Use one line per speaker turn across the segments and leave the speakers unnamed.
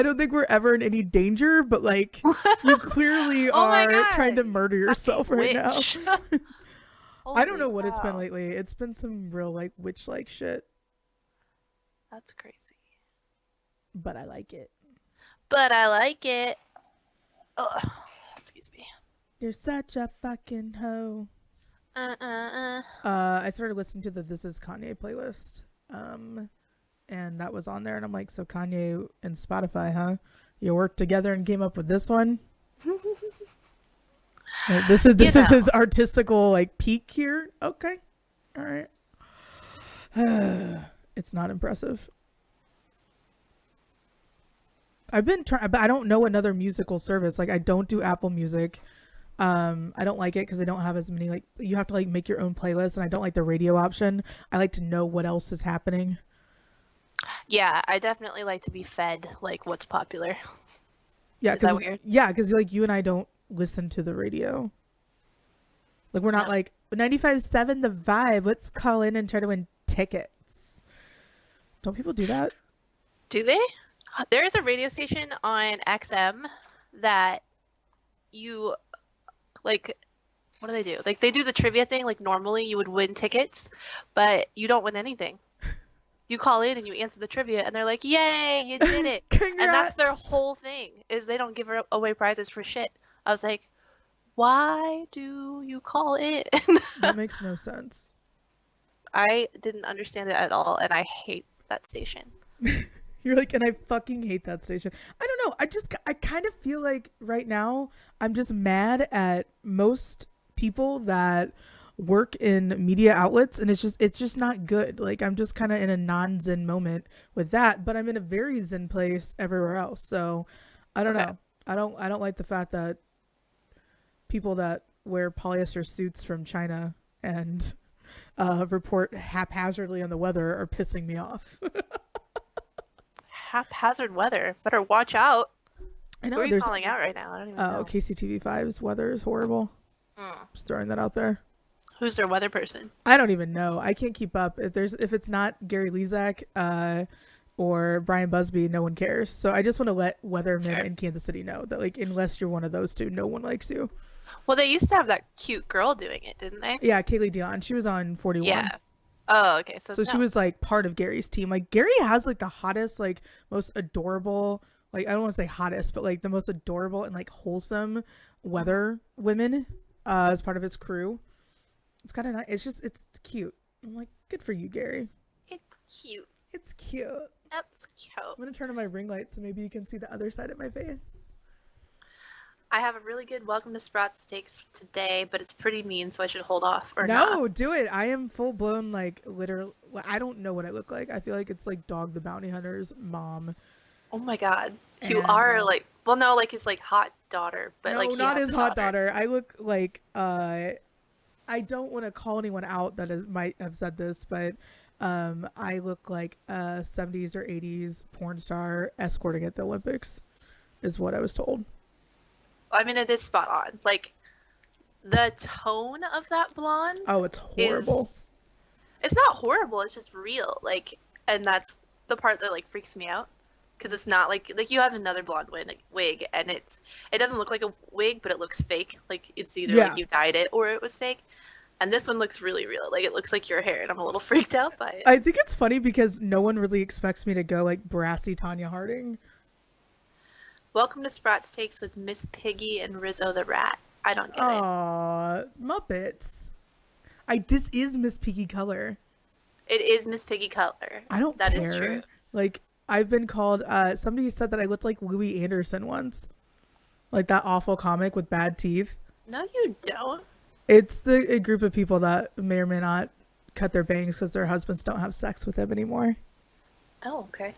I don't think we're ever in any danger, but like you clearly
Oh my
are trying to
god.
murder
Fucking
yourself right now.
witch.
I don't
Holy
know what it's been
cow.
lately. It's been some real like witch like shit,
That's crazy.
but I like it.
But I like it. Ugh. Excuse me.
You're such a fucking hoe.
Uh.
I started listening to the This Is Kanye playlist. And that was on there and I'm like, so Kanye and Spotify, huh? You worked together and came up with this one? Like
You
this is his
know.
artistical like peak here. Okay. All right. It's not impressive. I've been trying, but I don't know another musical service. Like I don't do Apple Music. I don't like it because they don't have as many. Like you have to like make your own playlist, and I don't like the radio option. I like to know what else is happening.
Yeah, I definitely like to be fed like what's popular.
Yeah,
Is that
because
weird?
like you and I don't listen to the radio. Like we're not
No.
like 95.7 the vibe. Let's call in and try to win tickets. Don't people do that?
Do they? There is a radio station on XM that you like what do they do? Like they do the trivia thing like normally you would win tickets, but you don't win anything. You call in and you answer the trivia and they're like, "Yay, you did it." And that's their
Congrats.
whole thing is they don't give away prizes for shit. I was like, "Why do you call in?"
That makes no sense.
I didn't understand it at all and I hate that station.
You're like, and I fucking hate that station. I don't know. I kind of feel like right now I'm just mad at most people that work in media outlets, and it's just not good. Like I'm just kind of in a non-zen moment with that, but I'm in a very zen place everywhere else. So I don't
Okay.
know. I don't like the fact that people that wear polyester suits from China and report haphazardly on the weather are pissing me off.
Haphazard weather. Better watch out.
I
Who are
know
you
there's
calling out right now? I don't even know.
KCTV5's weather is horrible.
Mm.
Just throwing that out there.
Who's their weather person?
I don't even know. I can't keep up. If it's not Gary Lezak or Brian Busby, no one cares. So I just want to let weathermen
Sure.
in Kansas City know that like unless you're one of those two, no one likes you.
Well, they used to have that cute girl doing it, didn't they?
Yeah, Kaylee Dion. She was on 41.
Yeah. Oh, okay. So
So she
no.
was like part of Gary's team. Like Gary has like the hottest, like most adorable, like I don't want to say hottest, but like the most adorable and like wholesome
Mhm.
weather women as part of his crew. It's kind of nice. It's just it's cute. I'm like, good for you, Gary.
It's cute.
It's cute. I'm
That's cute.
gonna turn on my ring light so maybe you can see the other side of my face.
I have a really good welcome to Sprots steaks today, but it's pretty mean, so I should hold off or not.
No, do it. I am full blown like literal. I don't know what I look like. I feel like it's like Dog the Bounty Hunter's mom.
Oh my God. You are
And
like, well, no, like his like hot daughter, but
no,
like he
not
has
his
a
hot
daughter.
daughter. I look like I don't want to call anyone out that might have said this, but I look like a 70s or 80s porn star escorting at the Olympics, is what I was told.
I mean, it is spot on. Like the tone of that blonde
Oh, it's horrible.
is, it's not horrible. It's just real. Like, and that's the part that like freaks me out. Because it's not like you have another blonde wig and it doesn't look like a wig, but it looks fake. Like it's either like
Yeah.
you dyed it or it was fake. And this one looks really real. Like it looks like your hair, and I'm a little freaked out by it.
I think it's funny because no one really expects me to go like brassy Tanya Harding.
Welcome to Sprots Takes with Miss Piggy and Rizzo the Rat. I don't get it.
Aw, Muppets. This is Miss Piggy Color.
It is Miss Piggy Cutler.
I don't
That is true.
care. Like I've been called. Somebody said that I looked like Louis Anderson once, like that awful comic with bad teeth.
No, you don't.
It's a group of people that may or may not cut their bangs because their husbands don't have sex with them anymore.
Oh, okay.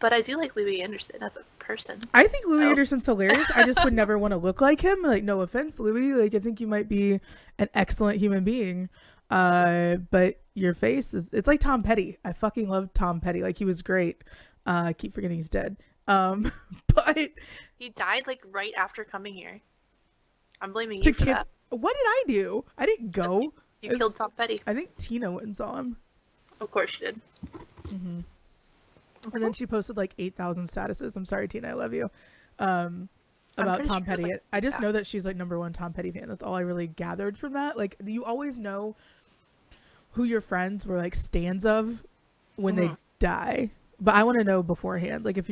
But I do like Louis Anderson as a person.
I think Louis
So,
Anderson's hilarious. I just would never want to look like him. Like, no offense, Louis. Like, I think you might be an excellent human being. But your face it's like Tom Petty. I fucking love Tom Petty. Like, he was great. I keep forgetting he's dead. But
he died like right after coming here. I'm blaming
to
you for
kids,
that.
what did I do? I didn't go.
You
It
killed Tom Petty.
I think Tina went and saw him.
Of course you did.
Mm-hmm. And then she posted like 8,000 statuses. I'm sorry, Tina, I love you. Um,
I'm
about
pretty
Tom
sure it was
Petty.
like
I just
yeah.
know that she's like number one Tom Petty fan. That's all I really gathered from that. Like you always know who your friends were like stands of when they
Mhm.
die. But I want to know beforehand. Like if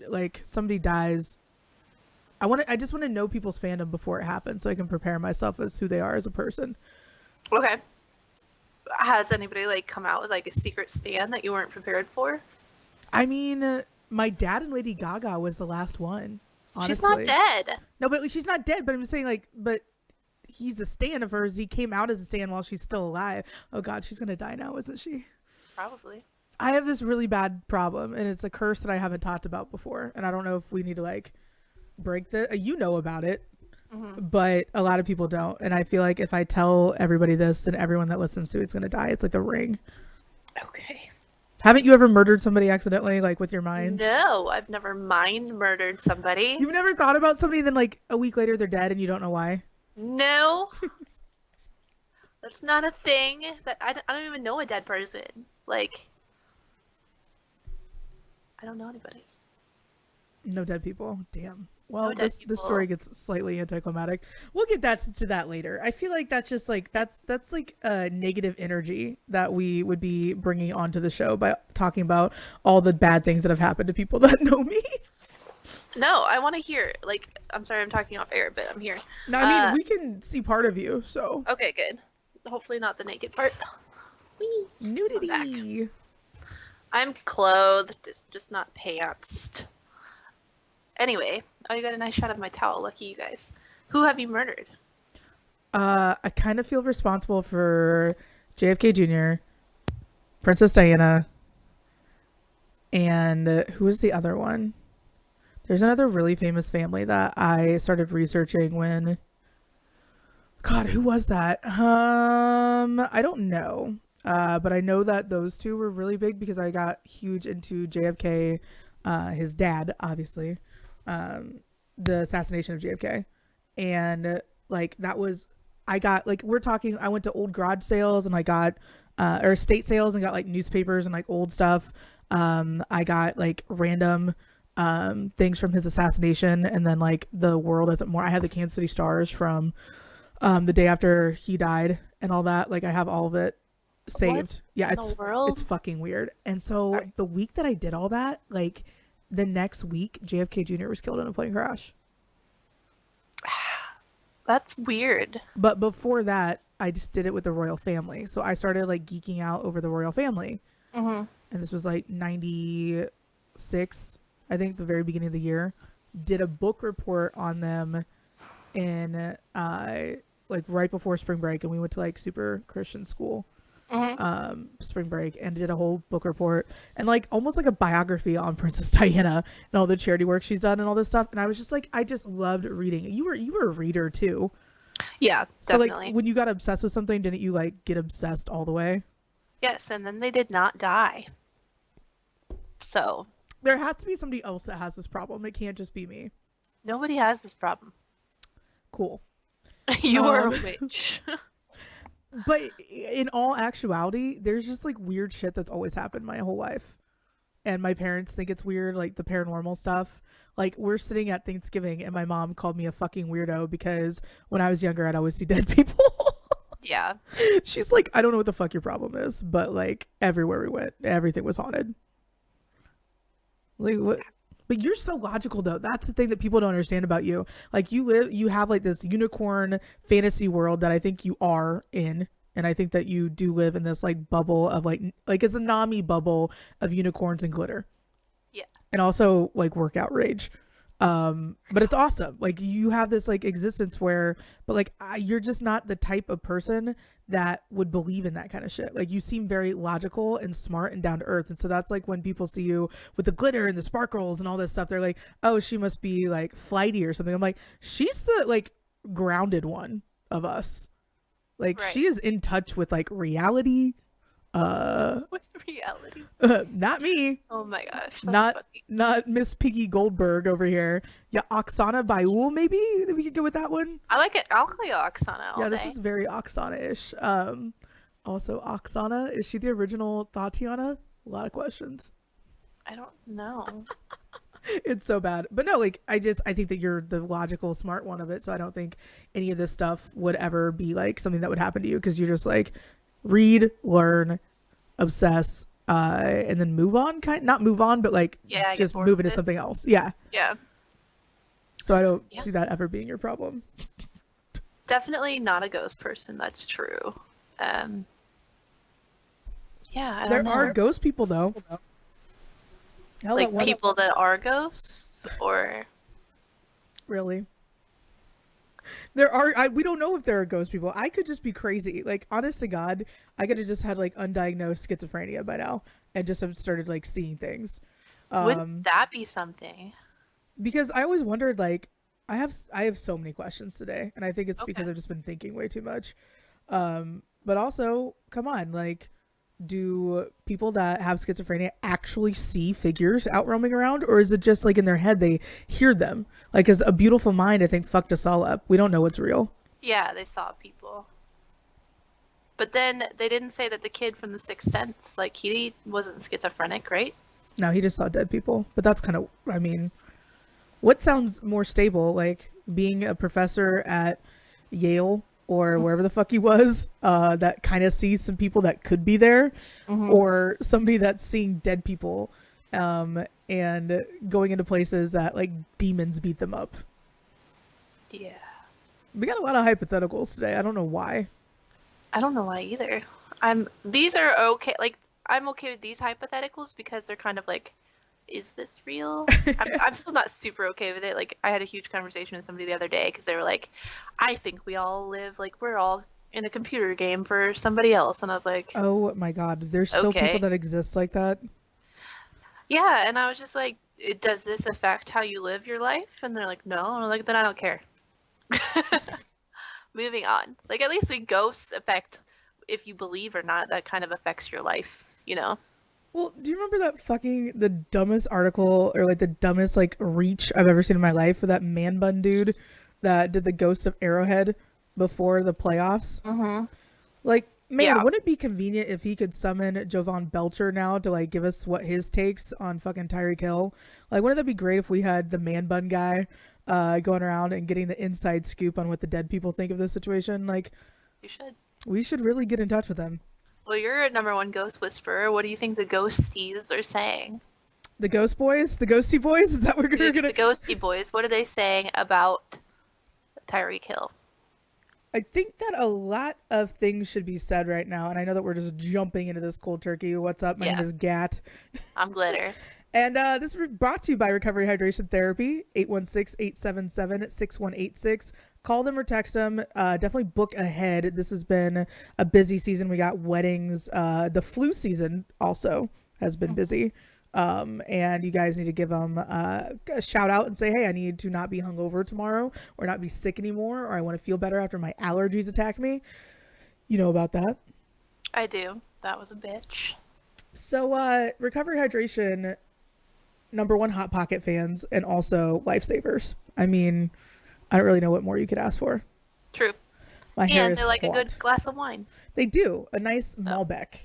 like somebody dies, I just want to know people's fandom before it happens so I can prepare myself as who they are as a person.
Okay. Has anybody like come out with like a secret stand that you weren't prepared for?
I mean, my dad and Lady Gaga was the last one,
She's not
honestly.
dead.
No, but she's not dead, but I'm just saying like but he's a stan of hers. He came out as a stan while she's still alive. Oh god, she's going to die now, isn't she?
Probably.
I have this really bad problem and it's a curse that I haven't talked about before and I don't know if we need to like break the you know about it,
Hmm.
but a lot of people don't, and I feel like if I tell everybody this, then everyone that listens to it's gonna die. It's like the ring.
Okay.
Haven't you ever murdered somebody accidentally, like with your mind?
No, I've never mind murdered somebody.
You've never thought about somebody, then like a week later they're dead and you don't know why?
No, that's not a thing. That I don't even know a dead person. Like, I don't know anybody.
No dead people. Damn.
No
Well,
dead
this story
people.
gets slightly anticlimactic. We'll get that to that later. I feel like that's just like that's like a negative energy that we would be bringing onto the show by talking about all the bad things that have happened to people that know me.
No, I want to hear. Like, I'm sorry, I'm talking off air, but I'm here.
No, I mean we can see part of you, so
Okay, good. Hopefully not the naked part. Whee! I'm back.
nudity.
I'm clothed, just not pantsed. Anyway, oh, you got a nice shot of my towel. Lucky you guys. Who have you murdered?
I kind of feel responsible for JFK Jr., Princess Diana, and who is the other one? There's another really famous family that I started researching when. God, who was that? I don't know. But I know that those two were really big because I got huge into JFK, his dad, obviously, the assassination of JFK, and like that was, I got like we're talking. I went to old garage sales and I got, or estate sales and got like newspapers and like old stuff. I got like random things from his assassination and then like the world isn't more. I had the Kansas City Stars from the day after he died and all that. Like I have all of it
What
saved. Yeah,
in the world?
it's fucking weird. And so
Sorry.
the week that I did all that, like the next week, JFK Jr. was killed in a plane crash.
That's weird.
But before that, I just did it with the royal family. So I started like geeking out over the royal family.
Mm-hmm.
And this was like 96, I think, the very beginning of the year. Did a book report on them in like right before spring break, and we went to like super Christian school
Mm-hmm.
spring break and did a whole book report and like almost like a biography on Princess Diana and all the charity work she's done and all this stuff. And I was just like, I just loved reading. You were a reader too.
Yeah,
So like
definitely.
when you got obsessed with something, didn't you like get obsessed all the way?
Yes, and then they did not die. So
There has to be somebody else that has this problem. It can't just be me.
nobody has this problem.
Cool.
You are a
Um,
witch.
but in all actuality, there's just like weird shit that's always happened my whole life. And my parents think it's weird, like the paranormal stuff. Like we're sitting at Thanksgiving and my mom called me a fucking weirdo because when I was younger I'd always see dead people.
Yeah.
She's like, I don't know what the fuck your problem is, but like everywhere we went, everything was haunted. Like what? But you're so logical though. That's the thing that people don't understand about you. Like you have like this unicorn fantasy world that I think you are in, and I think that you do live in this like bubble of like it's a Nami bubble of unicorns and glitter,
Yeah.
and also like workout rage. But it's awesome. Like you have this like existence where, but like you're just not the type of person that would believe in that kind of shit. Like you seem very logical and smart and down to earth. And so that's like when people see you with the glitter and the sparkles and all this stuff, they're like, oh, she must be like flighty or something. I'm like, she's the like grounded one of us. Like
Right.
she is in touch with like reality.
With reality.
Not me.
Oh my gosh. That's
Not
funny.
not Miss Piggy Goldberg over here. Yeah, Oksana Bayul, maybe we could go with that one.
I like it. I'll call you Oksana all
Yeah, this
day.
is very Oksana-ish. Also, Oksana, is she the original Tatiana? A lot of questions.
I don't know.
It's so bad. But no, like I think that you're the logical, smart one of it. So I don't think any of this stuff would ever be like something that would happen to you because you're just like read, learn, obsess, and then move on. Not move on, but like
Yeah, I get
just
bored
move
with
into
it.
something else. Yeah.
Yeah.
So I don't
Yeah.
see that ever being your problem.
Definitely not a ghost person, that's true. Um, yeah, I don't
There are
know.
ghost people though. Hell, that
Like
one
people that are ghosts, or
really. There are. We don't know if there are ghost people. I could just be crazy. Like honest to God, I could have just had like undiagnosed schizophrenia by now and just have started like seeing things.
wouldn't
Um,
that be something?
because I always wondered like I have so many questions today, and I think it's
Okay.
because I've just been thinking way too much. But also, come on, like, do people that have schizophrenia actually see figures out roaming around, or is it just like in their head they hear them? Like, as A Beautiful Mind, I think fucked us all up. We don't know what's real.
Yeah, they saw people. But then they didn't say that the kid from The Sixth Sense, like he wasn't schizophrenic, right?
No, he just saw dead people. But that's kind of, I mean, what sounds more stable, like being a professor at Yale or wherever the fuck he was, that kind of sees some people that could be there,
Mm-hmm.
or somebody that's seeing dead people, and going into places that like demons beat them up.
Yeah.
We got a lot of hypotheticals today. I don't know why.
I don't know why either. These are okay. Like I'm okay with these hypotheticals because they're kind of like, is this real? I'm still not super okay with it. Like I had a huge conversation with somebody the other day because they were like, I think we all live like we're all in a computer game for somebody else, and I was like,
Oh my god, there's still people
okay,
that exist like that.
yeah, and I was just like, does this affect how you live your life? And they're like, no. And I'm like, then I don't care. Moving on. Like at least the ghosts affect if you believe or not. That kind of affects your life, you know?
Well, do you remember that fucking the dumbest article or like the dumbest like reach I've ever seen in my life for that man bun dude that did the Ghost of Arrowhead before the playoffs?
Mm-hmm.
Like, man,
Yeah.
wouldn't it be convenient if he could summon Jovan Belcher now to like give us what his takes on fucking Tyreek Hill? Like, wouldn't that be great if we had the man bun guy going around and getting the inside scoop on what the dead people think of this situation? Like,
You should.
we should really get in touch with him.
Well, you're a number one ghost whisperer. What do you think the ghosties are saying?
The Ghost Boys, the Ghosty Boys. Is that what we're gonna?
The ghosty boys, what are they saying about Tyreek Hill?
I think that a lot of things should be said right now, and I know that we're just jumping into this cold turkey. What's up? My name
Yeah,
is Gat.
I'm Glitter.
And this is brought to you by Recovery Hydration Therapy, 816-877-6186. Call them or text them. Definitely book ahead. This has been a busy season. We got weddings. The flu season also has been busy. And you guys need to give them a shout out and say, hey, I need to not be hungover tomorrow or not be sick anymore, or I want to feel better after my allergies attack me. You know about that.
I do. That was a bitch.
So, Recovery Hydration, number one Hot Pocket fans and also lifesavers. I mean, I don't really know what more you could ask for.
True.
My hair
And
is
they're like a good
clogged.
glass of wine.
They do a nice
So,
Malbec,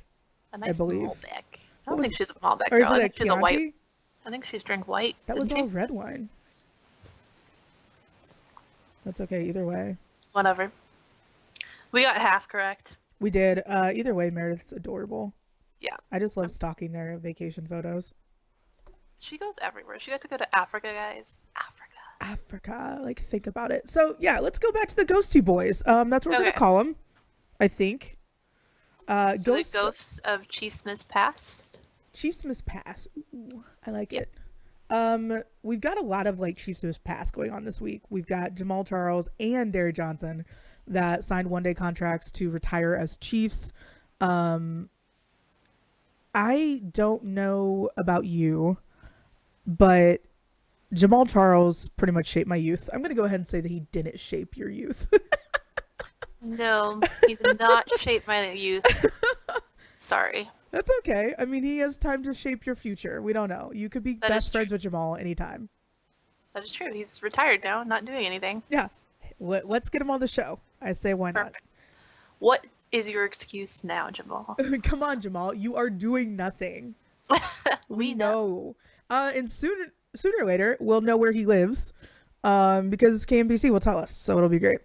a
I
nice
believe.
Malbec. I
What
don't
was,
think she's a Malbec
or is
girl. I
it a
think she's a white.
Chianti?
I think she's drink white,
That
didn't
was
she?
all red wine. That's okay either way.
Whatever. We got half correct.
We did. Either way, Meredith's adorable.
Yeah.
I just love stalking their vacation photos.
She goes everywhere. She got to go to Africa, guys. Africa.
Africa, like think about it. So yeah, let's go back to the Ghosty Boys. That's what we're gonna
Okay.
call them, I think.
So
Ghosts.
the ghosts of Chief Smith's past.
Chief Smith's Pass. Ooh, I like
Yeah.
it. We've got a lot of like Chief Smith's Pass going on this week. We've got Jamal Charles and Derry Johnson that signed one-day contracts to retire as Chiefs. I don't know about you, but Jamal Charles pretty much shaped my youth. I'm gonna go ahead and say that he didn't shape your youth.
No, he did not shape my youth. Sorry.
That's okay. I mean, he has time to shape your future. We don't know. You could be
That is
best
true.
friends with Jamal anytime.
That is true. He's retired now, not doing anything.
Yeah. Let's get him on the show. I say why not.
Perfect. What is your excuse now, Jamal?
Come on, Jamal. You are doing nothing. We
We know.
know. And sooner or later, we'll know where he lives. Because KMBC will tell us, so it'll be great.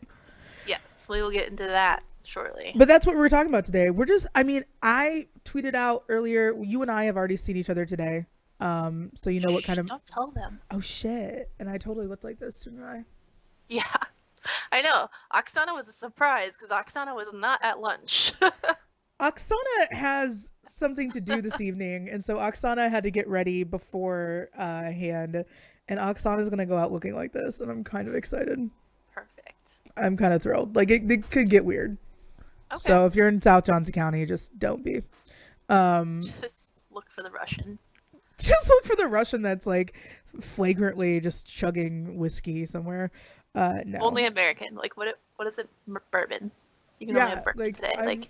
Yes, we will get into that shortly.
But that's what we're talking about today. I mean, I tweeted out earlier. You and I have already seen each other today. So you know what
Shh,
kind of.
don't tell them.
Oh shit! And I totally looked like this, didn't I?
Yeah, I know. Oksana was a surprise because Oksana was not at lunch.
Oksana has something to do this evening, and so Oksana had to get ready before hand. And Oksana's gonna go out looking like this, and I'm kind of excited.
Perfect.
I'm kind of thrilled. Like it could get weird.
Okay.
So if you're in South Johnson County, just don't be.
Just look for the Russian.
Just look for the Russian that's like flagrantly just chugging whiskey somewhere. No.
Only American. Like what is it? Bourbon. You can only
Yeah,
have bourbon
like
today.
I'm,
Like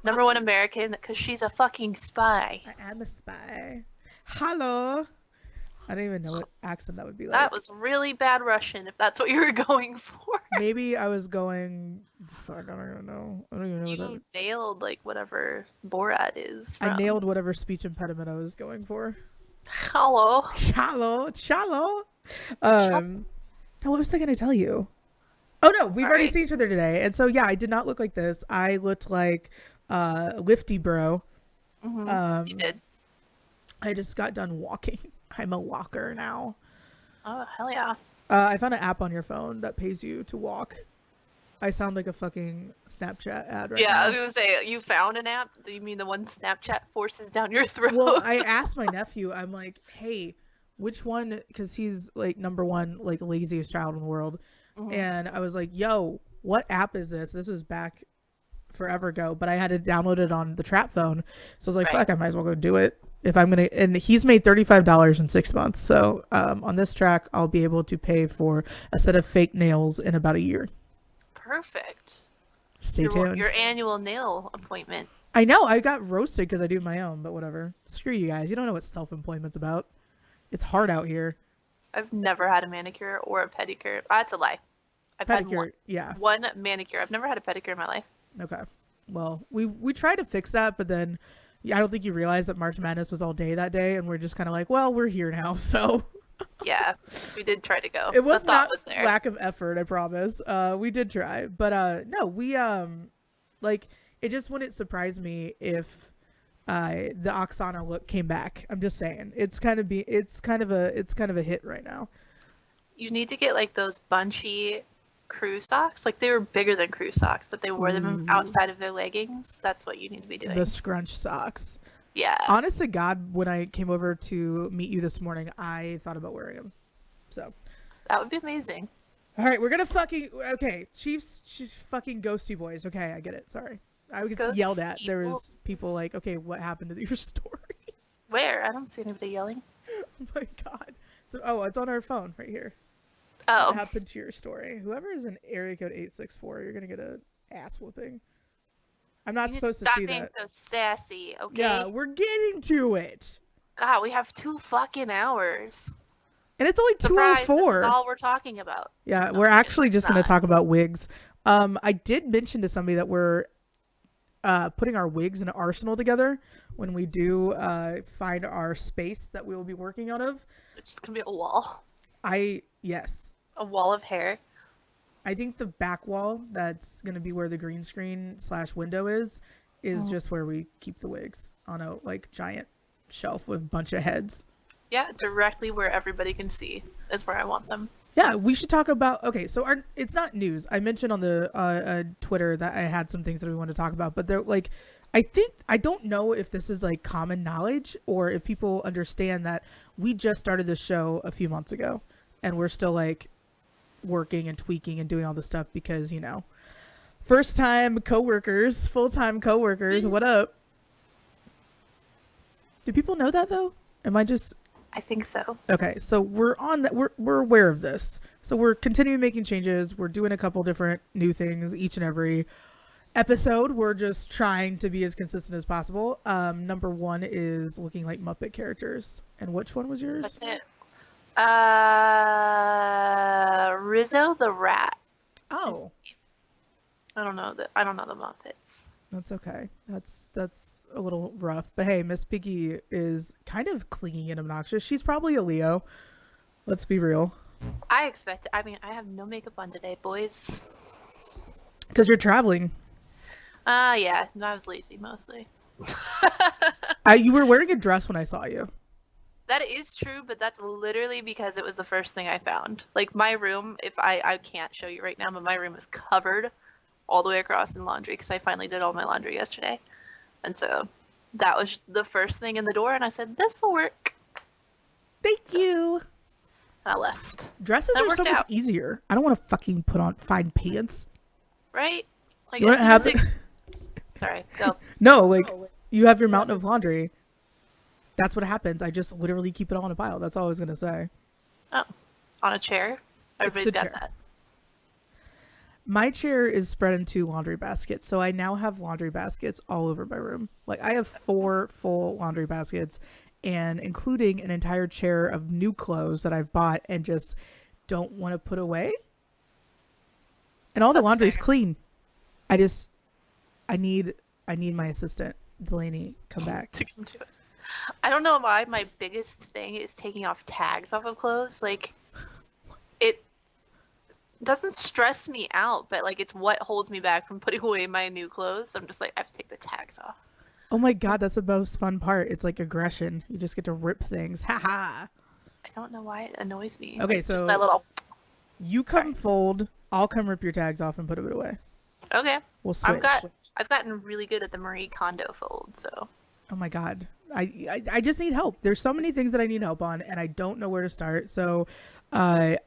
number one American because she's a fucking spy.
I am a spy. Hello. I don't even know what accent that would be like.
That was really bad Russian if that's what you were going for.
Maybe I was going. Fuck, I don't even know. I don't even know what that
You
is.
nailed like whatever Borat is
I
from.
nailed whatever speech impediment I was going for.
Hello.
Shallow, shallow. Now what was I gonna tell you? Oh no, we've already
Sorry.
seen each other today, and so yeah, I did not look like this. I looked like lifty bro.
You did.
I just got done walking. I'm a walker now.
Oh hell yeah.
I found an app on your phone that pays you to walk. I sound like a fucking Snapchat ad right
Yeah, I
now.
was gonna say you found an app. Do you mean the one Snapchat forces down your throat?
Well, I asked my nephew. I'm like, hey, which one? Because he's like number one, like laziest child in the world. And I was like, yo, what app is this? This was back forever ago, but I had to download it on the trap phone. So I was like,
Right.
fuck, I might as well go do it. If I'm gonna, and he's made $35 in 6 months. So on this track, I'll be able to pay for a set of fake nails in about a year.
Perfect.
Stay tuned.
Your annual nail appointment.
I know I got roasted because I do my own, but whatever. Screw you guys. You don't know what self-employment's about. It's hard out here.
I've never had a manicure or a pedicure. That's a lie. I've had
Pedicure, yeah.
one manicure. I've never had a pedicure in my life.
Okay. Well, we tried to fix that, but then I don't think you realized that March Madness was all day that day, and we're just kind of like, well, we're here now, so
Yeah, we did try to go.
it was
The thought
not
was there.
lack of effort, I promise. We did try, but no, we like it just wouldn't surprise me if the Oksana look came back. I'm just saying, it's kind of a hit right now.
You need to get like those bunchy crew socks. Like they were bigger than crew socks, but they wore them
Ooh.
outside of their leggings. That's what you need to be doing.
The scrunch socks.
Yeah.
Honest to God, when I came over to meet you this morning, I thought about wearing them. So,
That would be amazing.
all right, we're gonna Chiefs fucking ghosty boys. Okay, I get it. Sorry, I was yelled at.
Ghosty
There was people like, okay, what happened to your story?
Where? I don't see anybody yelling.
Oh my God. So, it's on our phone right here.
Oh.
What happened to your story? Whoever is in area code 864, you're gonna get a ass whooping. I'm not
You need
supposed to
stop
see
being
that.
so sassy, okay?
Yeah, we're getting to it,
God, we have 2 fucking hours.
and it's only
Surprise, this
2:04.
is all we're talking about.
Yeah,
No,
we're actually
it's
just going
not.
to talk about wigs. I did mention to somebody that we're putting our wigs in an arsenal together when we do find our space that we will be working out of.
It's just gonna be a wall.
Yes.
A wall of hair.
I think the back wall that's going to be where the green screen / window is just where we keep the wigs on a like giant shelf with a bunch of heads.
Yeah, directly where everybody can see is where I want them.
Yeah, we should talk about. Okay, so it's not news. I mentioned on the Twitter that I had some things that we want to talk about, but they're like, I don't know if this is like common knowledge or if people understand that we just started this show a few months ago, and we're still like working and tweaking and doing all this stuff because first time coworkers, full time coworkers. What up? Do people know that though? Am I just
I think so.
Okay, so we're on that. We're aware of this. So we're continuing making changes. We're doing a couple different new things each and every episode. We're just trying to be as consistent as possible. Number one is looking like Muppet characters. And which one was yours?
That's it. Rizzo the rat.
Oh,
I don't know the Muppets.
That's okay. That's a little rough. But hey, Miss Piggy is kind of clingy and obnoxious. She's probably a Leo. Let's be real.
I expect. I mean, I have no makeup on today, boys.
Because you're traveling.
Yeah, I was lazy mostly.
You were wearing a dress when I saw you.
That is true, but that's literally because it was the first thing I found. Like my room, if I can't show you right now, but my room is covered all the way across in laundry because I finally did all my laundry yesterday. And so that was the first thing in the door, and I said, this will work.
Thank you.
And I left.
Dresses
And it
are so
worked
much
out,
easier. I don't want to fucking put on fine pants.
right? Like
You
as
want to
soon as
have
it... Sorry, go.
no, like you have your mountain of laundry. That's what happens. I just literally keep it all in a pile. That's all I was gonna say.
Oh, on a chair?
It's
Everybody's
the
got
chair.
that.
My chair is spread into laundry baskets, so I now have laundry baskets all over my room. Like I have 4 full laundry baskets, and including an entire chair of new clothes that I've bought and just don't want to put away. And all the
That's
laundry's
fair.
clean. I just I need my assistant Delaney come back.
To come to it. I don't know why my biggest thing is taking off tags off of clothes. Like, it doesn't stress me out, but like it's what holds me back from putting away my new clothes. I'm just like, I have to take the tags off.
Oh my god, that's the most fun part. It's like aggression. You just get to rip things. Haha.
I don't know why it annoys me.
Okay,
Like, just that
so
little.
you
Sorry.
come fold. I'll come rip your tags off and put it away.
Okay.
We'll switch.
I've gotten really good at the Marie Kondo fold, so.
Oh my god. I just need help. There's so many things that I need help on, and I don't know where to start. So, I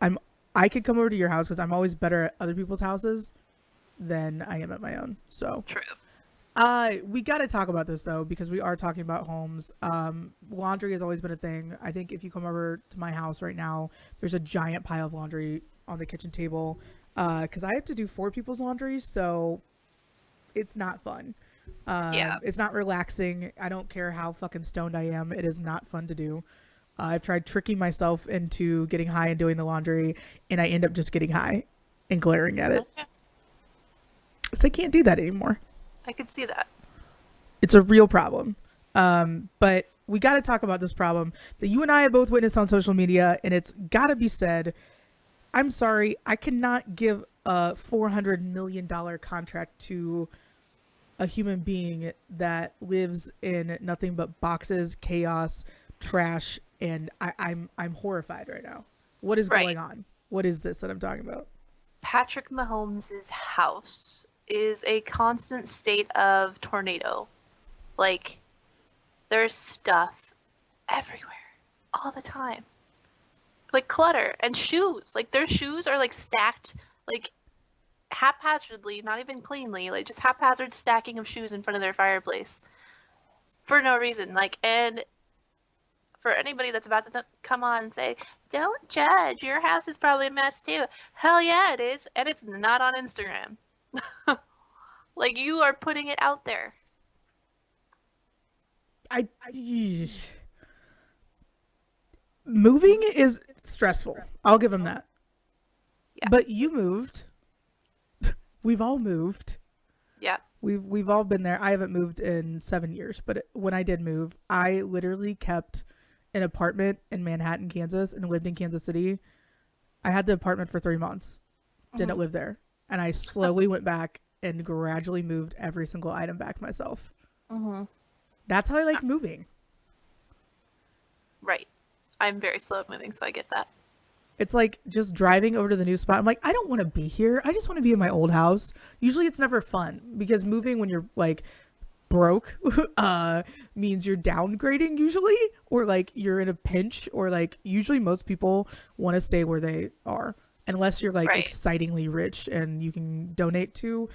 could come over to your house because I'm always better at other people's houses than I am at my own. So,
True.
we got to talk about this though because we are talking about homes. Laundry has always been a thing. I think if you come over to my house right now, there's a giant pile of laundry on the kitchen table. Because I have to do 4 people's laundry, so it's not fun.
Yeah.
It's not relaxing. I don't care how fucking stoned I am. It is not fun to do. I've tried tricking myself into getting high and doing the laundry, and I end up just getting high and glaring at it.
Okay.
So I can't do that anymore.
I could see that.
It's a real problem. But we got to talk about this problem that you and I have both witnessed on social media, and it's got to be said. I'm sorry, I cannot give a $400 million contract to a human being that lives in nothing but boxes, chaos, trash, and I'm horrified right now. What is going on? What is this that I'm talking about?
Patrick Mahomes' house is a constant state of tornado. Like, there's stuff everywhere all the time. Like clutter and shoes. Like their shoes are like stacked like haphazardly, not even cleanly, like just haphazard stacking of shoes in front of their fireplace for no reason. Like, and for anybody that's about to come on and say, don't judge, your house is probably a mess too. Hell yeah, it is. And it's not on Instagram. Like, you are putting it out there.
Moving is stressful. I'll give him that.
Yeah.
But you moved. We've all moved.
Yeah.
We've all been there. I haven't moved in 7 years, but when I did move, I literally kept an apartment in Manhattan, Kansas, and lived in Kansas City. I had the apartment for 3 months. Didn't live there. And I slowly went back and gradually moved every single item back myself. That's how I like moving.
Right. I'm very slow at moving, so I get that.
It's like just driving over to the new spot. I'm like, I don't want to be here. I just want to be in my old house. Usually it's never fun because moving when you're like broke means you're downgrading usually, or like you're in a pinch, or like usually most people want to stay where they are unless you're like excitingly rich and you can donate to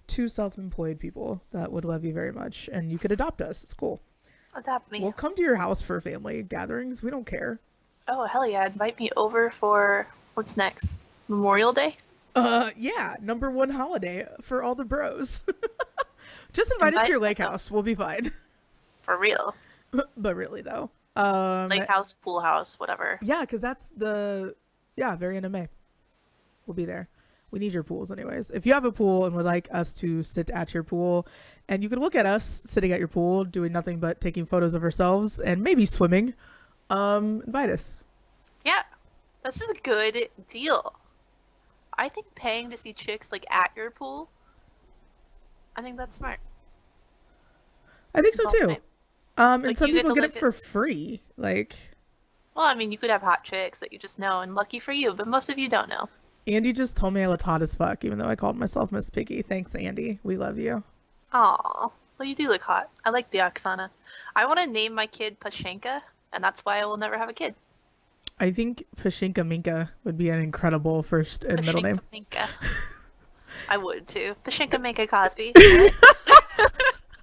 self-employed people that would love you very much and you could adopt us. It's cool.
Adopt me.
We'll come to your house for family gatherings. We don't care.
Oh, hell yeah. Invite me over for what's next? Memorial Day?
Yeah. Number 1 holiday for all the bros. Just invite us to your lake house. We'll be fine.
For real.
But really, though.
Lake house, pool house, whatever.
Yeah, because that's very end of May. We'll be there. We need your pools anyways. If you have a pool and would like us to sit at your pool, and you can look at us sitting at your pool doing nothing but taking photos of ourselves and maybe swimming, invite us.
Yeah, this is a good deal. I think paying to see chicks like at your pool, I think that's smart.
I think
It's
so
all
too.
right.
And
Like
some
you get
people
to
get it
look at.
for free. Like
Well, I mean, you could have hot chicks that you just know, and lucky for you, but most of you don't know.
Andy just told me I looked hot as fuck, even though I called myself Miss Piggy. Thanks, Andy. We love you.
Aw, well, you do look hot. I like the Oksana. I want to name my kid Pashenka, and that's why I will never have a kid.
I think Pashinka Minka would be an incredible first and middle
Pashenka
name.
Minka. I would too. Pashenka Minka Cosby.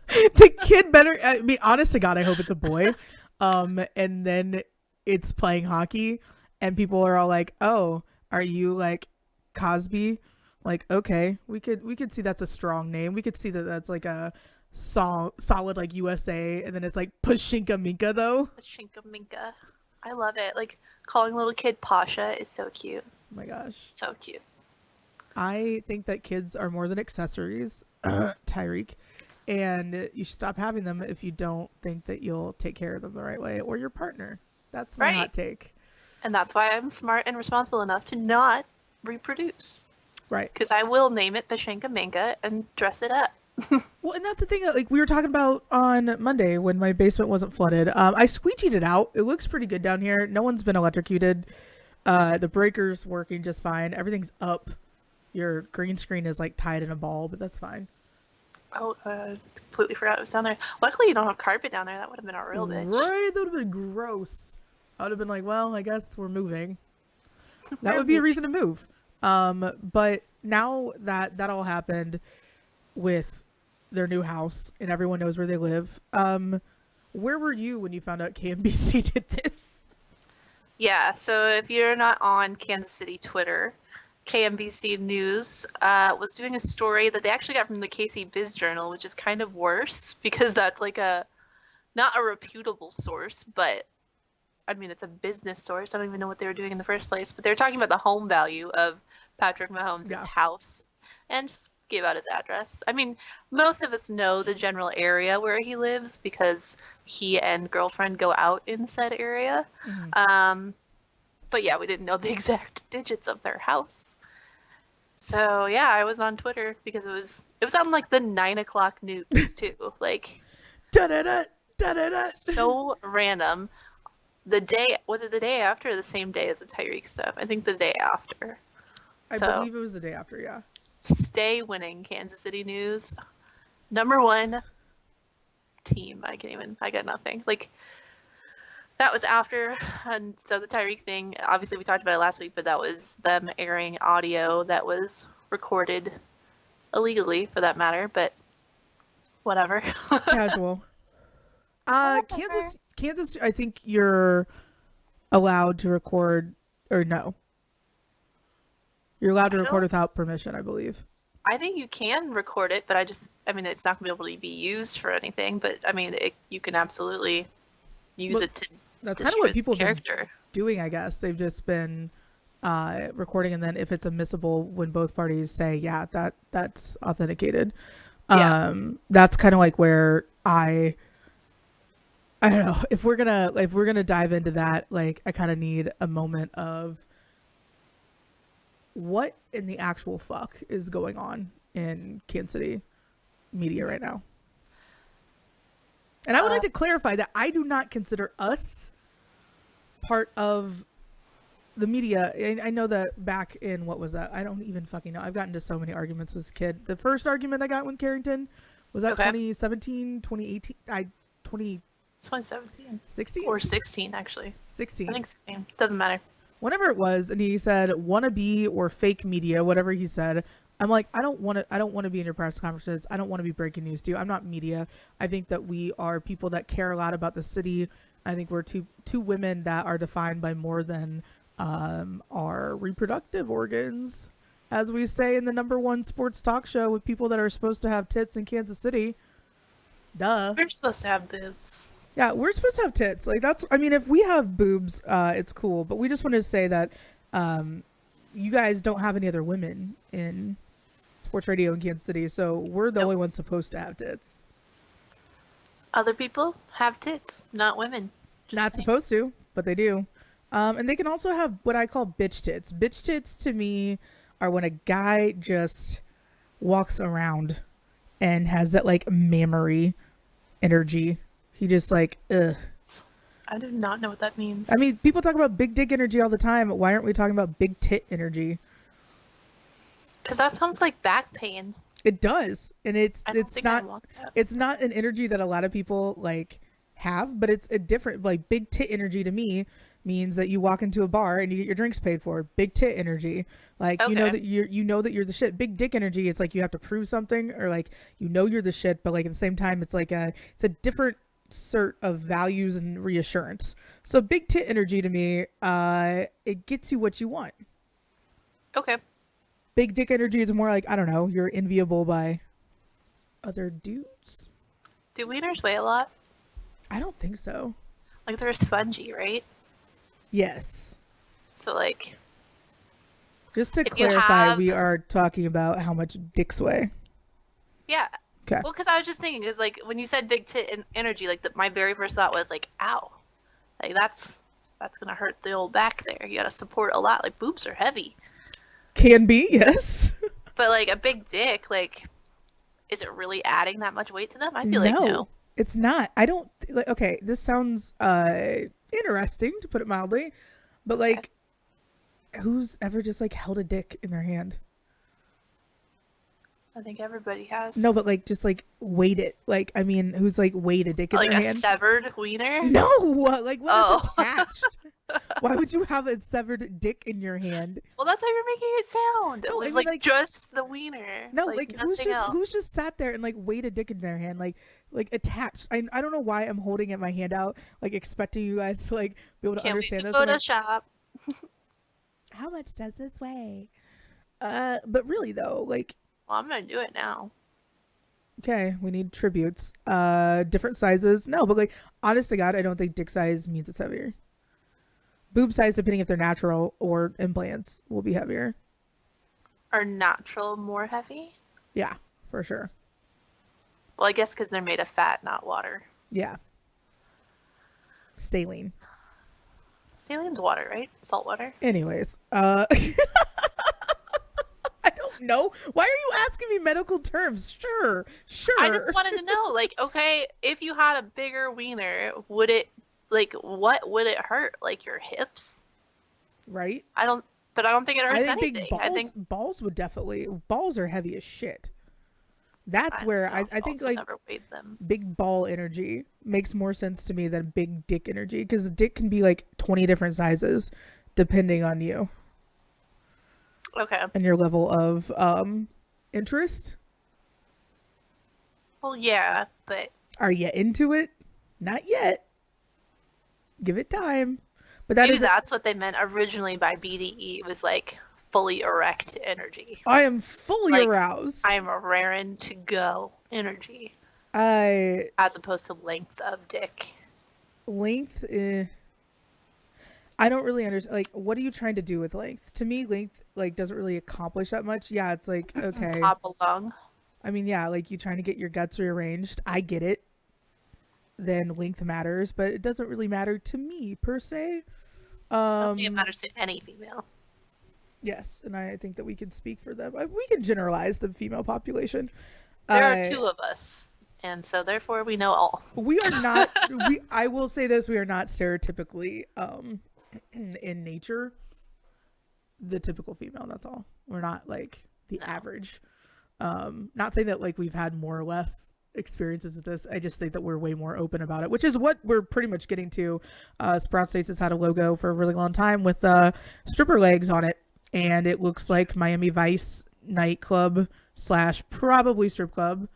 The kid better. I mean, honest to God, I hope it's a boy. And then it's playing hockey, and people are all like, "Oh, are you like Cosby?" Like, okay, we could see that's a strong name. We could see that that's like a solid like USA, and then it's like Pashinka Minka though.
Pashenka Minka. I love it. Like calling little kid Pasha is so cute.
Oh my gosh,
So cute.
I think that kids are more than accessories, Tyreek, and you should stop having them if you don't think that you'll take care of them the right way or your partner. That's my
Right.
hot take.
And that's why I'm smart and responsible enough to not reproduce.
Right.
Because I will name it Pashenka Minka and dress it up.
Well, and that's the thing that like we were talking about on Monday when my basement wasn't flooded. I squeegeed it out. It looks pretty good down here. No one's been electrocuted. The breaker's working just fine. Everything's up. Your green screen is like tied in a ball, but that's fine.
Oh, completely forgot it was down there. Luckily, you don't have carpet down there. That would have been a real bitch.
Right? That would have been gross. I would have been like, well, I guess we're moving. That would be a reason to move. But now that that all happened with their new house and everyone knows where they live, where were you when you found out KMBC did this?
Yeah, so if you're not on Kansas City Twitter, KMBC News was doing a story that they actually got from the KC Biz Journal, which is kind of worse because that's like not a reputable source, but I mean, it's a business source. I don't even know what they were doing in the first place, but they were talking about the home value of Patrick Mahomes'
Yeah.
house and just gave out his address. I mean, most of us know the general area where he lives because he and girlfriend go out in said area. But yeah, we didn't know the exact digits of their house. So yeah, I was on Twitter because it was on like the 9 o'clock news too. Like
Da-da-da, da-da-da.
so random. Was it the day after or the same day as the Tyreek stuff? I think the day after.
I
So
believe it was the day after, yeah.
stay winning, Kansas City News. #1 team. I got nothing. Like that was after, and so the Tyreek thing, obviously we talked about it last week, but that was them airing audio that was recorded illegally for that matter, but whatever.
Casual. Kansas, I think you're allowed to record, or no. You're allowed to record without permission, I believe.
I think you can record it, but I mean, it's not going to be able to be used for anything, but I mean, you can absolutely use it to
That's kind of
destroy
what people
the
have been
character.
doing, I guess. They've just been recording, and then if it's admissible when both parties say, yeah, that's authenticated.
Yeah.
That's kind of like where I don't know, if we're gonna dive into that, like I kind of need a moment of what in the actual fuck is going on in Kansas City media right now. And I would like to clarify that I do not consider us part of the media. I know that back in, what was that? I don't even fucking know. I've gotten into so many arguments with this kid. The first argument I got with Carrington was that 2017, 2018,
2017.
16?
Or 16, actually.
16.
I think 16. Doesn't matter.
Whenever it was, and he said wannabe or fake media, whatever he said. I'm like, I don't want to be in your press conferences. I don't want to be breaking news to you. I'm not media. I think that we are people that care a lot about the city. I think we're two women that are defined by more than our reproductive organs, as we say in the #1 sports talk show with people that are supposed to have tits in Kansas City. Duh.
We're supposed to have boobs.
Yeah, we're supposed to have tits. Like, that's, I mean, if we have boobs, it's cool. But we just wanted to say that you guys don't have any other women in sports radio in Kansas City, so we're the
Nope.
only ones supposed to have tits.
Other people have tits, not women. Just
Not
saying.
supposed to, but they do. And they can also have what I call bitch tits. Bitch tits to me are when a guy just walks around and has that like mammary energy. He just like, ugh.
I do not know what that
I
means.
mean, people talk about big dick energy all the time. Why aren't we talking about big tit energy?
Because that sounds like back pain.
It does, and
I don't think I want that.
it's not an energy that a lot of people like have, but it's a different like big tit energy to me means that you walk into a bar and you get your drinks paid for. Big tit energy, like you know
Okay.
that you're the shit. Big dick energy, it's like you have to prove something or like you're the shit, but like at the same time it's a different sort of values and reassurance. So big tit energy to me, it gets you what you want.
Okay.
Big dick energy is more like, I don't know, you're enviable by other dudes.
Do wieners weigh a lot?
I don't think so.
Like they're spongy, right?
Yes.
So like,
Just to
if you
clarify,
have,
we are talking about how much dicks weigh.
yeah.
Okay.
Well, because I was just thinking, because like when you said big tit energy, like my very first thought was like, ow, like that's gonna hurt the old back there. You gotta support a lot. Like boobs are heavy,
Can be, yes.
but like a big dick, like, is it really adding that much weight to them? I'd be like,
No,
no.
it's not. I don't like. Okay, this sounds interesting to put it mildly, but
Okay.
like, who's ever just like held a dick in their hand?
I think everybody
No,
has.
but like just like weighed it. Like, I mean, who's like weighed a dick in
Like
their
a
hand?
severed wiener?
No, like when it's
Oh.
attached. Why would you have a severed dick in your hand?
Well, that's how you're making it sound. It
No, I
was
mean
like
like
just the wiener,
no,
like
like
nothing else.
who's just sat there and like weighed a dick in their hand, like attached. I don't know why I'm holding it my hand out, like expecting you guys to like be able to
Can't wait
understand
to
this. I'm like,
Photoshop.
how much does this weigh? But really though, like,
Well, I'm gonna do it now.
okay, we need tributes. Different sizes. No, but like, honest to God, I don't think dick size means it's heavier. Boob size, depending if they're natural or implants, will be heavier.
Are natural more heavy?
Yeah, for sure.
Well, I guess because they're made of fat, not water.
Yeah, saline.
Saline's water, right? Salt water.
Anyways, I don't know. Why are you asking me medical terms? Sure,
I just
sure.
wanted to know, like, okay, if you had a bigger wiener, would it, like, what would it hurt? Like your hips?
Right?
I don't, but I don't think it
I
hurts
think big
anything. I think
balls would definitely balls are heavy as shit. That's
I
where
don't know.
I
I've
think
also
like
never weighed them.
big ball energy makes more sense to me than big dick energy because dick can be like 20 different sizes depending on you
Okay.
and your level of interest.
Well, yeah, but
Are you into it? Not yet. Give it time. But that
maybe
is
that's what they meant originally by BDE was like fully erect energy.
I am fully
Like
aroused.
I'm raring to go energy
I
as opposed to length of dick.
length I don't really understand like what are you trying to do with length? To me length like doesn't really accomplish that much. Yeah, it's like okay.
Pop along.
I mean, yeah, like you trying to get your guts rearranged. I get it. Then length matters, but it doesn't really matter to me per se.
I don't think it
Um
matters to any female.
yes, and I think that we can speak for them. We can generalize the female population.
There are two of us, and so therefore we know all.
We are not we I will say this, we are not stereotypically in nature the typical female, that's all. We're not like the
No.
average. Not saying that like we've had more or less experiences with this. I just think that we're way more open about it, which is what we're pretty much getting to. Sprout States has had a logo for a really long time with stripper legs on it, and it looks like Miami Vice nightclub slash probably strip club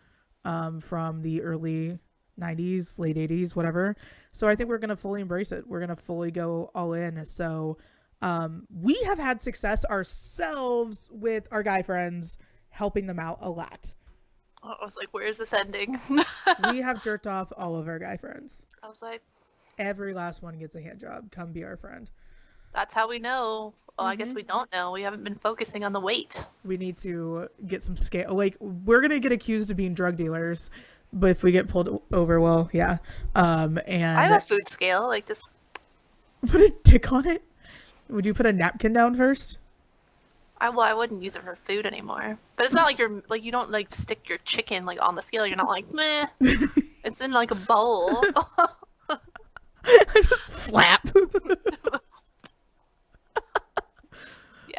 from the early 90s, late 80s, whatever. So I think we're going to fully embrace it. We're going to fully go all in. So we have had success ourselves with our guy friends helping them out a lot.
I was like, where's this ending?
We have jerked off all of our guy friends.
I was like,
Every last one gets a hand job. Come be our friend.
That's how we know. Well, I guess
Hmm.
we don't know. We haven't been focusing on the weight.
We need to get some scale. Like, we're gonna get accused of being drug dealers, but if we get pulled over, well, yeah.
I have
And
a food scale, like just
put a tick on it. Would you put a napkin down first?
I wouldn't use it for food anymore. But it's not like you're like you don't like stick your chicken like on the scale. You're not like meh. It's in like a bowl.
Just flap.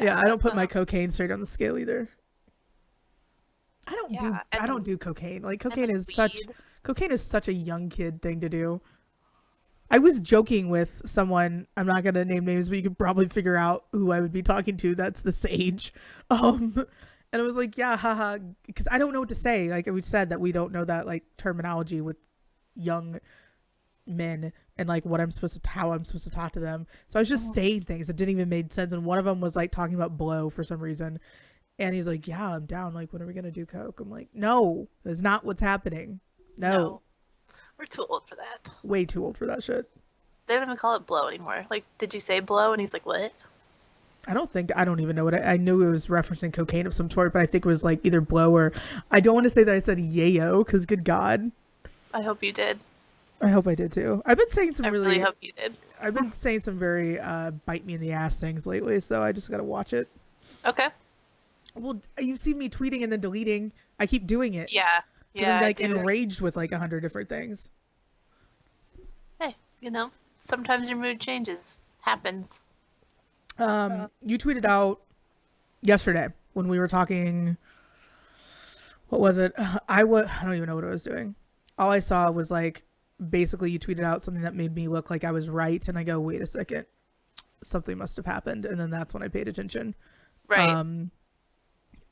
Yeah, I don't
That's
put my cocaine straight on the scale either.
yeah,
I don't
and
do cocaine. Like,
and like weed.
cocaine is such a young kid thing to do. I was joking with someone, I'm not gonna name names, but you could probably figure out who I would be talking to. That's the sage. And I was like, yeah, haha, because I don't know what to say. Like we said that we don't know that like terminology with young men and like what I'm supposed to how I'm supposed to talk to them. So I was just
Mhm.
saying things that didn't even make sense. And one of them was like talking about blow for some reason. And he's like, yeah, I'm down. Like, when are we gonna do coke? I'm like, no, that's not what's happening. No,
No, we're too old for that.
way too old for that shit.
They don't even call it blow anymore. Like, did you say blow? And he's like, what?
I don't even know what I knew it was referencing cocaine of some sort, but I think it was like either blow or I don't want to say that I said yayo because good God,
I hope you did.
I hope I did too.
I really hope you did.
I've been saying some very bite me in the ass things lately, so I just gotta watch it.
Okay.
Well, you've seen me tweeting and then deleting. I keep doing it
Yeah.
because
Yeah,
I'm
I
like
do.
enraged with like 100 different things.
Hey, sometimes your mood changes. Happens.
You tweeted out yesterday when we were talking. What was it? I don't even know what I was doing. All I saw was like basically you tweeted out something that made me look like I was right, and I go, wait a second, something must have happened, and then that's when I paid attention.
Right.
Um,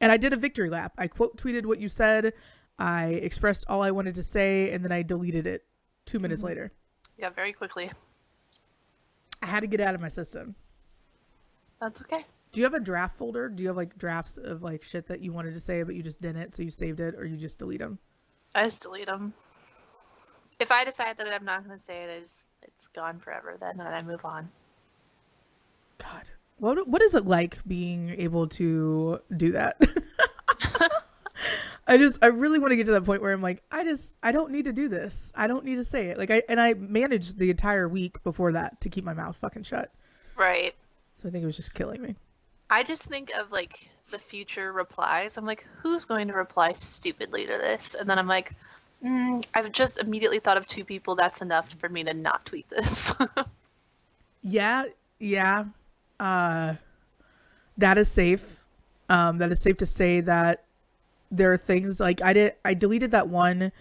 and I did a victory lap. I quote tweeted what you said. I expressed all I wanted to say, and then I deleted it 2 minutes
Hmm.
later.
Yeah, very quickly.
I had to get it out of my system.
That's okay.
Do you have a draft folder? Do you have like drafts of like shit that you wanted to say but you just didn't, so you saved it, or you just delete them?
I just delete them. If I decide that I'm not going to say it, it's gone forever then, and I move on.
God, what is it like being able to do that? I really want to get to that point where I'm like, I don't need to do this. I don't need to say it. Like I managed the entire week before that to keep my mouth fucking shut.
Right.
So I think it was just killing me.
I just think of like the future replies. I'm like, who's going to reply stupidly to this? And then I'm like, I've just immediately thought of two people. That's enough for me to not tweet this.
Yeah, yeah. Uh that is safe. That is safe to say that there are things like I deleted that one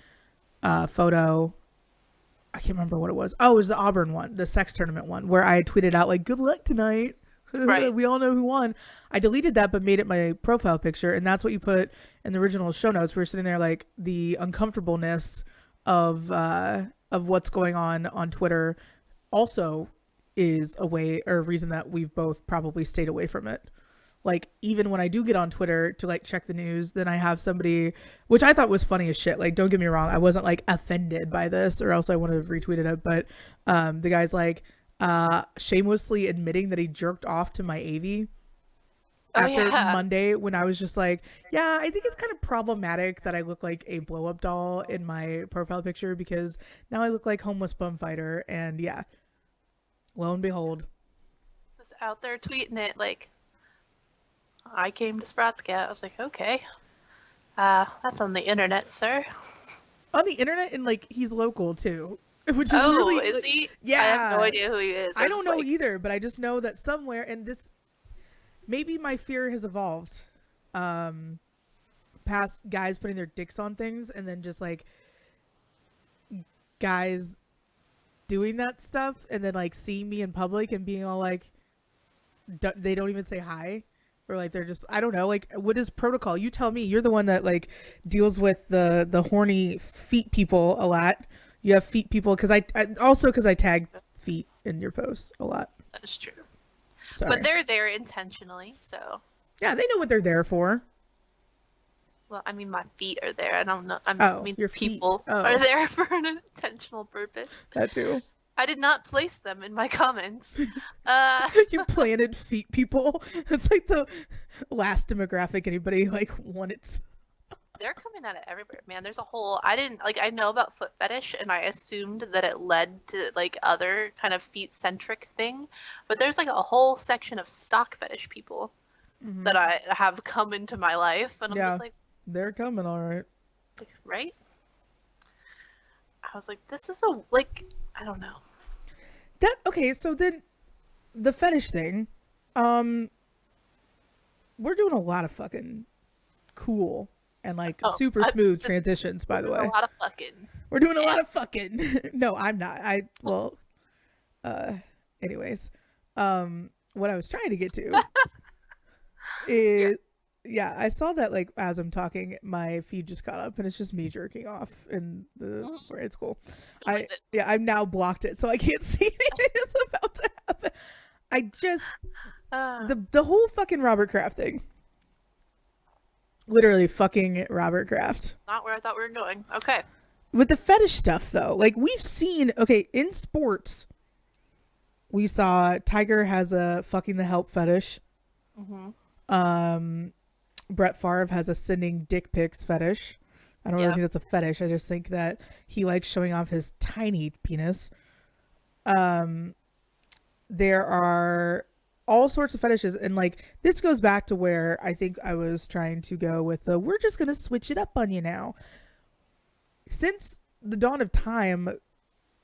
photo. I can't remember what it was. Oh, it was the Auburn one, the sex tournament one, where I tweeted out like "Good luck tonight."
Right.
We all know who won. I deleted that, but made it my profile picture, and that's what you put in the original show notes. We were sitting there like the uncomfortableness of what's going on Twitter. Also, is a way or a reason that we've both probably stayed away from it. Like even when I do get on Twitter to like check the news, then I have somebody, which I thought was funny as shit. Like don't get me wrong, I wasn't like offended by this, or else I would have retweeted it. But the guy's like shamelessly admitting that he jerked off to my AV
Oh
after
yeah.
Monday when I was just like, yeah, I think it's kind of problematic that I look like a blow up doll in my profile picture because now I look like homeless bum fighter. And yeah, lo and behold,
Just out there tweeting it like I came to Sprots Cat. I was like, okay. That's on the internet, sir.
on the internet, and like he's local too, which is
Oh,
really
is
like,
he? I have no
yeah.
idea who he is.
I
I was
don't
just
know
like,
either, but I just know that somewhere, and this maybe my fear has evolved um past guys putting their dicks on things and then just like guys doing that stuff and then like seeing me in public and being all like they don't even say hi, or like they're just, I don't know, like what is protocol? You tell me. You're the one that like deals with the horny feet people a lot. You have feet people because I also because I tag feet in your posts a lot.
that's true. But
Sorry.
they're there intentionally, so.
Yeah, they know what they're there for.
Well, I mean, my feet are there. I don't know. I
Oh,
mean,
your feet.
people are
Oh,
there for an intentional purpose.
that too.
I did not place them in my comments. Uh,
You planted feet people. It's like the last demographic anybody like wanted.
they're coming out of everywhere, man. There's a whole I didn't like I know about foot fetish and I assumed that it led to like other kind of feet centric thing, but there's like a whole section of sock fetish people
Hmm.
that I have come into my life, and I'm
Yeah,
just
they're coming, all right.
like, right? I was like, this is a like I don't know.
That okay? So then the fetish thing, um, we're doing a lot of fucking cool and like
Oh,
super
I,
smooth
this,
transitions.
we're
By the
doing a
way,
lot of fucking.
we're doing a lot of
Yes.
fucking. No, I'm not. Uh, anyways, what I was trying to get to
Yeah.
is, yeah, I saw that like as I'm talking, my feed just got up and it's just me jerking off in the.
Mhm.
It's cool.
With it.
Yeah, I've now blocked it so I can't see anything that's about to happen. I just
Uh,
the whole fucking Robert Kraft thing. Literally fucking Robert Kraft.
not where I thought we were going. Okay.
With the fetish stuff though, like we've seen, okay, in sports, we saw Tiger has a fucking the help fetish.
Mm-hmm.
Um, Brett Favre has a sending dick pics fetish. I don't really
Yeah.
think that's a fetish. I just think that he likes showing off his tiny penis. Um, there are all sorts of fetishes, and like this goes back to where I think I was trying to go with the we're just gonna switch it up on you now. Since the dawn of time,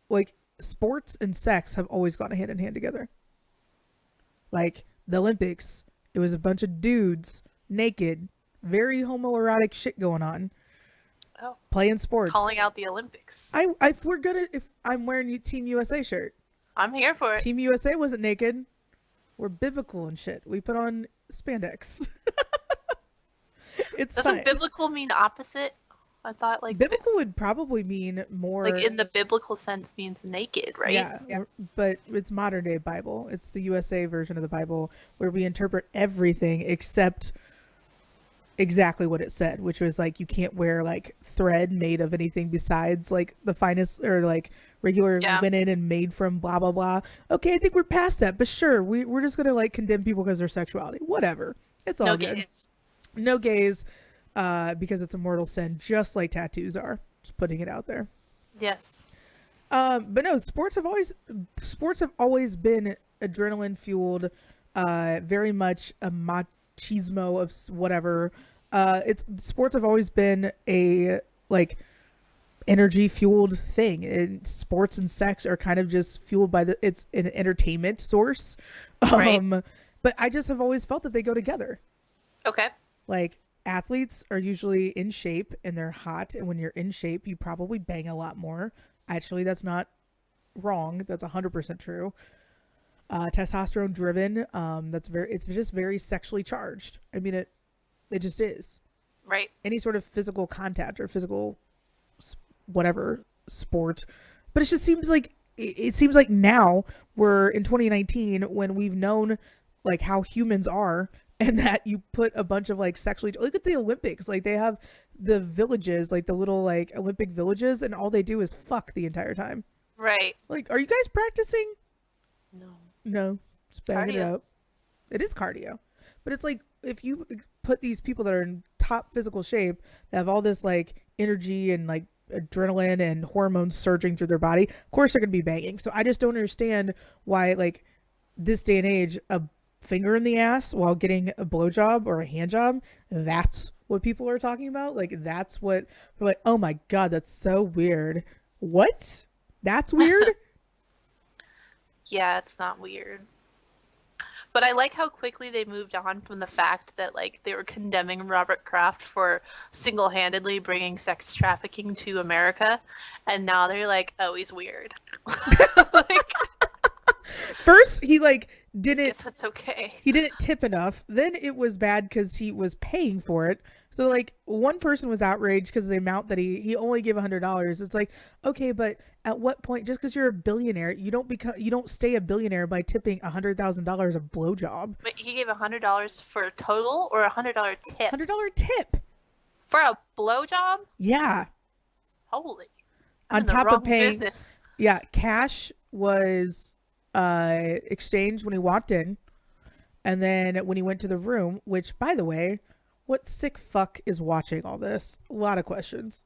like sports and sex have always gone hand in hand together. Like the Olympics, it was a bunch of dudes naked, very homoerotic shit going on,
Oh,
playing sports.
calling out the Olympics.
If we're gonna, if I'm wearing a Team USA shirt,
I'm here for it.
Team USA wasn't naked. We're biblical and shit. We put on spandex. It's
Doesn't
fine.
biblical mean opposite? I thought
Biblical would probably mean more.
like in the biblical sense means naked, right?
Yeah, but it's modern day Bible. It's the USA version of the Bible where we interpret everything except exactly what it said, which was like you can't wear like thread made of anything besides like the finest or like regular
Yeah.
linen and made from blah blah blah. Okay, I think we're past that, but sure, we're just gonna like condemn people because of their sexuality. Whatever. It's all
No
good.
gays.
No gays, because it's a mortal sin, just like tattoos are. Just putting it out there.
Yes.
But no, sports have always been adrenaline fueled, very much a machismo of whatever. It's sports have always been a like energy fueled thing, and sports and sex are kind of just fueled by it's an entertainment source.
Right.
But I just have always felt that they go together.
Okay.
Like athletes are usually in shape and they're hot, and when you're in shape, you probably bang a lot more. Actually, that's not wrong. That's 100% true. Testosterone driven. It's just very sexually charged. I mean, it just is.
Right.
Any sort of physical contact or physical whatever sport, but it just seems like it seems like now we're in 2019 when we've known like how humans are, and that you put a bunch of like sexually look at the Olympics, like they have the villages, like the little like Olympic villages, and all they do is fuck the entire time.
Right.
Like, are you guys practicing?
No.
No, just banging it
Cardio.
out. It is cardio, but it's like if you put these people that are in top physical shape that have all this like energy and like adrenaline and hormones surging through their body, of course they're gonna be banging. So I just don't understand why like this day and age a finger in the ass while getting a blowjob or a hand job, that's what people are talking about. Like that's what we're like, oh my god, that's so weird. What? That's weird?
Yeah, it's not weird. But I like how quickly they moved on from the fact that like they were condemning Robert Kraft for single-handedly bringing sex trafficking to America, and now they're like, "Oh, he's weird." Like,
First, he like didn't
guess it's okay.
he didn't tip enough. Then it was bad because he was paying for it. So like one person was outraged because of the amount that he only gave $100. It's like, okay, but at what point? Just because you're a billionaire, you don't stay a billionaire by tipping $100,000 a blowjob.
But he gave $100 for a total or $100 tip
$100 tip.
for a blowjob?
Yeah.
Holy! I'm
On
in the
top
wrong
of paying,
business.
yeah, cash was exchanged when he walked in, and then when he went to the room, which, by the way, what sick fuck is watching all this? A lot of questions.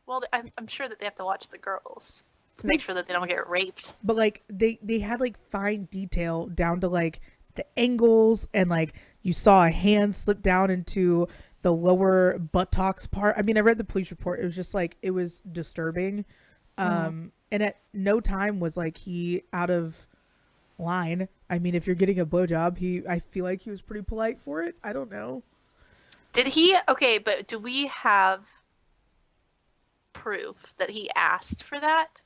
Well, I'm sure that they have to watch the girls to make sure that they don't get raped.
But like they had like fine detail down to like the angles, and like you saw a hand slip down into the lower buttocks part. I mean, I read the police report. It was just like it was disturbing. And at no time was like he out of line. I mean, if you're getting a blowjob, I feel like he was pretty polite for it. I don't know.
Did he? Okay, but do we have proof that he asked for that?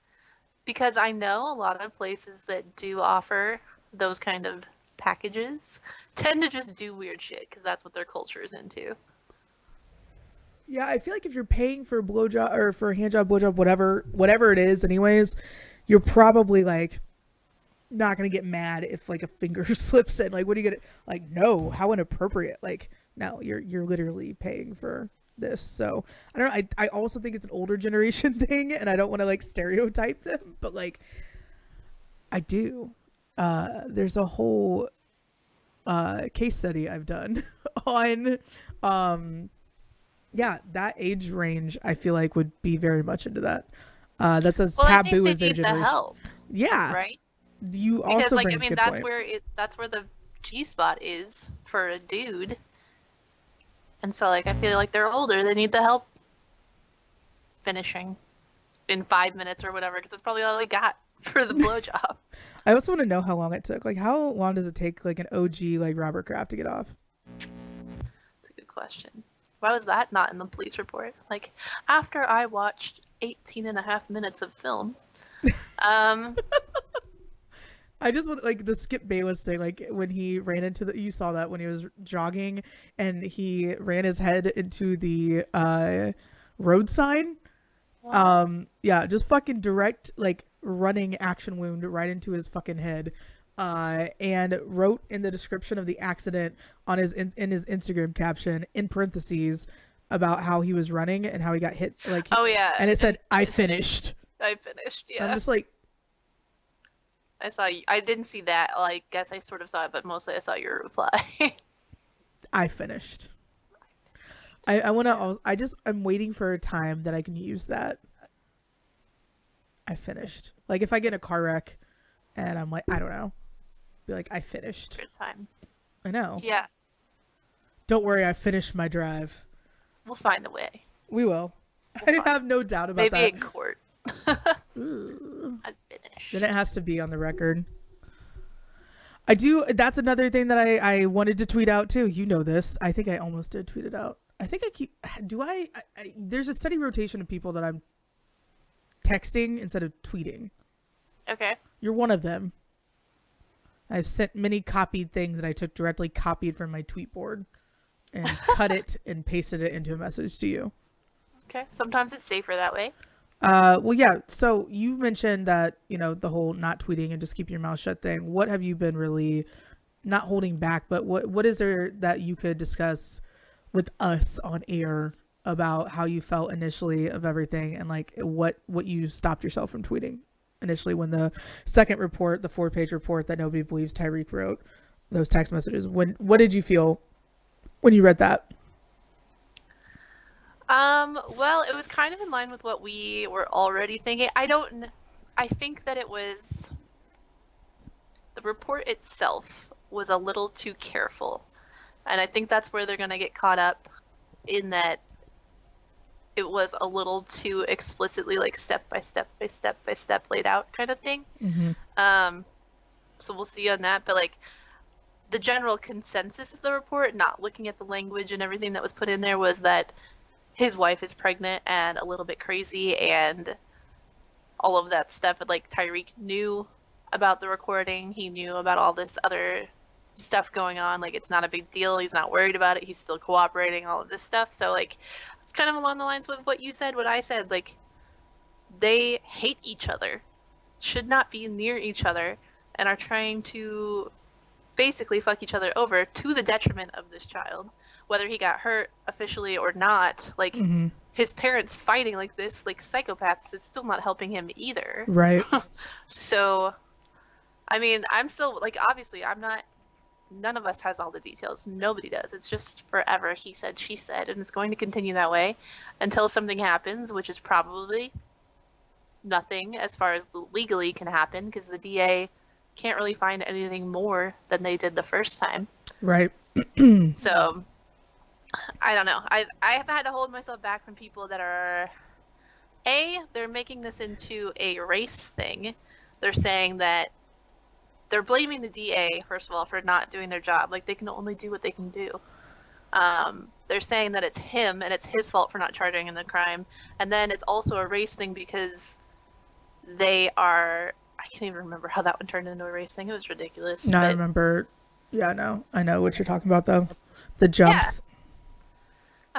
Because I know a lot of places that do offer those kind of packages tend to just do weird shit because that's what their culture is into.
Yeah, I feel like if you're paying for a blowjob or for a hand job, blowjob, whatever it is, anyways, you're probably like not gonna get mad if like a finger slips in. Like, what are you gonna like? No, how inappropriate. Like, no, you're literally paying for this. So I don't know. I also think it's an older generation thing, and I don't want to like stereotype them, but like I do. There's a whole case study I've done on yeah, that age range. I feel like would be very much into that. That's as
Well, I think
taboo
they
as their
need the
generation.
help,
Yeah,
right?
you
Because
also
like I
bring a
mean
good point.
that's where the G spot is for a dude. And so like I feel like they're older, they need the help finishing in 5 minutes or whatever because that's probably all they got for the blowjob.
I also want to know how long it took. Like, how long does it take like an OG like Robert Kraft to get off?
That's a good question. Why was that not in the police report? Like, after I watched 18 and a half minutes of film, um,
I just want like the Skip Bayless thing, like when he ran into the. You saw that when he was jogging and he ran his head into the road sign.
was
Yeah, just fucking direct like running action wound right into his fucking head. And wrote in the description of the accident on in his Instagram caption in parentheses about how he was running and how he got hit like
oh yeah,
and it said I finished.
I finished.
And I'm
Yeah,
just like
I saw. I didn't see that. Well, I guess I sort of saw it, but mostly I saw your reply.
I finished. I want to. I'm waiting for a time that I can use that. I finished. Like if I get in a car wreck, and I'm like, I don't know, be like, I finished.
Good time.
I know.
Yeah,
Don't worry, I finished my drive.
we'll find a way.
We will.
We'll
I have no doubt about
Maybe
that.
in court.
Ooh.
I finished.
Then it has to be on the record. I do. That's another thing that I wanted to tweet out too. You know this. I think I almost did tweet it out. I think I keep. Do I there's a steady rotation of people that I'm texting instead of tweeting.
Okay.
You're one of them. I've sent many copied things that I took directly copied from my tweet board and cut it and pasted it into a message to you.
Okay. Sometimes it's safer that way.
Well, yeah. So you mentioned that, the whole not tweeting and just keep your mouth shut thing. What have you been really not holding back, but what is there that you could discuss with us on air about how you felt initially of everything and like what you stopped yourself from tweeting initially when the second report, the 4-page report that nobody believes Tyreek wrote, those text messages, what did you feel when you read that?
Well, it was kind of in line with what we were already thinking. I think that it was the report itself was a little too careful. And I think that's where they're going to get caught up in that it was a little too explicitly like step by step by step by step laid out kind of thing.
Mm-hmm.
So we'll see on that, but like the general consensus of the report, not looking at the language and everything that was put in there, was that his wife is pregnant and a little bit crazy and all of that stuff. But like Tyreek knew about the recording, he knew about all this other stuff going on. Like it's not a big deal. He's not worried about it. He's still cooperating. All of this stuff. So like it's kind of along the lines with what you said, what I said. Like they hate each other, should not be near each other, and are trying to basically fuck each other over to the detriment of this child, whether he got hurt officially or not. Like
Mm-hmm.
his parents fighting like this, like psychopaths, is still not helping him either.
Right.
So, I mean, I'm still like, obviously, I'm not. None of us has all the details. Nobody does. It's just forever he said, she said, and it's going to continue that way until something happens, which is probably nothing as far as legally can happen because the DA can't really find anything more than they did the first time.
Right.
So I don't know. I have had to hold myself back from people that are they're making this into a race thing. They're saying that they're blaming the DA first of all for not doing their job. Like they can only do what they can do. They're saying that it's him and it's his fault for not charging in the crime, and then it's also a race thing because they are. I can't even remember how that one turned into a race thing. It was ridiculous.
No, I
But
remember. Yeah, no, I know what you're talking about though. The
yeah,
jumps.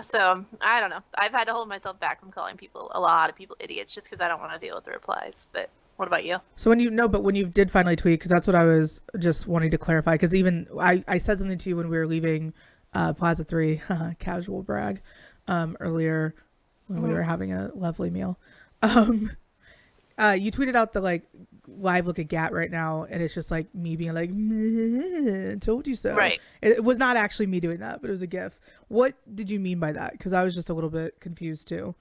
so I don't know. I've had to hold myself back from calling a lot of people idiots just because I don't want to deal with the replies. But what about you?
So when you know, but when you did finally tweet, because that's what I was just wanting to clarify. Because even I said something to you when we were leaving Plaza 3, casual brag, earlier when we were having a lovely meal. Um, you tweeted out the like live look at Gat right now, and it's just like me being like, "Meh, told you so."
Right.
It was not actually me doing that, but it was a gif. What did you mean by that? Because I was just a little bit confused too.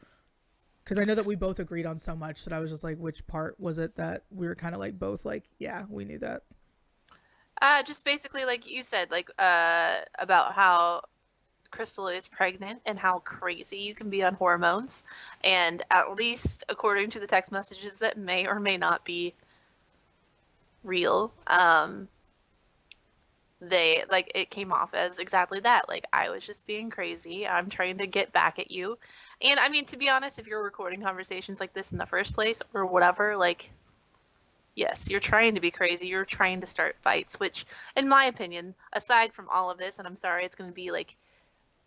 Because I know that we both agreed on so much that I was just like, which part was it that we were kind of like both like, yeah, we knew that.
Just basically like you said, like about how Crystal is pregnant and how crazy you can be on hormones, and at least according to the text messages that may or may not be real, they like it came off as exactly that. Like I was just being crazy. I'm trying to get back at you. And I mean, to be honest, if you're recording conversations like this in the first place or whatever, like yes, you're trying to be crazy. You're trying to start fights, which in my opinion, aside from all of this, and I'm sorry, it's going to be like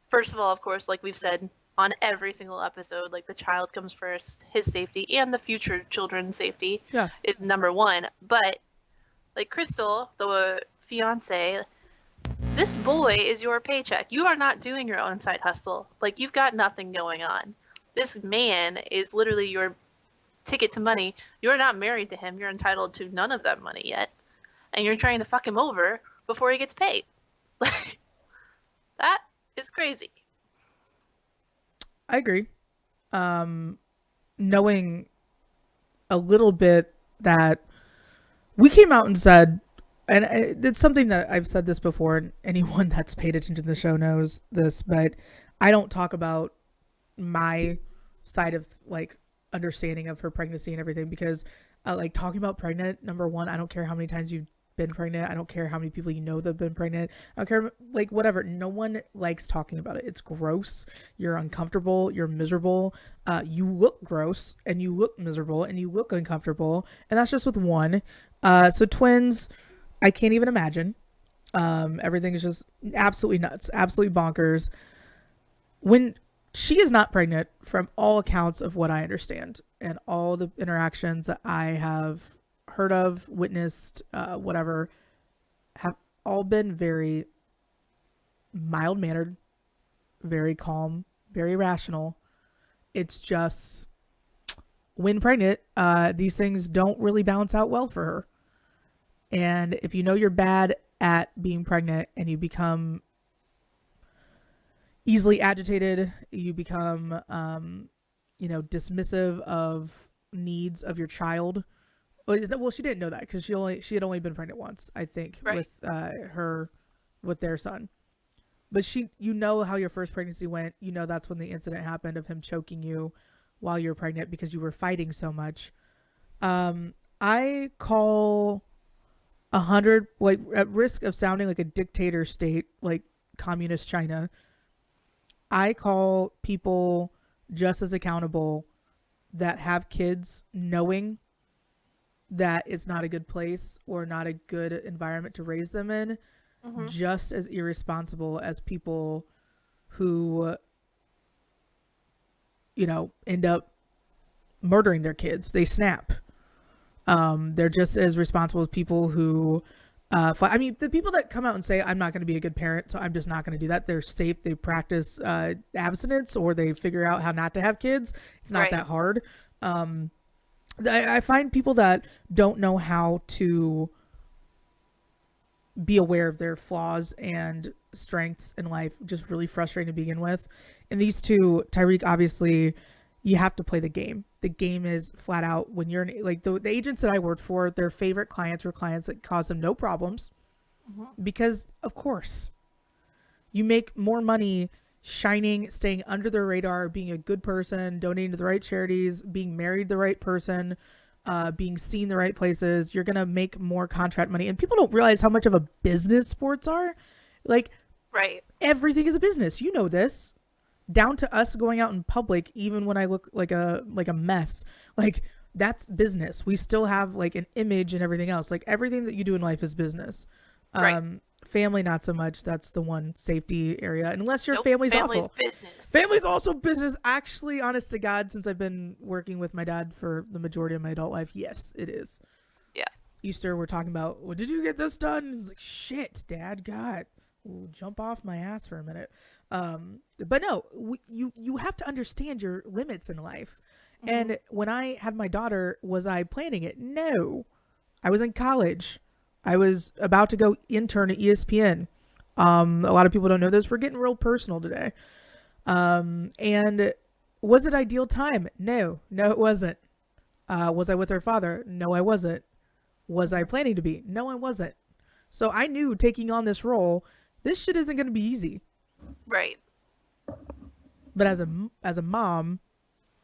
first of all, of course, like we've said on every single episode, like the child comes first, his safety and the future children's safety
Yeah.
is number one. But like Crystal, the fiance, this boy is your paycheck. You are not doing your own side hustle. Like you've got nothing going on. This man is literally your ticket to money. You're not married to him. You're entitled to none of that money yet. And you're trying to fuck him over before he gets paid. Like that is crazy.
I agree. Knowing a little bit that we came out and said, and it's something that I've said this before, and anyone that's paid attention to the show knows this, but I don't talk about my side of like understanding of her pregnancy and everything because like talking about pregnant, number one, I don't care how many times you've been pregnant. I don't care how many people you know that have been pregnant. I don't care, like whatever. No one likes talking about it. It's gross. You're uncomfortable. You're miserable. You look gross and you look miserable and you look uncomfortable. And that's just with one. So twins, I can't even imagine. Everything is just absolutely nuts, absolutely bonkers. When she is not pregnant, from all accounts of what I understand and all the interactions that I have heard of, witnessed, whatever, have all been very mild mannered, very calm, very rational. It's just when pregnant, these things don't really balance out well for her. And if you know you're bad at being pregnant and you become easily agitated, you become, dismissive of needs of your child. Well, she didn't know that because she had only been pregnant once, I think,
Right.
with their son. But you know how your first pregnancy went. You know that's when the incident happened of him choking you while you were pregnant because you were fighting so much. I call 100, like at risk of sounding like a dictator state, like communist China. I call people just as accountable that have kids knowing that it's not a good place or not a good environment to raise them in, just as irresponsible as people who, end up murdering their kids. They snap. They're just as responsible as people who I mean, the people that come out and say, I'm not going to be a good parent, so I'm just not going to do that, they're safe. They practice abstinence, or they figure out how not to have kids. It's not
Right.
that hard. I find people that don't know how to be aware of their flaws and strengths in life just really frustrating to begin with. And these two, Tyreek, obviously, you have to play the game. The game is flat out when you're like the agents that I worked for, their favorite clients were clients that caused them no problems because, of course, you make more money shining, staying under the radar, being a good person, donating to the right charities, being married to the right person, being seen the right places. You're gonna make more contract money, and people don't realize how much of a business sports are. Like
Right.
everything is a business. You know this. Down to us going out in public, even when I look like a mess. Like that's business. We still have like an image and everything else. Like everything that you do in life is business.
Right.
Family, not so much. That's the one safety area. Unless your
Nope.
family's
Family's
awful.
business.
Family's also business. Actually, honest to God, since I've been working with my dad for the majority of my adult life, yes, it is.
Yeah.
Easter, we're talking about, well, did you get this done? He's like, shit, Dad, God, ooh, jump off my ass for a minute. But no, you have to understand your limits in life. And when I had my daughter, was I planning it? No. I was in college. I was about to go intern at ESPN. A lot of people don't know this. We're getting real personal today. And was it ideal time? No, it wasn't. Was I with her father? No, I wasn't. Was I planning to be? No, I wasn't. So I knew taking on this role, this shit isn't going to be easy.
Right.
But as a mom,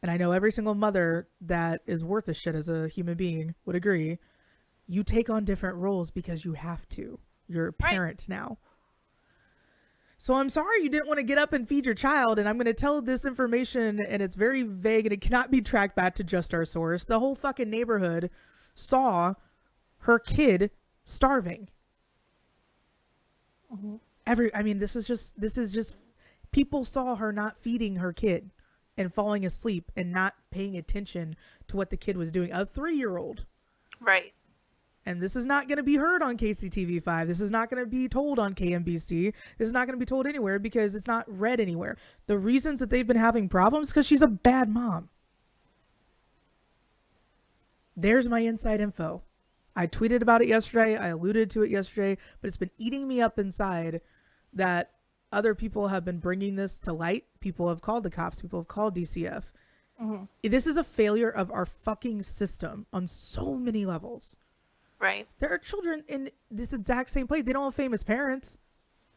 and I know every single mother that is worth a shit as a human being would agree, you take on different roles because you have to. You're a parent now. So I'm sorry you didn't want to get up and feed your child, and I'm going to tell this information, and it's very vague, and it cannot be tracked back to just our source. The whole fucking neighborhood saw her kid starving. I mean, this is just people saw her not feeding her kid and falling asleep and not paying attention to what the kid was doing. A 3-year-old.
Right.
And this is not going to be heard on KCTV5. This is not going to be told on KMBC. This is not going to be told anywhere because it's not read anywhere. The reasons that they've been having problems because she's a bad mom. There's my inside info. I tweeted about it yesterday. I alluded to it yesterday, but it's been eating me up inside that other people have been bringing this to light. People have called the cops. People have called DCF. This is a failure of our fucking system on so many levels.
Right.
There are children in this exact same place. They don't have famous parents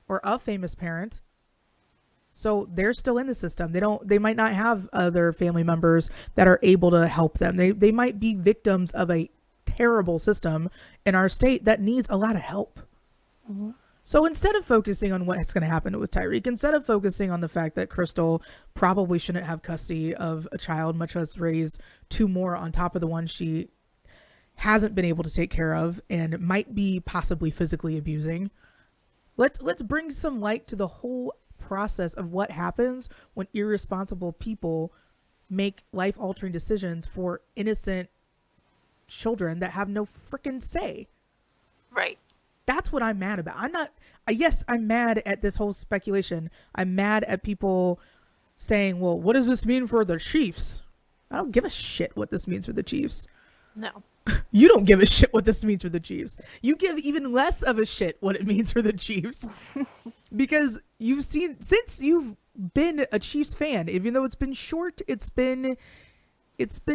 or a famous parent. So they're still in the system. They might not have other family members that are able to help them. They might be victims of a terrible system in our state that needs a lot of help. So instead of focusing on what's going to happen with Tyreek, instead of focusing on the fact that Crystal probably shouldn't have custody of a child, much less raise 2 more on top of the one she hasn't been able to take care of and might be possibly physically abusing, let's bring some light to the whole process of what happens when irresponsible people make life-altering decisions for innocent children that have no freaking say.
Right.
That's what I'm mad about. Yes, I'm mad at this whole speculation. I'm mad at people saying, well, what does this mean for the Chiefs? I don't give a shit what this means for the Chiefs.
No.
You don't give a shit what this means for the Chiefs. You give even less of a shit what it means for the Chiefs. Because you've seen, since you've been a Chiefs fan, even though it's been short, it's been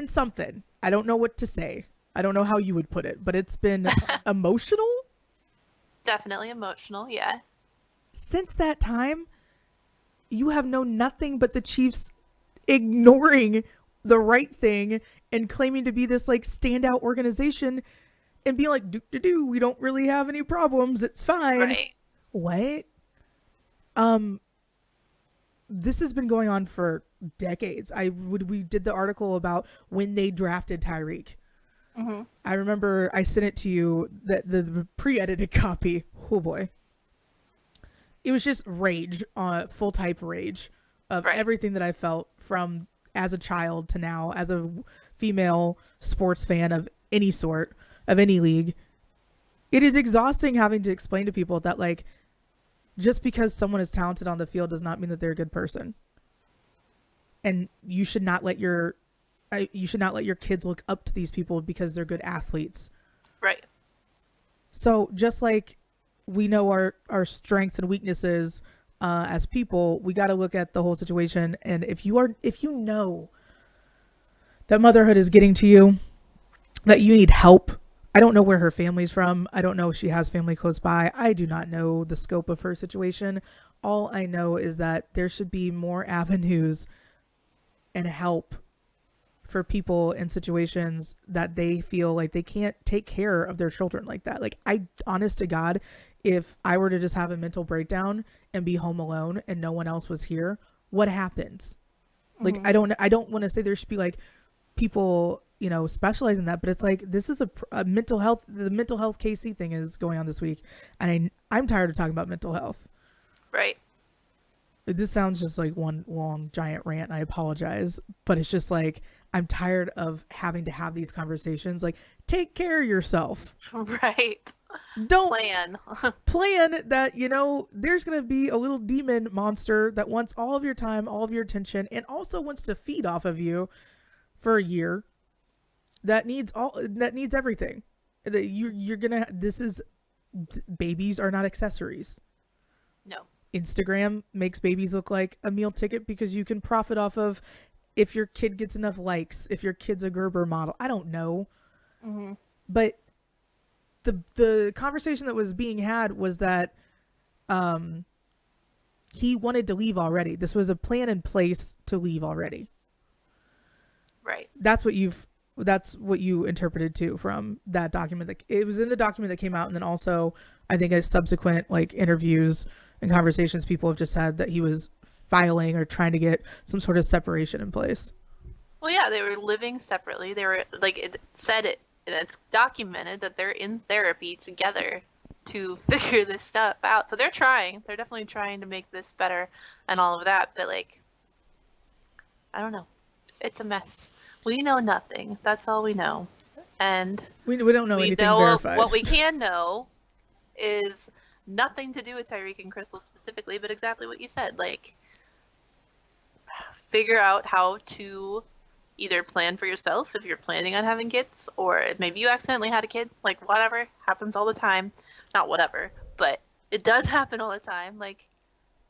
something. I don't know what to say. I don't know how you would put it, but it's been emotional.
Definitely emotional, yeah.
Since that time, you have known nothing but the Chiefs ignoring the right thing and claiming to be this like standout organization and being like, we don't really have any problems. It's fine.
Right.
What? This has been going on for decades. We did the article about when they drafted Tyreek. I remember I sent it to you, that the pre-edited copy. Oh boy. It was just rage, full type rage of everything that I felt from as a child to now as a female sports fan of any sort, of any league. It is exhausting having to explain to people that, like, just because someone is talented on the field does not mean that they're a good person. And you should not let your kids look up to these people because they're good athletes.
Right.
So just like we know our strengths and weaknesses as people, we got to look at the whole situation. And if you know that motherhood is getting to you, that you need help. I don't know where her family's from. I don't know if she has family close by. I do not know the scope of her situation. All I know is that there should be more avenues and help for people in situations that they feel like they can't take care of their children like that. Like, I, honest to God, if I were to just have a mental breakdown and be home alone and no one else was here, what happens? Like,
Mm-hmm.
I don't want to say there should be like people, you know, specialize in that, but it's like, this is a mental health, the mental health KC thing is going on this week. And I'm tired of talking about mental health.
Right.
This sounds just like one long giant rant. I apologize, but it's just like, I'm tired of having to have these conversations. Like, take care of yourself.
Right.
Don't
Plan.
plan that, you know, there's going to be a little demon monster that wants all of your time, all of your attention, and also wants to feed off of you for a year. That needs everything. That you're going to, this is, babies are not accessories.
No.
Instagram makes babies look like a meal ticket because you can profit off of if your kid gets enough likes, if your kid's a Gerber model. I don't know.
Mm-hmm.
But the conversation that was being had was that he wanted to leave already. This was a plan in place to leave already.
Right.
That's what you interpreted too from that document. That it was in the document that came out, and then also I think as subsequent like interviews and conversations, people have just said that he was filing or trying to get some sort of separation in place.
Well, yeah, they were living separately. They were like it said it, and it's documented that they're in therapy together to figure this stuff out. So they're trying. They're definitely trying to make this better and all of that. But like, I don't know. It's a mess. We know nothing. That's all we know. And
We don't know
we
anything
know
verified.
what we can know is nothing to do with Tyreek and Crystal specifically, but exactly what you said. Like, figure out how to either plan for yourself if you're planning on having kids, or maybe you accidentally had a kid. Like, whatever happens all the time. Not whatever, but it does happen all the time. Like,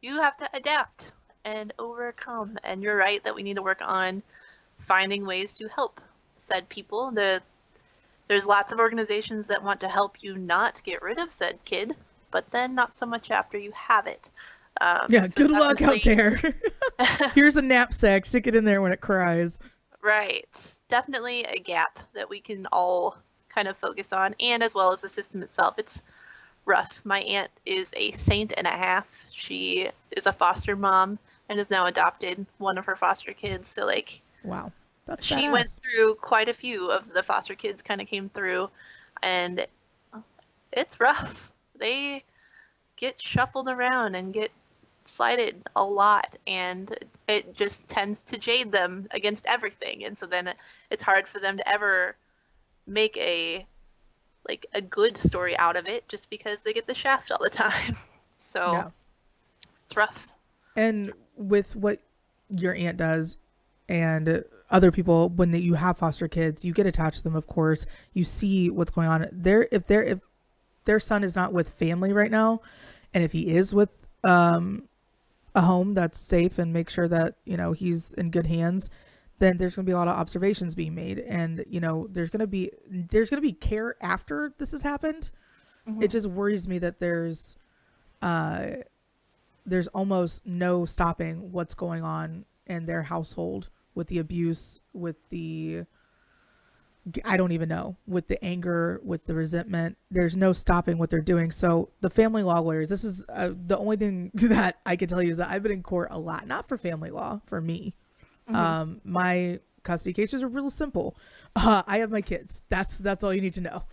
you have to adapt and overcome. And you're right that we need to work on finding ways to help said people. There's lots of organizations that want to help you not get rid of said kid, but then not so much after you have it.
Yeah,
So
good luck out
definitely,
there. Here's a knapsack. Stick it in there when it cries.
right. Definitely a gap that we can all kind of focus on, and as well as the system itself. It's rough. My aunt is a saint and a half. She is a foster mom and has now adopted one of her foster kids. So, like,
Wow, that's
she went
badass.
through quite a few of the foster kids kind of came through, and it's rough. They get shuffled around and get slighted a lot, and it just tends to jade them against everything. And so then it's hard for them to ever make a good story out of it just because they get the shaft all the time. So
Yeah.
it's rough.
And with what your aunt does and other people, when you have foster kids, you get attached to them, of course. You see what's going on. If their son is not with family right now, and if he is with a home that's safe and make sure that, you know, he's in good hands, then there's going to be a lot of observations being made, and, you know, there's going to be care after this has happened.
Mm-hmm.
It just worries me that uh there's almost no stopping what's going on in their household with the abuse, with the, I don't even know, with the anger, with the resentment. There's no stopping what they're doing. So the family law lawyers, this is the only thing that I can tell you is that I've been in court a lot, not for family law, for me.
Mm-hmm.
My custody cases are real simple. I have my kids. That's all you need to know.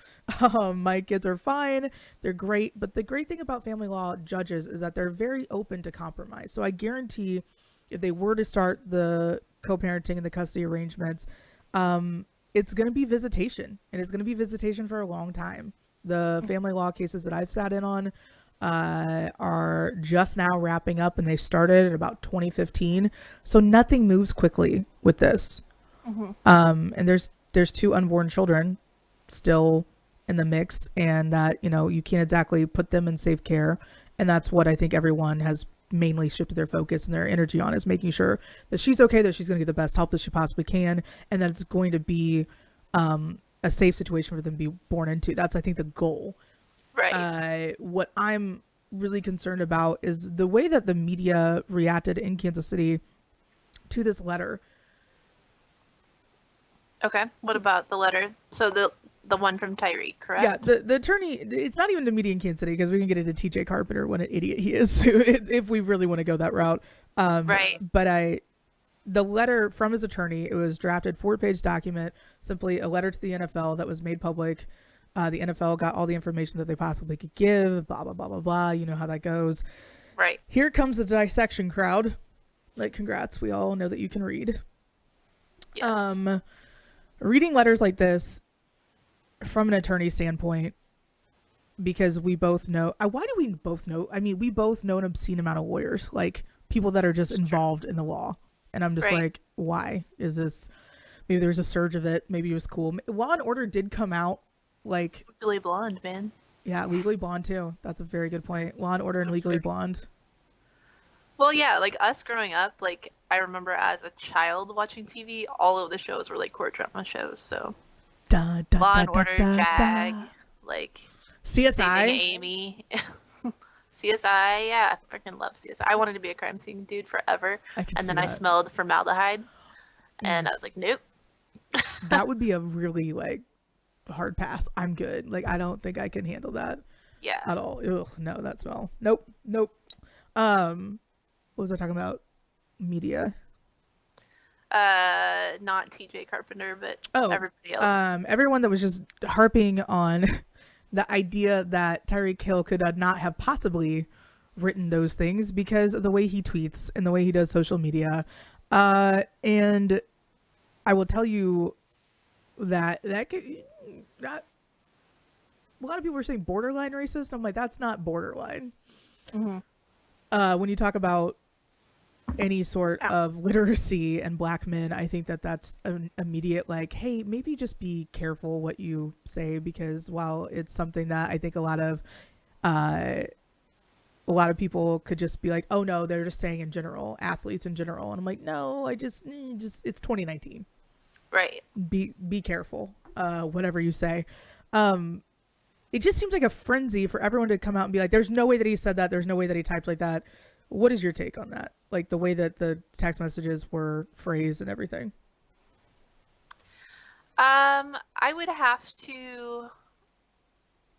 My kids are fine. They're great. But the great thing about family law judges is that they're very open to compromise. So I guarantee if they were to start the co-parenting and the custody arrangements, it's going to be visitation, and it's going to be visitation for a long time. The family law cases that I've sat in on are just now wrapping up, and they started in about 2015. So nothing moves quickly with this.
Mm-hmm.
And there's two unborn children still in the mix, and that you can't exactly put them in safe care, and that's what I think everyone has mainly shifted their focus and their energy on, is making sure that she's okay, that she's going to get the best help that she possibly can, and that it's going to be a safe situation for them to be born into. That's, I think, the goal.
Right.
What I'm really concerned about is the way that the media reacted in Kansas City to this letter.
Okay. What about the letter? So the one from Tyreek,
Yeah,
correct?
the attorney, it's not even the media in Kansas City, because we can get into TJ Carpenter, what an idiot he is, if we really want to go that route.
Right.
But the letter from his attorney, it was drafted 4-page document, simply a letter to the NFL that was made public. The NFL got all the information that they possibly could give, blah, blah, blah, blah, blah. You know how that goes.
Right.
Here comes the dissection crowd. Like, congrats. We all know that you can read.
Yes.
Reading letters like this from an attorney standpoint, because we both know, why do we both know? I mean, we both know an obscene amount of lawyers, like people that are just
It's true.
involved in the law. And I'm just
Right.
like, why is this? Maybe there's a surge of it. Maybe it was cool. Law and Order did come out, like,
Legally Blonde, man.
yeah, Legally Blonde too. That's a very good point. Law and Order and Legally Blonde.
Well, yeah, like us growing up, like I remember as a child watching TV, all of the shows were like court drama shows. So
Da, da,
Law
da,
and
da,
Order,
da,
Jag,
da.
like Saving
CSI.
Amy, CSI. Yeah, I freaking love CSI. I wanted to be a crime scene dude forever,
I could
and
see
then I
that.
smelled formaldehyde, and I was like, nope.
That would be a really, like, hard pass. I'm good. Like, I don't think I can handle that
Yeah.
at all. Ugh, no, that smell. Nope, nope. What was I talking about? Media.
Not TJ Carpenter, but
Oh,
everybody else.
everyone that was just harping on the idea that Tyreek Hill could not have possibly written those things because of the way he tweets and the way he does social media. And I will tell you that a lot of people are saying borderline racist. I'm like, that's not borderline.
Mm-hmm.
When you talk about any sort
Yeah.
of literacy and black men, I think that that's an immediate, like, hey, maybe just be careful what you say, because while it's something that I think uh, a lot of people could just be like, oh no, they're just saying in general, athletes in general, and I'm like, no, just it's 2019.
Right.
Be careful, whatever you say. It just seems like a frenzy for everyone to come out and be like, there's no way that he said that, there's no way that he typed like that. What is your take on that? Like the way that the text messages were phrased and everything.
I would have to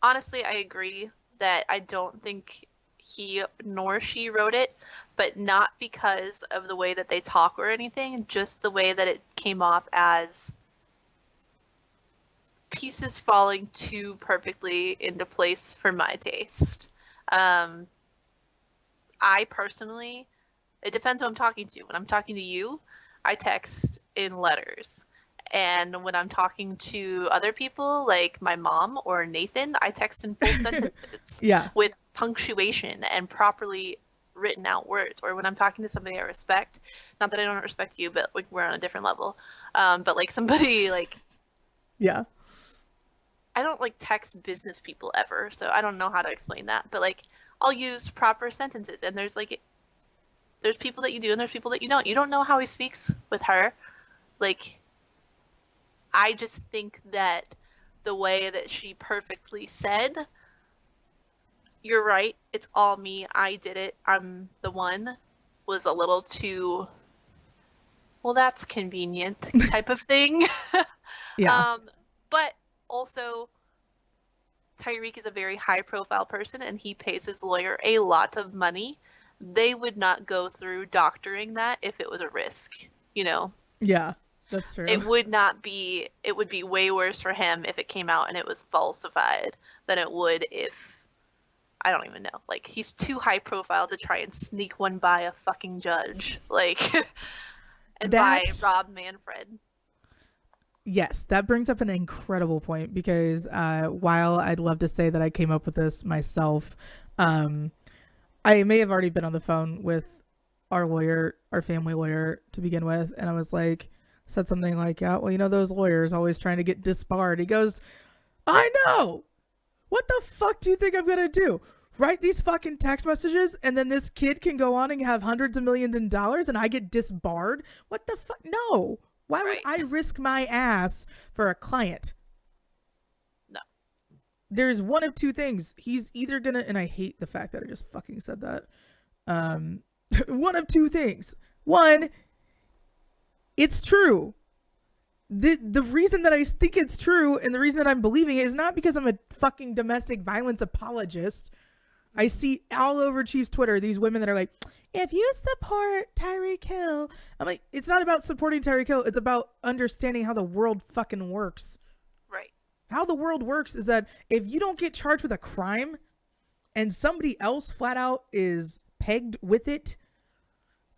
honestly, I agree that I don't think he nor she wrote it, but not because of the way that they talk or anything, just the way that it came off as pieces falling too perfectly into place for my taste. I personally, it depends who I'm talking to. When I'm talking to you, I text in letters. And when I'm talking to other people, like my mom or Nathan, I text in full sentences
Yeah.
with punctuation and properly written out words. Or when I'm talking to somebody I respect, not that I don't respect you, but like we're on a different level. But like somebody like
Yeah.
I don't like text business people ever, so I don't know how to explain that. But like I'll use proper sentences, and there's people that you do and there's people that you don't. You don't know how he speaks with her. Like I just think that the way that she perfectly said, you're right, it's all me, I did it, I'm the one, was a little too, well, that's convenient type of thing.
Yeah.
But also, Tyreek is a very high profile person and he pays his lawyer a lot of money. They would not go through doctoring that if it was a risk, you know?
Yeah. That's true.
It would not be, it would be way worse for him if it came out and it was falsified than it would if, I don't even know. Like, he's too high profile to try and sneak one by a fucking judge. Like, and by
That's
Rob Manfred.
Yes, that brings up an incredible point because while I'd love to say that I came up with this myself, um, I may have already been on the phone with our lawyer, our family lawyer to begin with, and I was like, said something like, yeah, well, those lawyers always trying to get disbarred. He goes, I know. What the fuck do you think I'm gonna do? Write these fucking text messages and then this kid can go on and have hundreds of millions in dollars and I get disbarred? What the fuck? No. Why would
Right.
I risk my ass for a client?
No.
There's one of two things. He's either gonna, and I hate the fact that I just fucking said that. One of two things. One, it's true. The reason that I think it's true and the reason that I'm believing it is not because I'm a fucking domestic violence apologist. I see all over Chief's Twitter these women that are like, if you support Tyreek Hill, I'm like, it's not about supporting Tyreek Hill. It's about understanding how the world fucking works.
Right.
How the world works is that if you don't get charged with a crime and somebody else flat out is pegged with it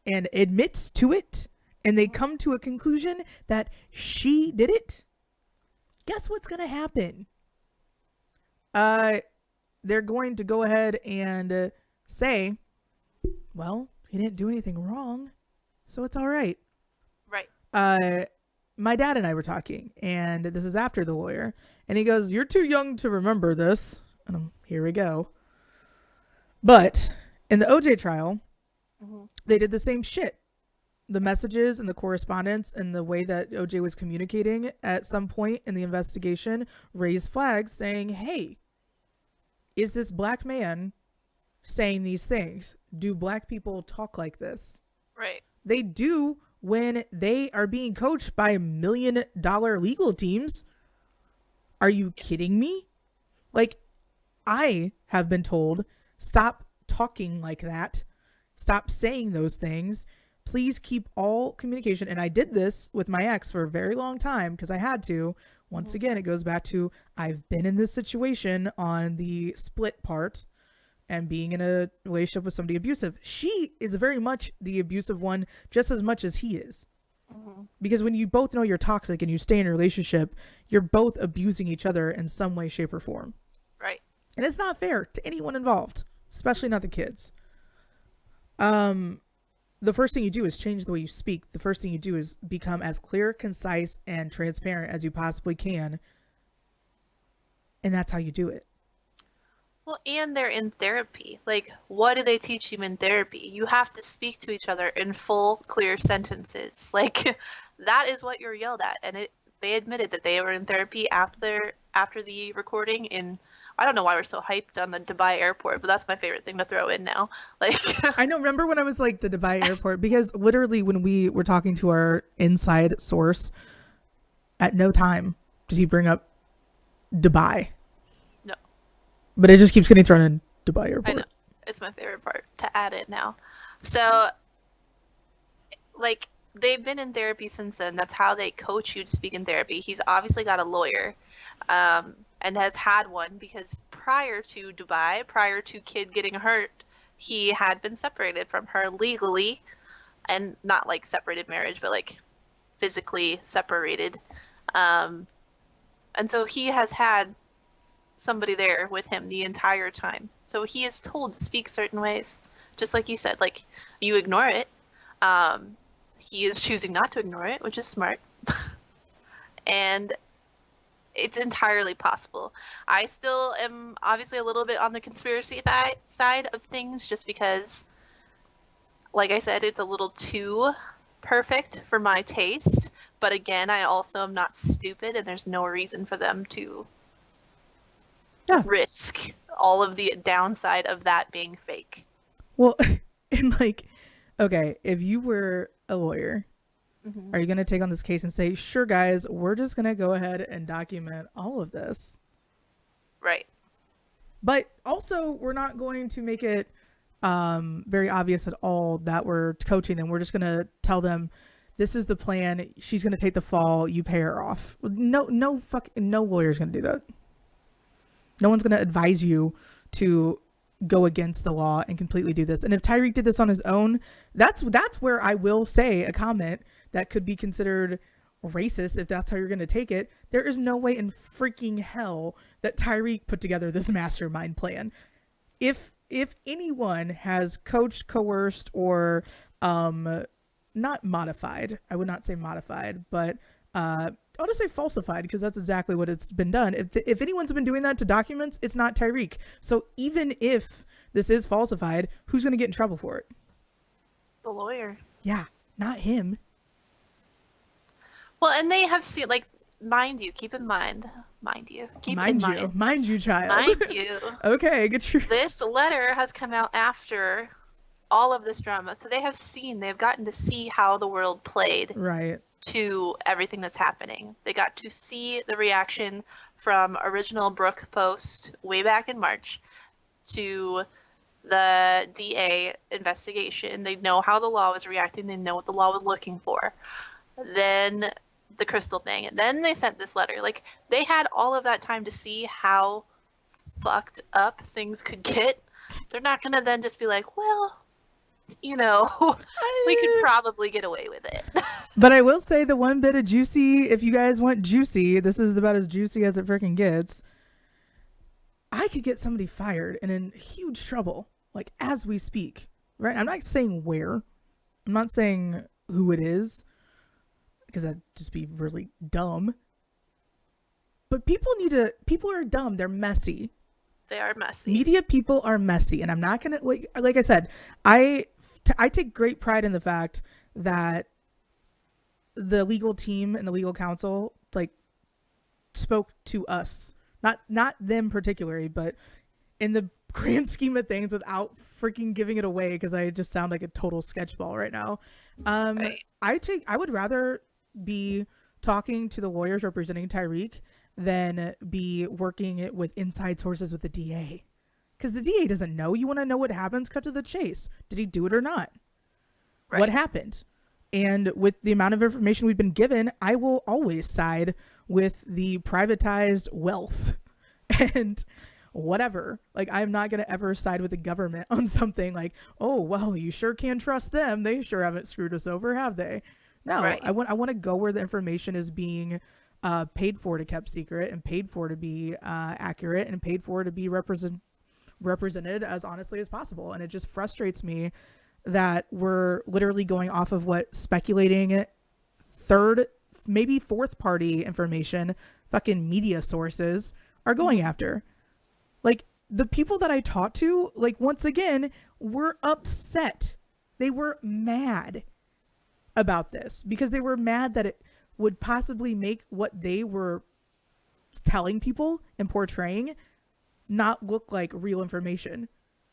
and admits to it, and they come to a conclusion that she did it, guess what's going to happen? They're going to go ahead and say, well, he didn't do anything wrong, so it's all right.
Right.
My dad and I were talking, and this is after the lawyer, and he goes, you're too young to remember this. And here we go. But in the OJ trial, they did the same shit. The messages and the correspondence and the way that OJ was communicating at some point in the investigation raised flags saying, hey, is this black man saying these things? Do black people talk like this?
Right.
They do when they are being coached by $1 million legal teams. Are you kidding me? Like, I have been told, stop talking like that. Stop saying those things. Please keep all communication. And I did this with my ex for a very long time because I had to. Once again, it goes back to I've been in this situation on the split part and being in a relationship with somebody abusive. She is very much the abusive one just as much as he is. Because when you both know you're toxic and you stay in a relationship, you're both abusing each other in some way, shape, or form.
Right.
And it's not fair to anyone involved, especially not the kids. The first thing you do is change the way you speak. The first thing you do is become as clear, concise, and transparent as you possibly can. And that's how you do it.
Well, and they're in therapy. Like, what do they teach you in therapy? You have to speak to each other in full, clear sentences. Like, that is what you're yelled at. And they admitted that they were in therapy after the recording in, I don't know why we're so hyped on the Dubai airport, but that's my favorite thing to throw in now. Like,
I know, remember when I was like the Dubai airport? Because literally when we were talking to our inside source, at no time did he bring up Dubai.
No.
But it just keeps getting thrown in Dubai airport.
I know. It's my favorite part to add it now. So, like, they've been in therapy since then. That's how they coach you to speak in therapy. He's obviously got a lawyer. And has had one because prior to Dubai, prior to Kid getting hurt, he had been separated from her legally, and not like separated marriage, but like physically separated. And so he has had somebody there with him the entire time. So he is told to speak certain ways, just like you said, like you ignore it. He is choosing not to ignore it, which is smart. And it's entirely possible. I still am obviously a little bit on the conspiracy side of things just because, like I said, it's a little too perfect for my taste. But again, I also am not stupid and there's no reason for them to risk all of the downside of that being fake.
Well, and like, okay, if you were a lawyer, are you going to take on this case and say, sure, guys, we're just going to go ahead and document all of this?
Right.
But also, we're not going to make it very obvious at all that we're coaching them. We're just going to tell them, this is the plan. She's going to take the fall. You pay her off. No lawyer's going to do that. No one's going to advise you to go against the law and completely do this. And if Tyreek did this on his own, that's where I will say a comment that could be considered racist, if that's how you're going to take it, there is no way in freaking hell that Tyreek put together this mastermind plan. If anyone has coached, coerced, or not modified, I would not say modified, but I'll just say falsified, because that's exactly what it's been done. If anyone's been doing that to documents, it's not Tyreek. So even if this is falsified, who's going to get in trouble for it?
The lawyer.
Yeah, not him.
Well, and they have seen, like, mind you, keep in mind,
mind you, child.
mind you.
Okay, get your.
This letter has come out after all of this drama, so they've gotten to see how the world played
Right.
to everything that's happening. They got to see the reaction from original Brooke post way back in March to the DA investigation. They know how the law was reacting. They know what the law was looking for. Then the Crystal thing. And then they sent this letter. Like, they had all of that time to see how fucked up things could get. They're not going to then just be like, well, you know, we could probably get away with it.
But I will say the one bit of juicy, if you guys want juicy, this is about as juicy as it freaking gets. I could get somebody fired and in huge trouble, like as we speak, right? I'm not saying where. I'm not saying who it is, because that'd just be really dumb. But people are dumb. They're messy.
They are messy.
Media people are messy. And I'm not going to, like I said, I take great pride in the fact that the legal team and the legal counsel, like, spoke to us. Not them particularly, but in the grand scheme of things, without freaking giving it away, because I just sound like a total sketchball right now.
Right.
I would rather be talking to the lawyers representing Tyreek than be working it with inside sources with the DA, because the DA doesn't know. You want to know what happens? Cut to the chase. Did he do it or not? Right. What happened? And with the amount of information we've been given, I will always side with the privatized wealth and whatever. Like, I'm not going to ever side with the government on something like, oh, well, you sure can trust them. They sure haven't screwed us over, have they? No, right. I want to go where the information is being paid for to kept secret, and paid for to be accurate, and paid for to be represented as honestly as possible. And it just frustrates me that we're literally going off of what speculating third, maybe fourth party information, fucking media sources are going after. Like, the people that I talked to, like, once again, were upset. They were mad about this because they were mad that it would possibly make what they were telling people and portraying not look like real information.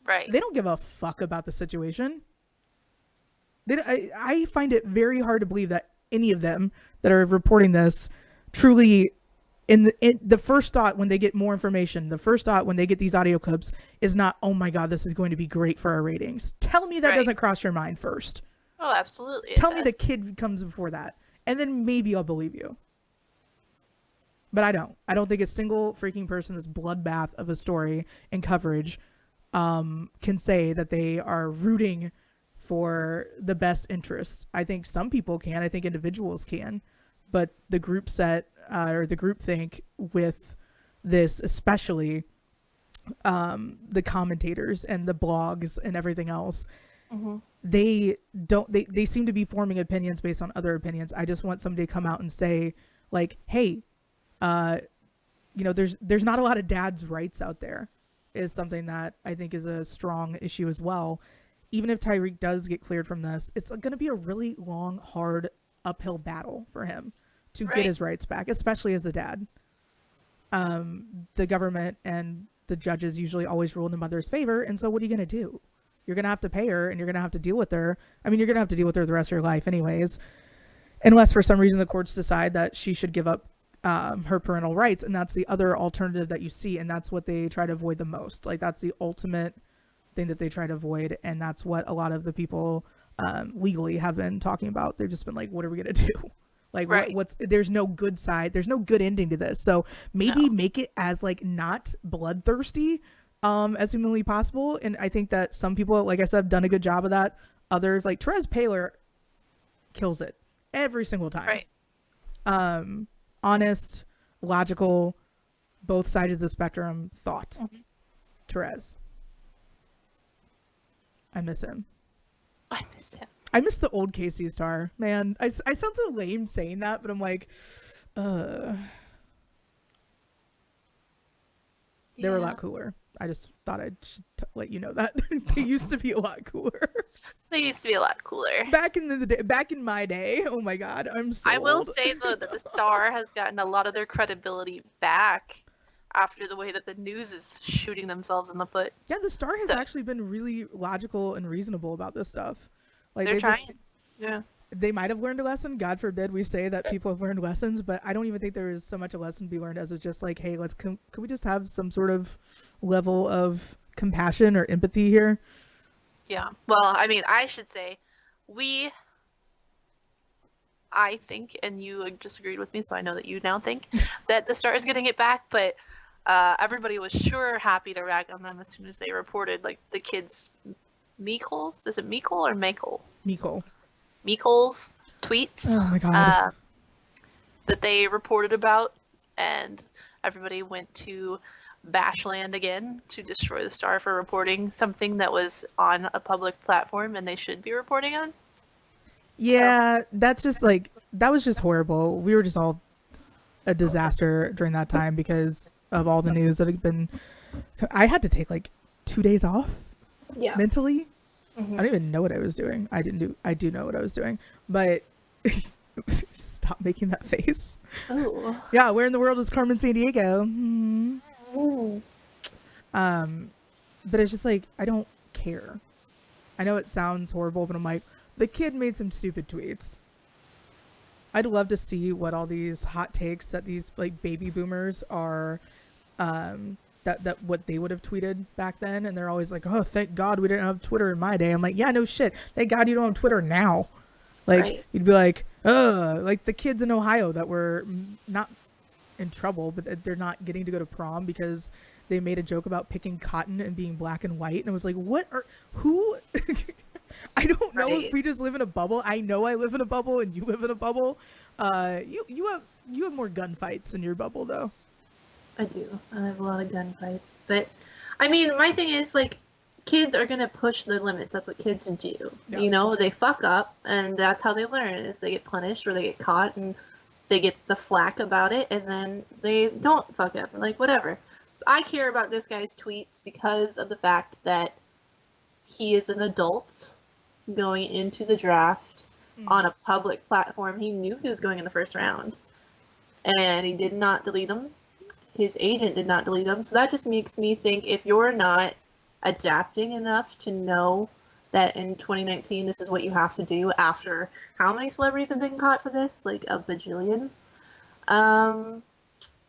Right.
They don't give a fuck about the situation. I find it very hard to believe that any of them that are reporting this truly, in the first thought when they get more information, the first thought when they get these audio clips is not, oh my God, this is going to be great for our ratings. Tell me that doesn't cross your mind first.
Oh, absolutely.
Tell me the kid comes before that, and then maybe I'll believe you. But I don't. I don't think a single freaking person, this bloodbath of a story and coverage, can say that they are rooting for the best interests. I think some people can. I think individuals can. But the group set or the group think with this, especially the commentators and the blogs and everything else, they seem to be forming opinions based on other opinions. I just want somebody to come out and say, like, hey, there's not a lot of dads' rights out there, is something that I think is a strong issue as well. Even if Tyreek does get cleared from this, it's going to be a really long, hard, uphill battle for him to get his rights back, especially as a dad. The government and the judges usually always rule in the mother's favor. And so what are you going to do? You're going to have to pay her, and you're going to have to deal with her. I mean, you're going to have to deal with her the rest of your life anyways, unless for some reason the courts decide that she should give up her parental rights. And that's the other alternative that you see. And that's what they try to avoid the most. Like, that's the ultimate thing that they try to avoid. And that's what a lot of the people legally have been talking about. They've just been like, what are we going to do? Like, what's there's no good side. There's no good ending to this. So maybe make it as, like, not bloodthirsty as humanly possible. And I think that some people, like I said, have done a good job of that. Others, like Therese Paylor, kills it every single time. honest, logical, both sides of the spectrum thought.
Mhm.
Therese. I miss him.
I miss him.
I miss the old Casey Star. Man, I sound so lame saying that, but I'm like, uh, they were a
Yeah.
lot cooler. I just thought I'd let you know that. They used to be a lot cooler.
They used to be a lot cooler.
Back in the day, back in my day. Oh my god, I'm so
I will
old.
say though that the Star has gotten a lot of their credibility back after the way that the news is shooting themselves in the foot.
Yeah, the Star has
So
actually been really logical and reasonable about this stuff. Like
they're
they
trying.
just
Yeah.
they might have learned a lesson. God forbid we say that people have learned lessons, but I don't even think there is so much a lesson to be learned as it's just like, hey, let's can we just have some sort of level of compassion or empathy here?
Yeah. Well, I mean, I should say we I think, and you disagreed with me, so I know that you now think that the Star is getting it back, but everybody was sure happy to rag on them as soon as they reported, like, the kids' Meekles? Is it Meekle or Makel?
Miko.
Meekle's tweets
Oh my god.
uh, that they reported about, and everybody went to Bashland again to destroy the Star for reporting something that was on a public platform and they should be reporting on. So,
Yeah, that's just like that was just horrible. We were just all a disaster during that time because of all the news that had been. I had to take like 2 days off
yeah.
mentally. I
Mm-hmm.
don't even know what I was doing. I didn't do. I do know what I was doing, but stop making that face.
Oh.
Yeah, where in the world is Carmen San Diego? Hmm.
Mm.
But it's just like I don't care. I know it sounds horrible, but I'm like the kid made some stupid tweets. I'd love to see what all these hot takes that these like baby boomers are that what they would have tweeted back then, and they're always like, oh, thank God we didn't have Twitter in my day. I'm like, yeah, no shit, thank God you don't have Twitter now. Like
Right.
you'd be like, like the kids in Ohio that were not in trouble, but they're not getting to go to prom because they made a joke about picking cotton and being black and white, and it was like, what are who? I don't know if
Right.
we just live in a bubble. I know I live in a bubble and you live in a bubble. You have more gunfights in your bubble though.
I do. I have a lot of gunfights. But, I mean, my thing is, like, kids are going to push the limits. That's what kids do.
Yeah.
You know, they fuck up, and that's how they learn, is they get punished or they get caught, and they get the flack about it, and then they don't fuck up. Like, whatever. I care about this guy's tweets because of the fact that he is an adult going into the draft on a public platform. He knew he was going in the first round, and he did not delete them. His agent did not delete them. So that just makes me think if you're not adapting enough to know that in 2019 this is what you have to do after how many celebrities have been caught for this? Like a bajillion.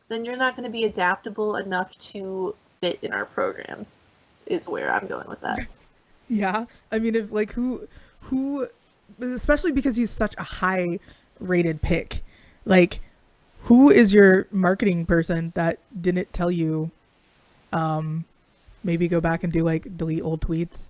Then you're not going to be adaptable enough to fit in our program, is where I'm going with that.
Yeah, I mean, if like who, especially because he's such a high rated pick, like who is your marketing person that didn't tell you, maybe go back and do like delete old tweets?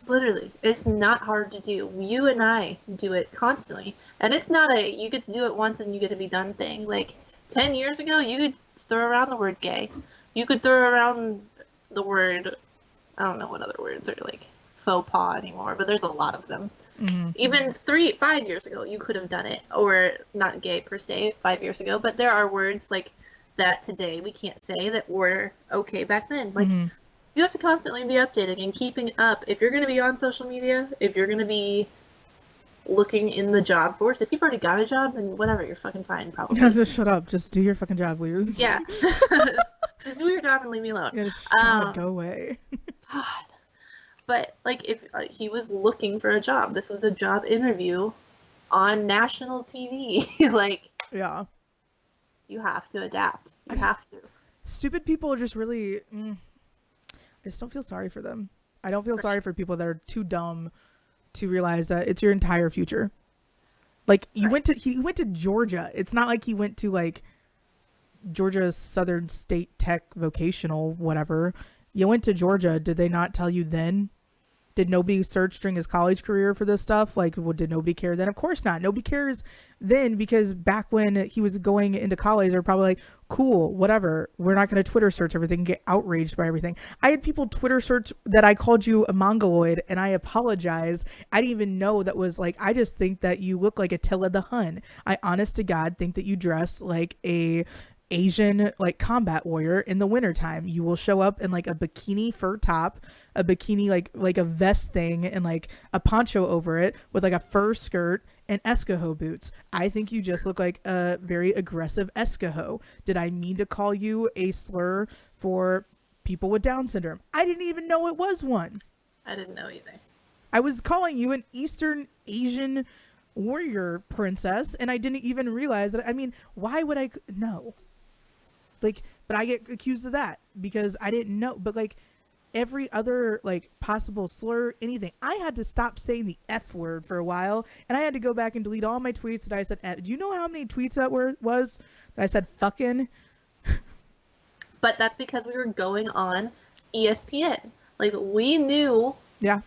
Literally, it's not hard to do. You and I do it constantly. And it's not a you get to do it once and you get to be done thing. Like 10 years ago, you could throw around the word gay. You could throw around the word, I don't know what other words are like faux pas anymore, but there's a lot of them.
Mm-hmm.
Even 5 years ago, you could have done it. Or not gay per se, 5 years ago, but there are words like that today we can't say that were okay back then. Like,
Mm-hmm.
you have to constantly be updating and keeping up. If you're going to be on social media, if you're going to be looking in the job force, if you've already got a job, then whatever, you're fucking fine, probably.
Yeah, just shut up. Just do your fucking job, will you?
Yeah. Just do your job and leave me alone.
Yeah, just God, go away.
God. But, like, if he was looking for a job, this was a job interview on national TV. Like,
Yeah.
you have to adapt. You have to.
Stupid people are just really. I just don't feel sorry for them. I don't feel sorry for people that are too dumb to realize that it's your entire future. Like he went to Georgia. It's not like he went to like Georgia Southern State Tech Vocational whatever. You went to Georgia. Did they not tell you then did nobody search during his college career for this stuff? Like, did nobody care then? Of course not. Nobody cares then, because back when he was going into college, they were probably like, cool, whatever. We're not going to Twitter search everything and get outraged by everything. I had people Twitter search that I called you a mongoloid, and I apologize. I didn't even know that was like, I just think that you look like Attila the Hun. I honest to God think that you dress like a Asian like combat warrior in the wintertime. You will show up in like a bikini fur top, a bikini like a vest thing, and like a poncho over it with like a fur skirt and Escaho boots. I think you just look like a very aggressive Escaho. Did I mean to call you a slur for people with Down syndrome? I didn't even know it was one.
I didn't know either.
I was calling you an Eastern Asian warrior princess, and I didn't even realize that. I mean, why would I? No. Like, but I get accused of that because I didn't know. But like every other like possible slur, anything, I had to stop saying the F word for a while, and I had to go back and delete all my tweets that I said F. Do you know how many tweets that was that I said fucking?
But that's because we were going on ESPN. Like, we knew.
Yeah.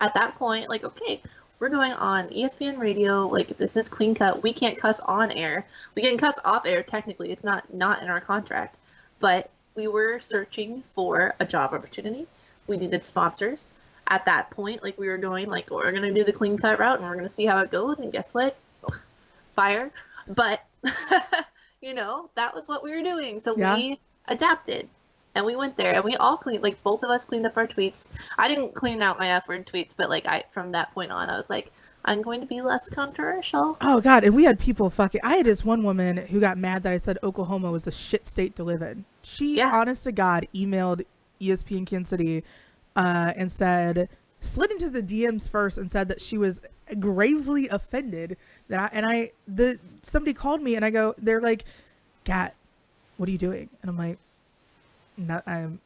At that point, like, okay, we're going on ESPN radio, like, this is clean cut. We can't cuss on air. We can cuss off air, technically. It's not in our contract. But we were searching for a job opportunity. We needed sponsors. At that point, like, we were going, like, we're going to do the clean cut route, and we're going to see how it goes, and guess what? Fire. But, you know, that was what we were doing. So we adapted. And we went there, and we all cleaned, like, both of us cleaned up our tweets. I didn't clean out my F-word tweets, but, like, from that point on, I was like, I'm going to be less controversial.
Oh, God, and we had people I had this one woman who got mad that I said Oklahoma was a shit state to live in. She, honest to God, emailed ESPN Kansas City and slid into the DMs first and said that she was gravely offended that somebody called me, and they're like, Kat, what are you doing? And I'm like, nothing.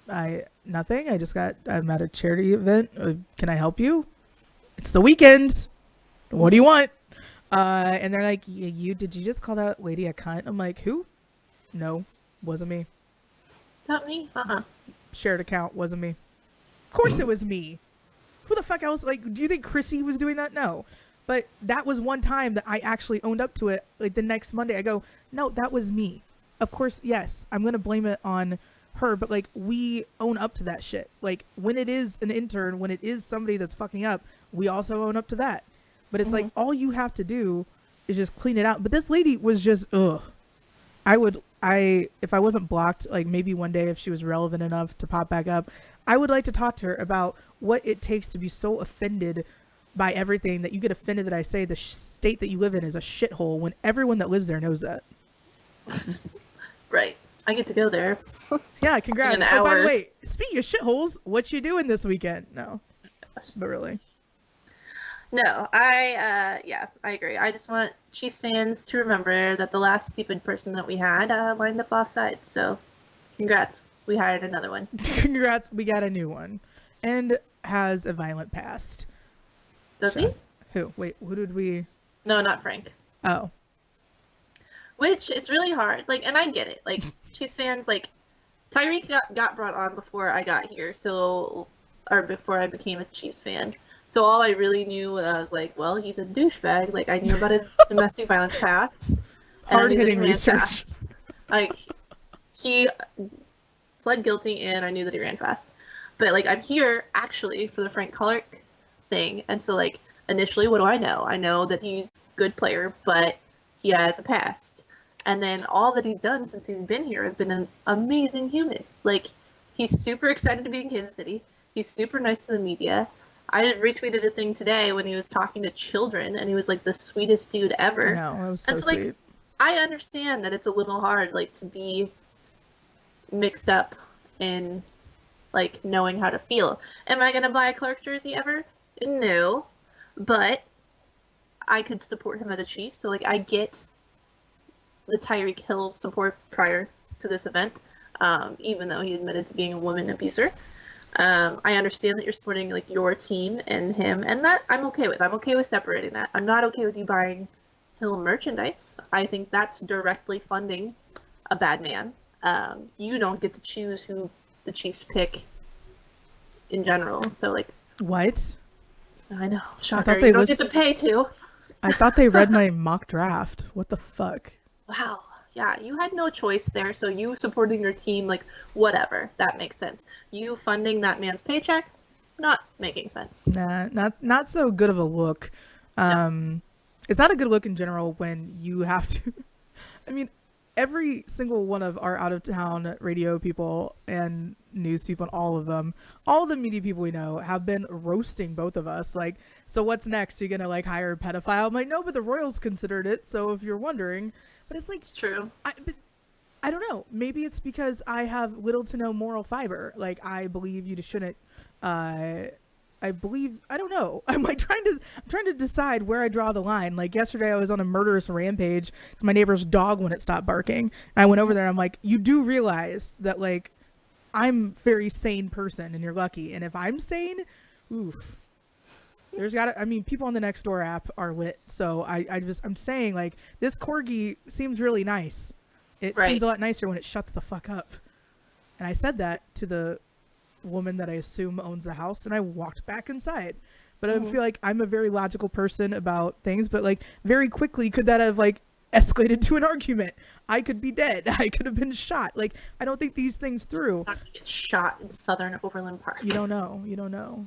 I'm at a charity event. Can I help you? It's the weekend. What do you want? And they're like, did you just call that lady a cunt? I'm like, who? No, wasn't me.
Not me?
Shared account, wasn't me. Of course it was me. Who the fuck else? Like, do you think Chrissy was doing that? No. But that was one time that I actually owned up to it. Like the next Monday, I go, no, that was me. Of course, yes, I'm going to blame it on her, but like we own up to that shit. Like when it is an intern, when it is somebody that's fucking up, we also own up to that. But it's like all you have to do is just clean it out. But this lady was just, if I wasn't blocked, like maybe one day if she was relevant enough to pop back up, I would like to talk to her about what it takes to be so offended by everything that you get offended that I say the state that you live in is a shithole when everyone that lives there knows that.
Right. I get to go there.
Yeah, congrats.
In an hour.
By the way, speaking of shitholes, what you doing this weekend? No. But really.
No, I agree. I just want Chiefs fans to remember that the last stupid person that we had lined up offside. So, congrats. We hired another one.
Congrats. We got a new one. And has a violent past.
Does he?
Who? Wait, who did we?
No, not Frank.
Oh.
Which, it's really hard. Like, and I get it. Like, Chiefs fans, like, Tyreek got brought on before I got here, or before I became a Chiefs fan. So all I really knew was like, well, he's a douchebag. Like, I knew about his domestic violence past.
Hard-hitting research.
Fast. Like, he pled guilty, and I knew that he ran fast. But, like, I'm here, actually, for the Frank Clark thing. And so, like, initially, what do I know? I know that he's a good player, but he has a past. And then all that he's done since he's been here has been an amazing human. Like, he's super excited to be in Kansas City. He's super nice to the media. I retweeted a thing today when he was talking to children, and he was, like, the sweetest dude ever.
I know, it was so
and so,
sweet.
Like, I understand that it's a little hard, like, to be mixed up in, like, knowing how to feel. Am I going to buy a Clark jersey ever? No. But I could support him as a Chief, so, like, I get the Tyreek Hill support prior to this event, even though he admitted to being a woman abuser. I understand that you're supporting like your team and him, and that I'm okay with. I'm okay with separating that. I'm not okay with you buying Hill merchandise. I think that's directly funding a bad man. You don't get to choose who the Chiefs pick in general. So like,
What?
I know,
I
shocker.
thought
You
they
don't get
list.
to pay to.
I thought they read my mock draft. What the fuck?
Wow. Yeah, you had no choice there, so you supporting your team, like, whatever. That makes sense. You funding that man's paycheck, not making sense.
Nah, not so good of a look.
No.
Um, it's not a good look in general when you have to. I mean, every single one of our out of town radio people and news people, and all the media people we know have been roasting both of us. Like, so what's next? You gonna like hire a pedophile? I'm like, no, but the Royals considered it. So if you're wondering, but it's like,
It's true.
but I don't know. Maybe it's because I have little to no moral fiber. Like I believe you shouldn't. Uh, I believe I don't know. I'm trying to decide where I draw the line. Like yesterday, I was on a murderous rampage. My neighbor's dog wouldn't stop barking. I went over there. I'm like, you do realize that like I'm a very sane person, and you're lucky. And if I'm sane, oof. There's got to, I mean, people on the Nextdoor app are lit. So I'm saying like this corgi seems really nice. It seems
Right.
a lot nicer when it shuts the fuck up. And I said that to the woman that I assume owns the house, and I walked back inside. But I feel like I'm a very logical person about things, but like very quickly could that have like escalated to an argument? I could be dead. I could have been shot. Like I don't think these things through.
Not gonna get shot in Southern Overland Park.
You don't know. You don't know.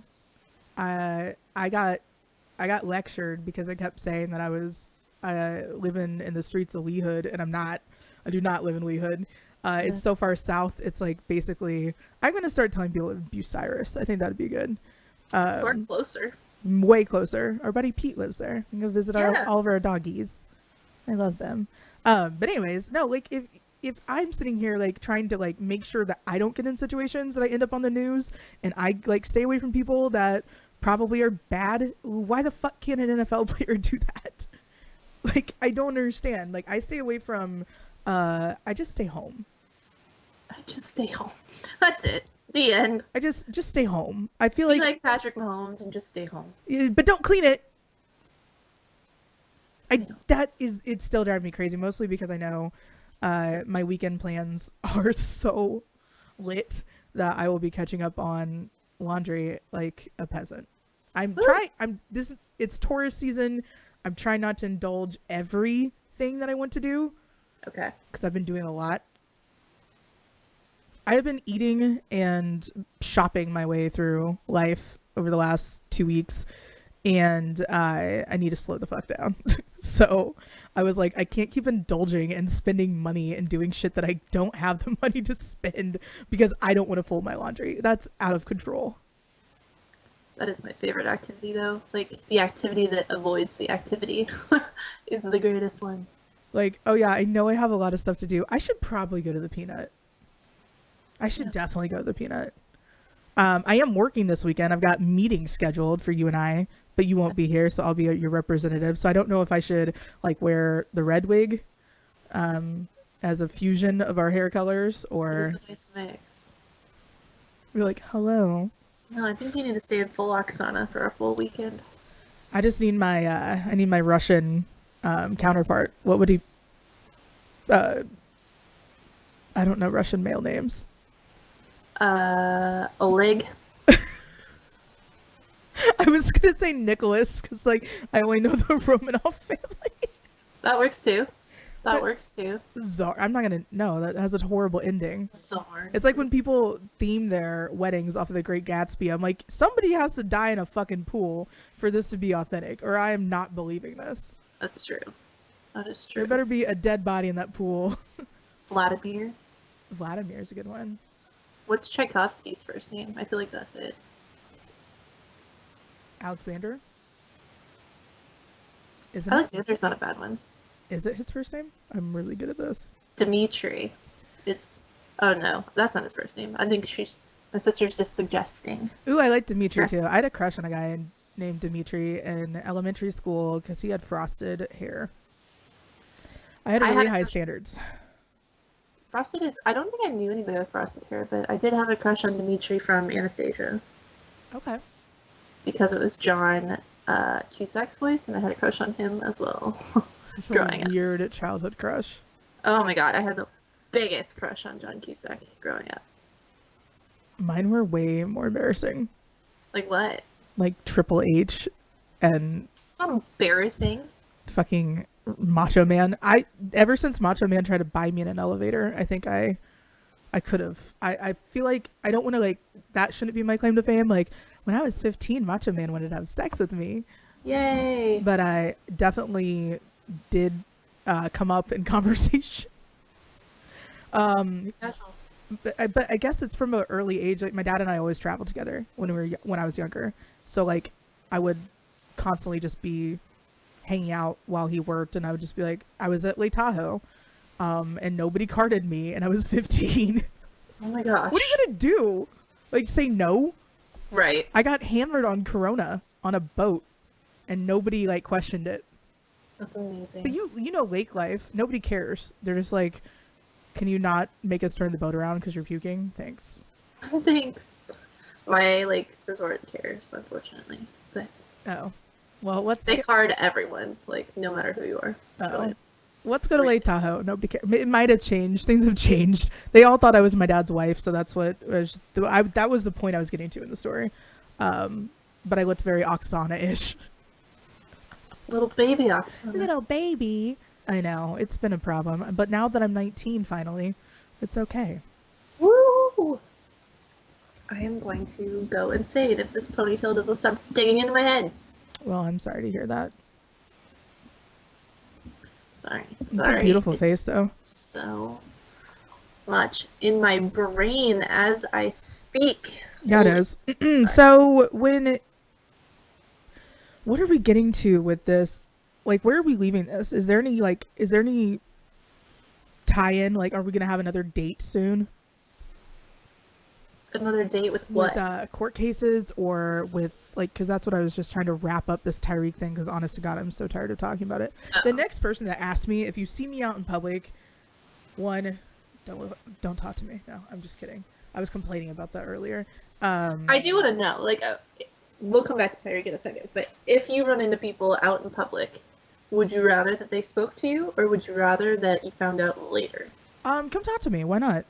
I got lectured because I kept saying that I was living in the streets of Leehood, and I'm not. I do not live in Leehood. It's so far south. It's like basically. I'm gonna start telling people in Bucyrus. I think that'd be good.
Or closer.
Way closer. Our buddy Pete lives there. We can go visit
Yeah.
all of our doggies. I love them. But anyways, no, like if I'm sitting here like trying to like make sure that I don't get in situations that I end up on the news, and I like stay away from people that probably are bad, why the fuck can't an NFL player do that? Like I don't understand. Like I stay away from I just stay home.
I just stay home. That's it. The end.
I just stay home. I feel
Be
like,
like Patrick Mahomes and just stay home.
but don't clean it. It's still driving me crazy, mostly because I know my weekend plans are so lit that I will be catching up on laundry like a peasant. It's tourist season. I'm trying not to indulge everything that I want to do
Okay.
because I've been doing a lot. I have been eating and shopping my way through life over the last 2 weeks, and I need to slow the fuck down. So I was like, I can't keep indulging and spending money and doing shit that I don't have the money to spend because I don't want to fold my laundry. That's out of control.
That is my favorite activity, though. Like, the activity that avoids the activity is the greatest one.
Like, oh yeah, I know I have a lot of stuff to do. I should probably go to the Peanut. I should definitely go to the Peanut. I am working this weekend. I've got meetings scheduled for you and I, but you won't be here, so I'll be your representative. So I don't know if I should like wear the red wig as a fusion of our hair colors,
It
or
is a nice mix.
be like, hello.
No, I think you need to stay in full Oksana for a full weekend.
I just need my Russian counterpart. What would he? I don't know Russian male names.
Oleg.
I was gonna say Nicholas because like I only know the Romanov family.
That works too. That works too.
Czar. I'm not gonna. No, that has a horrible ending.
Czar.
It's like when people theme their weddings off of The Great Gatsby. I'm like, somebody has to die in a fucking pool for this to be authentic, or I am not believing this.
That's true. That is true.
There better be a dead body in that pool.
Vladimir.
Vladimir's a good one.
What's Tchaikovsky's first name? I feel like that's it.
Alexander? Isn't
Alexander's not a bad one.
Is it his first name? I'm really good at this.
Dmitri. It's. Oh no, that's not his first name. I think my sister's just suggesting.
Ooh, I like Dimitri too. I had a crush on a guy named Dimitri in elementary school because he had frosted hair. I had really high standards.
Frosted is. I don't think I knew anybody with frosted hair, but I did have a crush on Dimitri from Anastasia.
Okay.
Because it was John Cusack's voice, and I had a crush on him as well.
Such
growing
a
up.
weird childhood crush.
Oh my god, I had the biggest crush on John Cusack growing up.
Mine were way more embarrassing.
Like what?
like Triple H and
It's not embarrassing.
fucking Macho Man. I ever since Macho Man tried to buy me in an elevator, I think I could have. I feel like I don't want to like that shouldn't be my claim to fame. Like when I was 15, Macho Man wanted to have sex with me,
Yay.
but I definitely did come up in conversation. Um,
Casual.
but I guess it's from an early age. Like my dad and I always traveled together when I was younger. So like I would constantly just be hanging out while he worked, and I would just be like, I was at Lake Tahoe, and nobody carded me, and I was 15.
Oh my gosh.
What are you gonna do? Like say no?
Right.
I got hammered on Corona on a boat, and nobody like questioned it.
That's amazing.
But you know lake life, nobody cares. They're just like, can you not make us turn the boat around because you're puking? Thanks.
Thanks. My like resort cares, unfortunately. But
Oh, well
they card everyone, like no matter who you are. It's
oh.
really
Let's go to Lake Tahoe. Nobody cares. It might have changed. Things have changed. They all thought I was my dad's wife, so that's what was. That was the point I was getting to in the story. But I looked very Oksana-ish.
little baby Oksana.
Little baby. I know it's been a problem, but now that I'm 19, finally, it's okay.
Woo! I am going to go insane if this ponytail doesn't stop digging into my head.
Well, I'm sorry to hear that.
Sorry.
It's a beautiful face, though.
So much in my brain as I speak.
Yeah, it is. So what are we getting to with this? Like, where are we leaving this? Is there any tie-in? Like, are we gonna have another date soon?
Another date with what?
With court cases or with like, because that's what I was just trying to wrap up this Tyreek thing. Because honest to God, I'm so tired of talking about it.
Uh-oh.
The next person that asked me, if you see me out in public, don't talk to me. No, I'm just kidding. I was complaining about that earlier.
I do want to know. Like, we'll come back to Tyreek in a second. But if you run into people out in public, would you rather that they spoke to you, or would you rather that you found out later?
Come talk to me. Why not?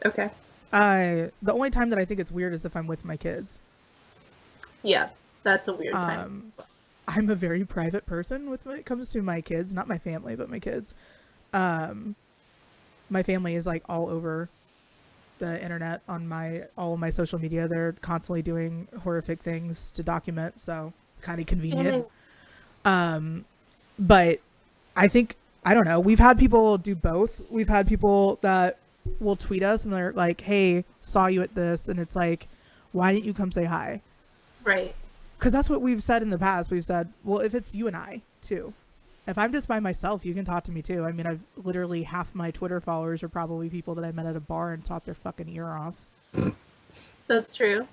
Okay.
The only time that I think it's weird is if I'm with my kids.
Yeah, that's a weird time as well.
I'm a very private person when it comes to my kids, not my family, but my kids. My family is like all over the internet on all of my social media. They're constantly doing horrific things to document, so kind of convenient. But I think, I don't know, we've had people do both. We've had people that will tweet us and they're like, hey, saw you at this, and it's like, why didn't you come say hi?
Right.
Because that's what we've said in the past. We've said, well, if it's you and I too, if I'm just by myself, you can talk to me too. I mean, I've literally half my Twitter followers are probably people that I met at a bar and taught their fucking ear off.
That's true.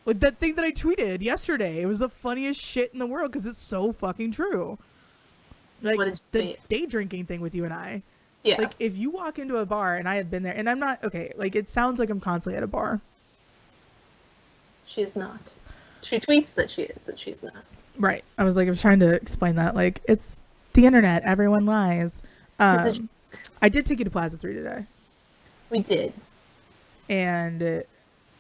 Like that thing that I tweeted yesterday, it was the funniest shit in the world because it's so fucking true. Like
What did you
the
say?
day drinking thing with you and I.
Yeah.
Like if you walk into a bar and I have been there, and I'm not okay. Like it sounds like I'm constantly at a bar.
She's not. She tweets that she is, but she's not.
Right. I was trying to explain that. Like it's the internet. Everyone lies. I did take you to Plaza 3 today.
We did.
And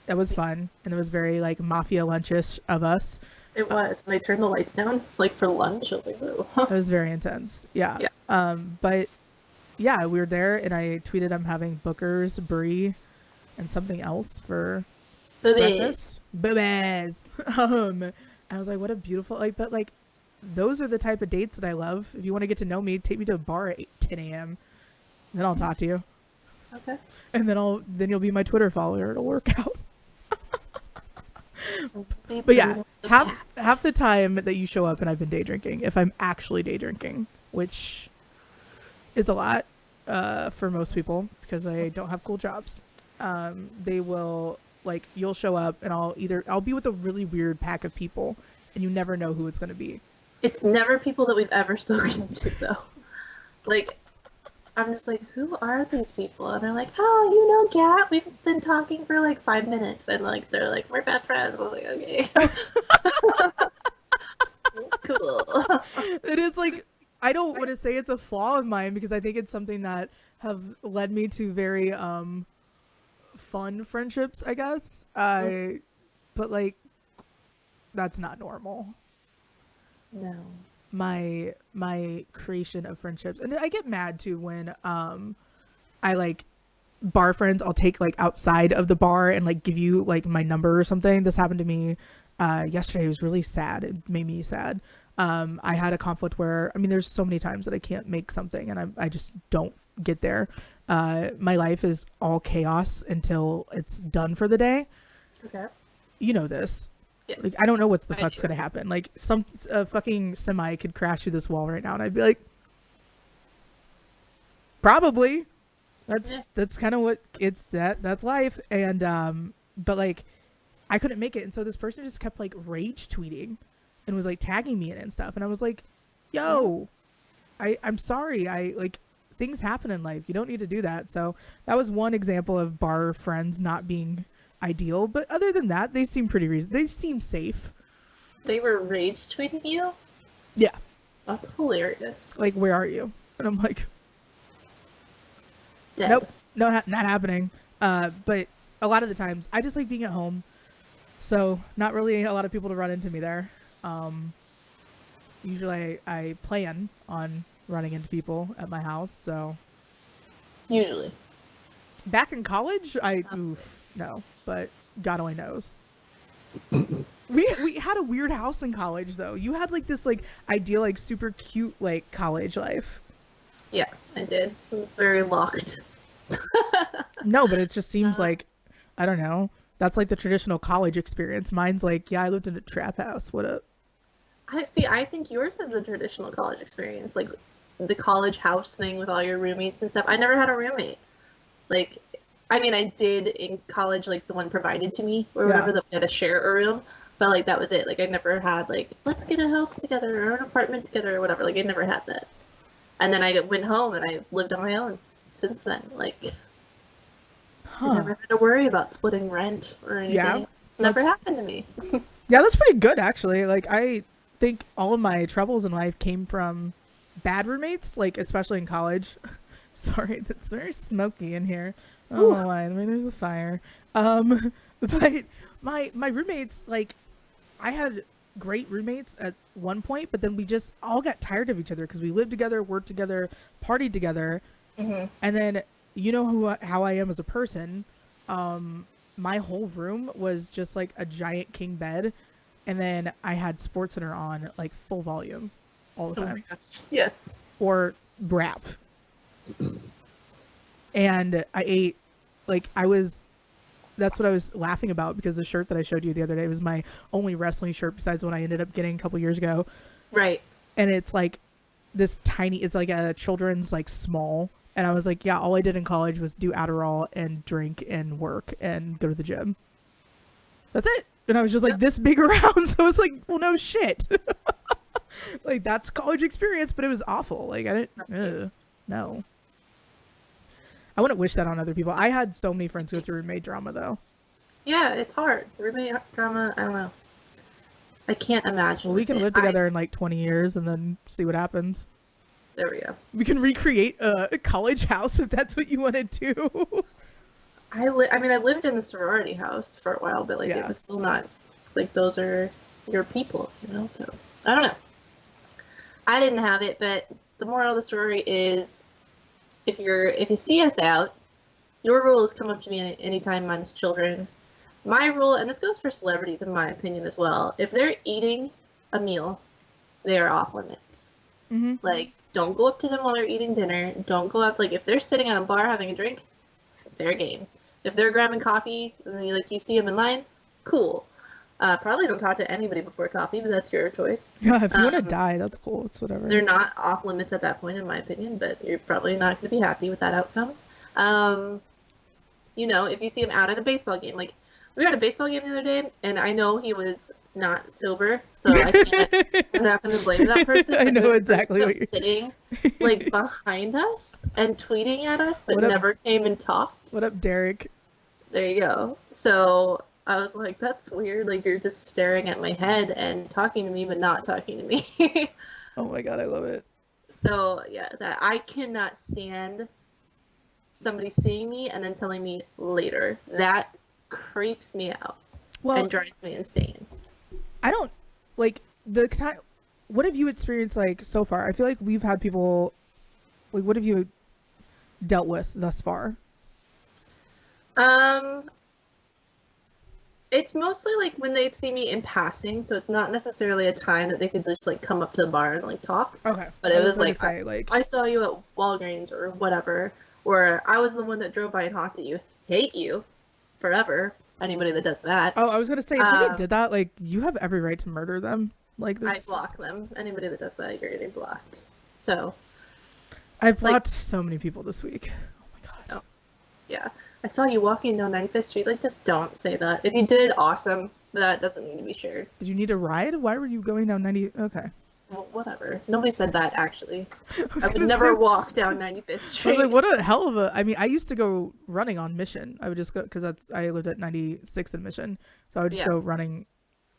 that was fun. And it was very like mafia lunchish of us.
It was. And they turned the lights down like for lunch. I was like, whoa.
It was very intense. Yeah. But yeah, we were there and I tweeted I'm having Booker's, Brie, and something else for breakfast. Boobies. I was like, what a beautiful, like, but like, those are the type of dates that I love. If you want to get to know me, take me to a bar at 10 a.m. Then I'll talk to you.
Okay.
And then you'll be my Twitter follower. It'll work out. But yeah, half the time that you show up and I've been day drinking, if I'm actually day drinking, which is a lot for most people because I don't have cool jobs. They will, like, you'll show up and I'll be with a really weird pack of people and you never know who it's going to be.
It's never people that we've ever spoken to, though. Like, I'm just like, who are these people? And they're like, oh, you know Gat, we've been talking for like 5 minutes. And like, they're like, we're best friends. I was like, okay. Cool.
It is like, I don't want to say it's a flaw of mine because I think it's something that have led me to very fun friendships, I guess. But like, that's not normal.
No.
My creation of friendships, and I get mad too when I like bar friends I'll take like outside of the bar and like give you like my number or something. This happened to me yesterday. It was really sad. It made me sad. I had a conflict where, I mean, there's so many times that I can't make something and I just don't get there. My life is all chaos until it's done for the day.
Okay.
You know this. Like,
Yes.
I don't know what's the
I
fuck's
do.
gonna happen. Like, some fucking semi could crash through this wall right now, and I'd be like, probably.
Yeah.
That's kind of what it's that's life. And but like, I couldn't make it, and so this person just kept like rage tweeting, and was like tagging me in it and stuff, and I was like,
No.
yo, I'm sorry. I like things happen in life. You don't need to do that. So that was one example of bar friends not being ideal. But other than that, they seem pretty they seem safe.
They were rage tweeting you?
Yeah.
That's hilarious.
Like, where are you? And I'm like,
Dead.
nope, no, not happening. But a lot of the times, I just like being at home. So not really a lot of people to run into me there. Usually I plan on running into people at my house. So
Usually.
back in college,
Not
oof,
this.
no, but God only knows. We had a weird house in college though. You had like this like ideal like super cute like college life.
Yeah, I did. It was very locked.
No, but it just seems
Uh,
like I don't know. That's like the traditional college experience. Mine's like, yeah, I lived in a trap house. What up?
I see. I think yours is a traditional college experience, like the college house thing with all your roommates and stuff. I never had a roommate. Like, I mean, I did in college, like the one provided to me or
Yeah.
whatever. That we had to share a room, but like that was it. Like, I never had like let's get a house together or an apartment together or whatever. Like, I never had that. And then I went home and I lived on my own since then. Like, I
Huh.
never had to worry about splitting rent or
Yeah.
anything. It's never
That's
happened to me.
yeah, that's pretty good actually. Like I think all of my troubles in life came from bad roommates, like especially in college. Sorry, that's very smoky in here. I don't
Whew.
know why. I mean, there's a fire. But my roommates, like, I had great roommates at one point, but then we just all got tired of each other because we lived together, worked together, partied together,
Hmm.
and then you know how I am as a person. My whole room was just like a giant king bed, and then I had Sports Center on like full volume all the
Oh
time,
my gosh. Yes.
or rap. And I ate like I was. That's what I was laughing about because the shirt that I showed you the other day was my only wrestling shirt besides the one I ended up getting a couple years ago,
Right.
and it's like this tiny. It's like a children's like small. And I was like, yeah, all I did in college was do Adderall and drink and work and go to the gym. That's it. And I was just like
Yep.
this big around. So I was like, well, no shit. Like that's college experience, but it was awful. Like I didn't, no. I wouldn't wish that on other people. I had so many friends go through roommate drama though.
Yeah, it's hard. Roommate drama, I don't know. I can't imagine
Well, we
with
can
it.
live together in like 20 years and then see what happens.
There we go.
We can recreate a college house if that's what you want to do.
I mean, I lived in the sorority house for a while, but like it
Yeah.
was still not like those are your people, you know. So I don't know. I didn't have it, but the moral of the story is, if you see us out, your rule is come up to me anytime minus children. My rule, and this goes for celebrities in my opinion as well, if they're eating a meal, they are off limits.
Mm-hmm.
Like, don't go up to them while they're eating dinner. Don't go up, like, if they're sitting at a bar having a drink, fair game. If they're grabbing coffee and then you see them in line, cool. Probably don't talk to anybody before coffee, but that's your choice.
Yeah, if you want to
Um,
die, that's cool. It's whatever.
They're not off limits at that point, in my opinion, but you're probably not going to be happy with that outcome. If you see him out at a baseball game, like we were at a baseball game the other day, and I know he was not sober, so I'm not going to blame that person.
I
But
know
there was a
exactly
person
what you're
sitting like behind us and tweeting at us, but
What up?
never came and talked.
What up, Derek?
There you go. So I was like, that's weird. Like you're just staring at my head and talking to me, but not talking to me.
Oh my god, I love it.
So yeah, that I cannot stand somebody seeing me and then telling me later. That creeps me out
Well,
and drives me insane.
I don't like the time. What have you experienced like so far? I feel like we've had people like. What have you dealt with thus far?
Um, it's mostly like when they see me in passing, so it's not necessarily a time that they could just like come up to the bar and like talk.
Okay,
But
I
it
was
was
gonna
like
say like
I saw you at Walgreens or whatever, or I was the one that drove by and honked at you. Hate you forever. Anybody that does that.
oh, I was gonna say if somebody
Um,
did that, like you have every right to murder them. Like
I
this,
block them. Anybody that does that, you're getting blocked. So
I've
like,
blocked so many people this week. Oh my god.
oh, yeah. I saw you walking down 95th Street. Like, just don't say that. If you did, awesome. That doesn't need to be shared.
Did you need a ride? Why were you going down 90? Okay.
Well, whatever. Nobody said that, actually.
was
I would
gonna
never
say-
walk down 95th
I was
Street.
like, what a hell of a. I mean, I used to go running on Mission. I would just go because I lived at 96th and Mission, so I would just
Yeah.
go running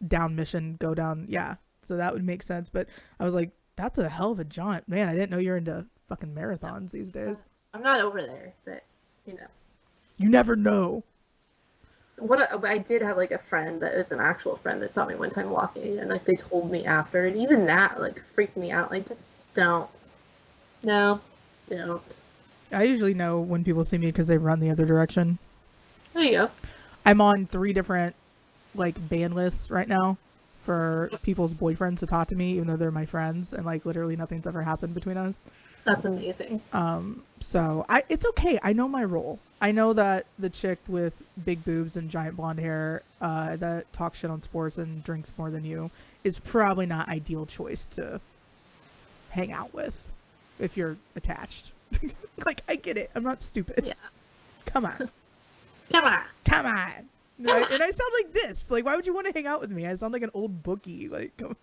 down Mission, go down. Yeah, so that would make sense. But I was like, that's a hell of a jaunt, man. I didn't know you're into fucking marathons these days.
I'm not over there, but, you know.
You never know.
I did have, like, a friend that was an actual friend that saw me one time walking, and, like, they told me after, and even that, like, freaked me out. Like, just don't. No, don't.
I usually know when people see me because they run the other direction.
There you go.
I'm on 3 different like ban lists right now for people's boyfriends to talk to me, even though they're my friends, and like literally nothing's ever happened between us.
That's amazing.
So it's okay. I know my role. I know that the chick with big boobs and giant blonde hair that talks shit on sports and drinks more than you is probably not ideal choice to hang out with if you're attached. Like, I get it. I'm not stupid.
Yeah.
Come on.
Come on.
Come on. And I sound like this. Like, why would you want to hang out with me? I sound like an old bookie. Like,
Come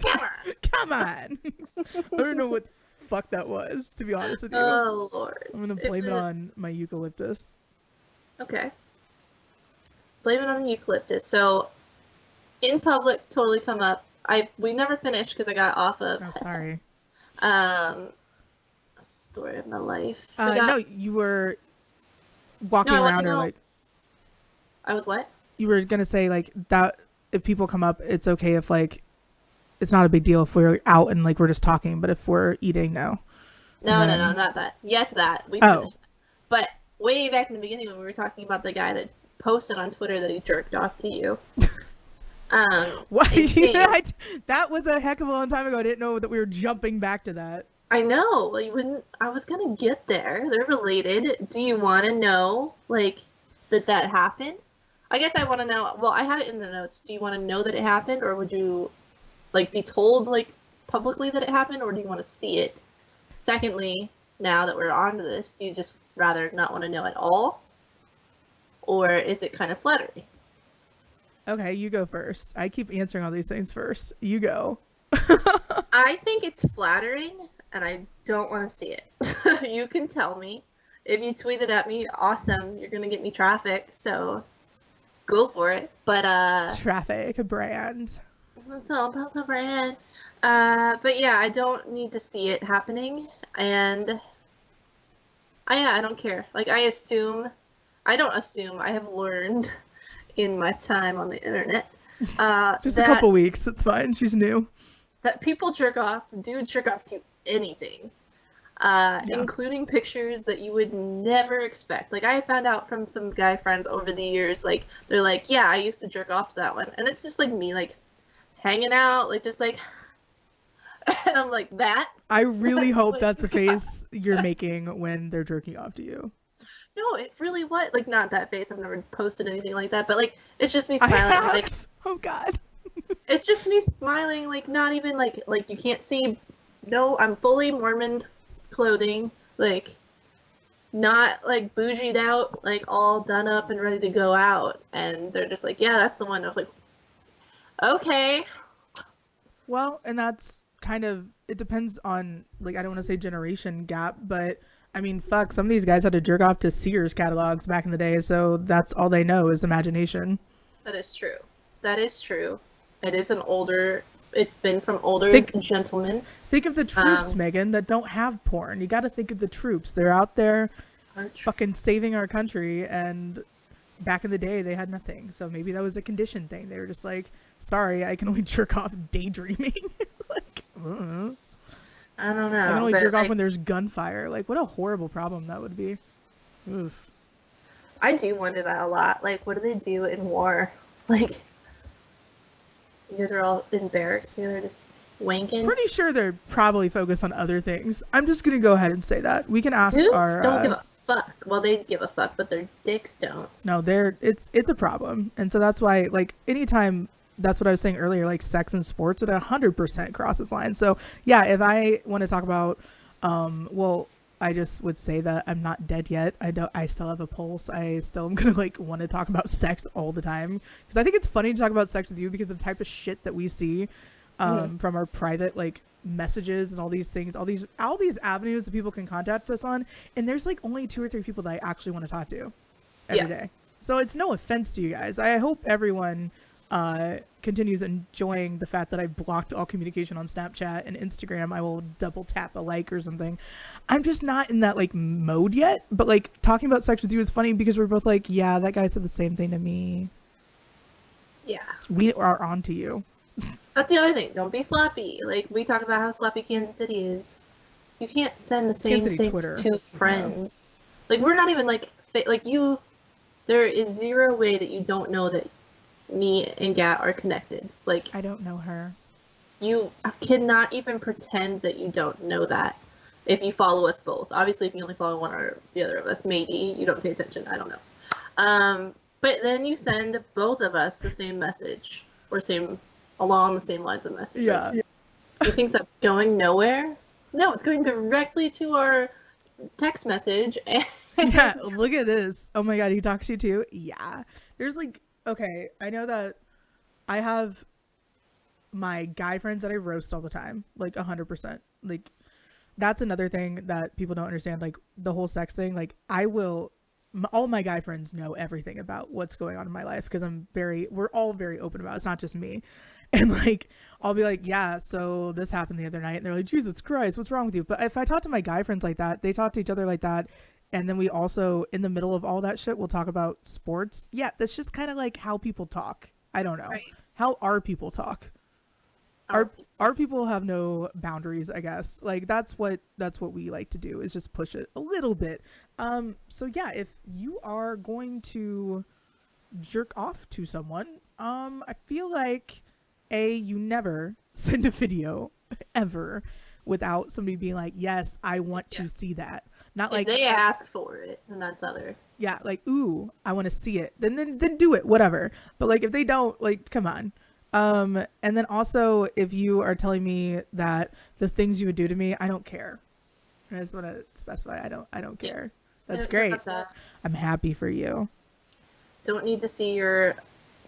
on.
come on. I don't know what the fuck that was, to be honest with you.
Oh, Lord.
I'm going to blame it on my eucalyptus.
Okay. Blame it on the eucalyptus. So, in public, totally come up. We never finished because I got off of
Oh, sorry.
Story of my life.
No, you were walking
No, I want
around
to
or
know-
like,
I was what?
you were going to say like that if people come up, it's okay if like, it's not a big deal if we're out and like we're just talking, but if we're eating, no.
No,
And
no,
then-
no, not that. Yes, that. We
Oh.
finished that. But way back in the beginning when we were talking about the guy that posted on Twitter that he jerked off to you.
Why?
and James-
That was a heck of a long time ago. I didn't know that we were jumping back to that.
I know. Well, you wouldn't. I was gonna get there. They're related. Do you want to know, like, that happened? I guess I want to know. Well, I had it in the notes. Do you want to know that it happened, or would you, like, be told, like, publicly that it happened, or do you want to see it? Secondly, now that we're on to this, do you just rather not want to know at all, or is it kind of flattering?
Okay, you go first. I keep answering all these things first. You go.
I think it's flattering, and I don't want to see it. You can tell me. If you tweet it at me, awesome. You're gonna get me traffic, so go for it. But
Traffic brand.
it's all about the brand. But yeah, I don't need to see it happening, and I don't care. Like, I don't assume. I have learned in my time on the internet
Just
that
a couple weeks. It's fine. She's new.
that people jerk off, dudes jerk off to anything, including pictures that you would never expect. Like, I found out from some guy friends over the years, like, they're like, yeah, I used to jerk off to that one. And it's just like me, like, hanging out, like, just like, and I'm like, that?
I really hope
Like-
that's the face you're making when they're jerking off to you.
No, it really was. Like, not that face. I've never posted anything like that, but, like, it's just me
I
smiling.
have.
Like,
Oh God.
it's just me smiling, like, not even, like, you can't see. No, I'm fully Mormon clothing, like, not, like, bougied out, like, all done up and ready to go out. And they're just like, yeah, that's the one. I was like, okay.
Well, and that's kind of, it depends on, like, I don't want to say generation gap, but I mean, fuck, some of these guys had to jerk off to Sears catalogs back in the day, so that's all they know is imagination.
That is true. That is true. It is it's been from older gentlemen.
Think of the troops, Megan, that don't have porn. You got to think of the troops. They're out there fucking saving our country, and back in the day, they had nothing. So maybe that was a condition thing. They were just like, sorry, I can only jerk off daydreaming. Like, I don't know.
I don't know.
I can only
but,
jerk off
like,
when there's gunfire. Like, what a horrible problem that would be. Oof.
I do wonder that a lot. Like, what do they do in war? Like, you guys are all in barracks together, just wanking.
Pretty sure they're probably focused on other things. I'm just gonna go ahead and say that. We can ask
Dudes
our.
don't give a fuck. Well, they give a fuck, but their dicks don't.
No, it's a problem, and so that's why, like, anytime, that's what I was saying earlier, like sex and sports, it 100% crosses lines. So yeah, if I want to talk about, well, I just would say that I'm not dead yet. I still have a pulse. I still am gonna like want to talk about sex all the time because I think it's funny to talk about sex with you because the type of shit that we see, from our private like messages and all these things, all these avenues that people can contact us on, and there's like only 2 or 3 people that I actually want to talk to every day. So it's no offense to you guys. I hope everyone continues enjoying the fact that I blocked all communication on Snapchat and Instagram. I will double tap a like or something. I'm just not in that like mode yet, but like talking about sex with you is funny because we're both like, yeah, that guy said the same thing to me.
Yeah.
We are on to you.
That's the other thing. Don't be sloppy. Like, we talk about how sloppy Kansas City is. You can't send the same
Kansas City
thing
Twitter.
to friends. Like, we're not even like like you. There is zero way that you don't know that me and Gat are connected. Like,
I don't know her.
you cannot even pretend that you don't know that if you follow us both. Obviously, if you only follow one or the other of us, maybe you don't pay attention. I don't know. But then you send both of us the same message or along the same lines of message.
Yeah.
Like, you think that's going nowhere? No, it's going directly to our text message. And
Yeah, look at this. Oh my god, he talks to you too? Yeah. There's like, okay, I know that I have my guy friends that I roast all the time, like 100%. Like, that's another thing that people don't understand, like the whole sex thing. Like, all my guy friends know everything about what's going on in my life because we're all very open about it. It's not just me. And like, I'll be like, yeah, so this happened the other night. And they're like, Jesus Christ, what's wrong with you? But if I talk to my guy friends like that, they talk to each other like that. And then we also, in the middle of all that shit, we'll talk about sports. Yeah, that's just kind of like how people talk. I don't know.
Right.
How our people talk. Our people have no boundaries, I guess. Like, that's what we like to do, is just push it a little bit. So yeah, if you are going to jerk off to someone, I feel like you never send a video ever without somebody being like, yes, I want to see that. Not
if
like
they ask for it, then that's other.
yeah, like, ooh, I want to see it. Then do it, whatever. But like, if they don't, like, come on. And then also, if you are telling me that the things you would do to me, I don't care. I just want to specify, I don't care. That's great. I'm happy for you.
Don't need to see your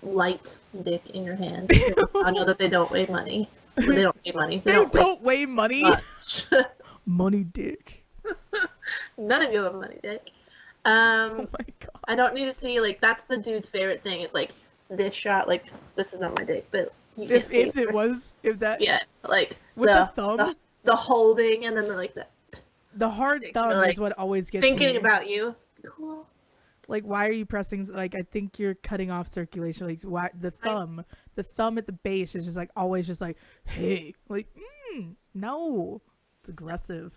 light dick in your hand. Because I know that they don't weigh money. They don't weigh money.
They don't weigh money.
Much.
Money dick.
None of you have money dick.
Oh my god.
I don't need to see, like, that's the dude's favorite thing. It's like this shot, like, this is not my dick, but you can't see
If it was, if that,
yeah, like
with the thumb,
the holding, and then
the hard
Like,
thumb
you're, like,
is what always gets
thinking
me.
about you. Cool.
Like, why are you pressing? Like, I think you're cutting off circulation. Like, why the thumb at the base is just like always just like, hey, like, no, it's aggressive.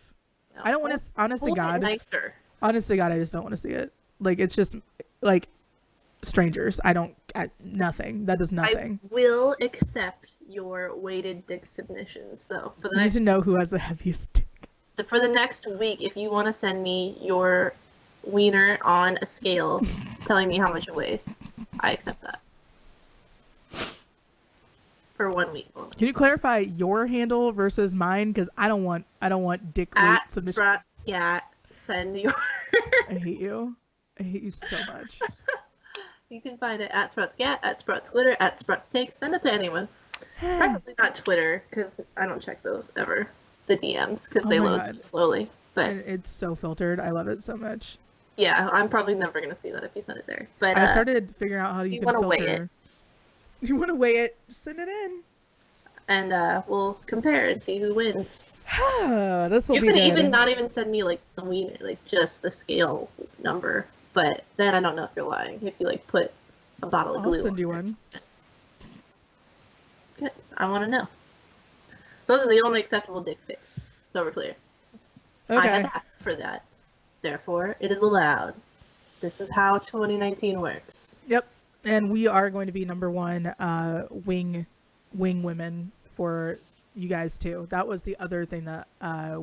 No.
I don't want to. Honest to God,
nicer.
honest to God, I just don't want to see it. Like, it's just like strangers. Nothing. That does nothing.
I will accept your weighted dick submissions, though. For the
I need
next
to know who has the heaviest dick.
for the next week, if you want to send me your wiener on a scale telling me how much it weighs, I accept that. For 1 week.
Can you clarify your handle versus mine? Because I don't want dick weight
At
submission.
Sprots Gat, send your.
I hate you. I hate you so much.
You can find it at Sprots Gat, at Sprots Glitter, at Sprots Takes. Send it to anyone. Probably not Twitter, because I don't check those ever. The DMs, because they
my
load
God.
so slowly. But
And it's so filtered. I love it so much.
yeah, I'm probably never gonna see that if you send it there. But
I started figuring out how you can
wanna
filter.
weigh it.
You want to weigh it? Send it in.
and we'll compare and see who wins.
This will
You
be
could
good.
even not even send me like the wiener, like just the scale number. But then I don't know if you're lying. If you like put a bottle of
I'll
glue.
send you
on
one.
it. Good. I want to know. Those are the only acceptable dick pics. So we're clear. I have
Okay.
asked for that. Therefore, it is allowed. This is how 2019 works.
Yep. And we are going to be number one wing women for you guys too. That was the other thing that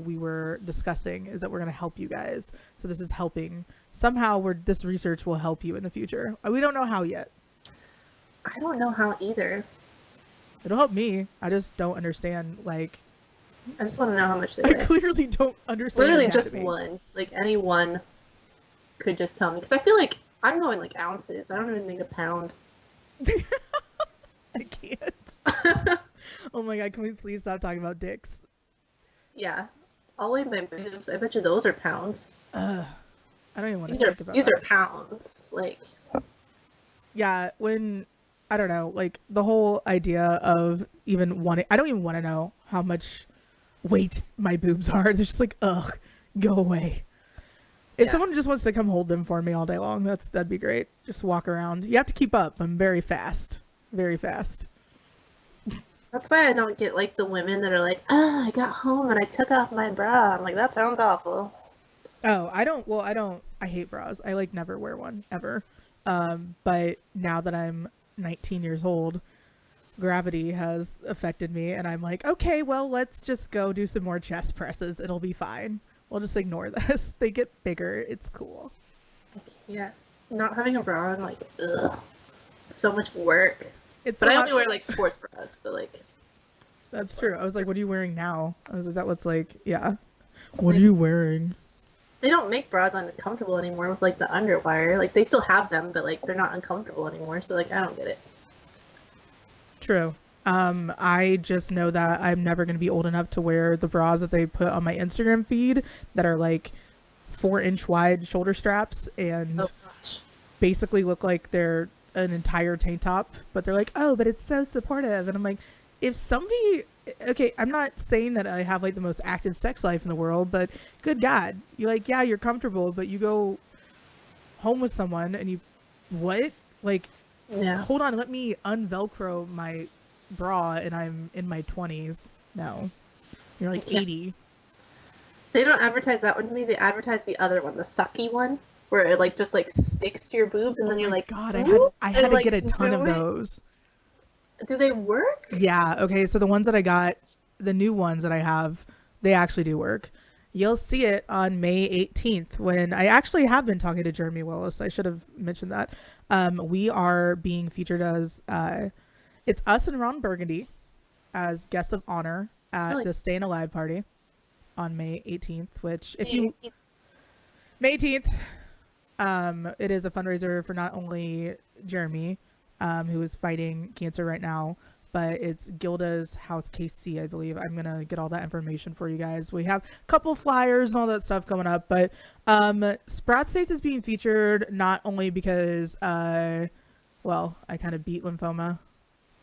we were discussing, is that we're going to help you guys. So this is helping. Somehow this research will help you in the future. We don't know how yet.
I don't know how either.
It'll help me. I just don't understand. Like,
I just want to know how much they
I
weigh.
clearly don't understand.
Literally just
anatomy.
one. Like any one could just tell me. Because I feel like I'm going like ounces. I don't even think a pound.
I can't. Oh my god, can we please stop talking about dicks?
Yeah. I'll weigh my boobs. I bet you those are pounds.
I don't even want to
These are
think about
these
that.
are pounds. Like,
Yeah, when I don't know, like the whole idea of even wanting, I don't even want to know how much weight my boobs are. They're just like, ugh, go away. If
Yeah.
someone just wants to come hold them for me all day long, that'd be great. Just walk around. You have to keep up. I'm very fast. Very fast.
that's why I don't get like the women that are like, ah, I got home and I took off my bra. I'm like, that sounds awful.
Oh, I hate bras. I like never wear one ever. But now that I'm 19 years old, gravity has affected me, and I'm like, okay, well, let's just go do some more chest presses. It'll be fine. We'll just ignore this. They get bigger. It's cool.
Yeah. Not having a bra, I'm like, ugh. So much work.
It's
But
a
I
lot-
only wear like sports bras, so like,
That's true. I was like, what are you wearing now? I was like, that looks like, yeah. What are you wearing?
they don't make bras uncomfortable anymore with like the underwire. Like they still have them, but like they're not uncomfortable anymore. So like I don't get it.
True. I just know that I'm never going to be old enough to wear the bras that they put on my Instagram feed that are like 4-inch wide shoulder straps and
Oh gosh.
basically look like they're an entire tank top, but they're like, oh, but it's so supportive. And I'm like, if somebody, okay, I'm not saying that I have like the most active sex life in the world, but good God, you like, yeah, you're comfortable, but you go home with someone and you, what? Like,
Yeah.
hold on, let me unvelcro my bra and I'm in my 20s. No, you're like
Yeah.
80.
They don't advertise that one to me. They advertise the other one, the sucky one, where it like just like sticks to your boobs, and
Oh
then you're
my
like,
God,
"Zoop,"
I had
and,
to
like,
get a ton of
zoom it.
those.
Do they work?
Yeah. Okay. So the ones that I got, the new ones that I have, they actually do work. You'll see it on May 18th when I actually have been talking to Jeremy Willis. I should have mentioned that. We are being featured as, it's us and Ron Burgundy as guests of honor at
Really?
the Staying Alive party on May 18th, which if
May
you,
18th.
May 18th, it is a fundraiser for not only Jeremy, who is fighting cancer right now, but it's Gilda's House KC, I believe. I'm going to get all that information for you guys. We have a couple flyers and all that stuff coming up, but Sprout States is being featured not only because, well, I kind of beat lymphoma.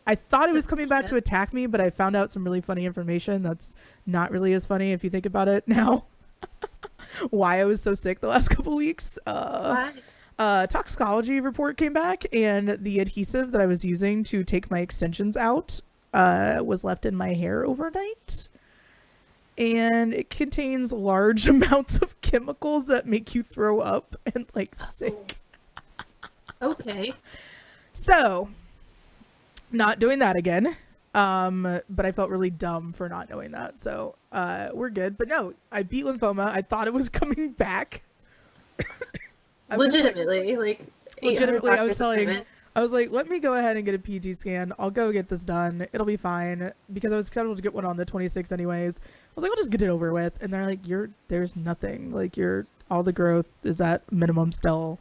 I thought it was coming back to attack me, but I found out some really funny information that's not really as funny if you think about it now. Why I was so sick the last couple weeks.
Why?
Toxicology report came back, and the adhesive that I was using to take my extensions out was left in my hair overnight. And it contains large amounts of chemicals that make you throw up and like sick.
Okay.
So, not doing that again. But I felt really dumb for not knowing that. So, we're good. But no, I beat lymphoma. I thought it was coming back. I was like-
Legitimately,
Legitimately, I was
$800
telling-
appointment.
I was like, let me go ahead and get a PT scan. I'll go get this done. It'll be fine. Because I was scheduled to get one on the 26th anyways. I was like, I'll just get it over with. And they're like, there's nothing. Like, all the growth is at minimum still.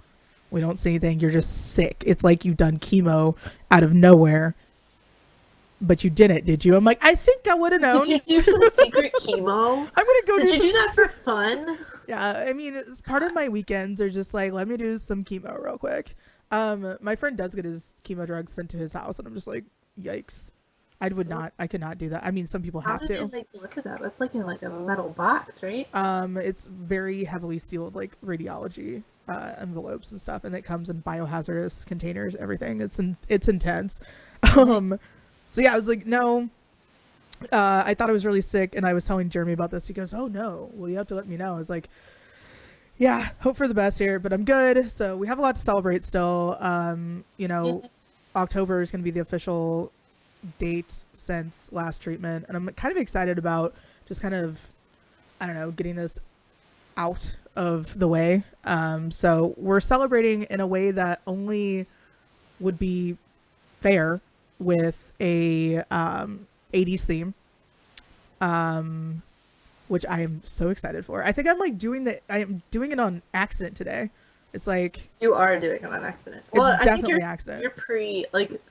We don't see anything. You're just sick. It's like you've done chemo out of nowhere. But you didn't, did you? I'm like, I think I would have known.
Did you do some secret chemo?
I'm going to go
Did you do
some
that for fun?
Yeah, I mean, it's part of my weekends are just like, let me do some chemo real quick. My friend does get his chemo drugs sent to his house, and I'm just like, yikes. I could not do that. I mean, some people
How
have
did
to.
they like deliver that? That's like in like a metal box, right?
It's very heavily sealed, like radiology envelopes and stuff, and it comes in biohazardous containers. Everything. It's intense. So yeah, I was like, no. I thought I was really sick, and I was telling Jeremy about this. He goes, "Oh no, well you have to let me know." I was like, "Yeah, hope for the best here, but I'm good." So we have a lot to celebrate still. You know, October is going to be the official date since last treatment, and I'm kind of excited about just kind of, I don't know, getting this out of the way. So we're celebrating in a way that only would be fair with a 80s theme, which I am so excited for. I think I am doing it on accident today. It's like
You are doing it on accident.
it's
Well, I think
definitely accident.
you're like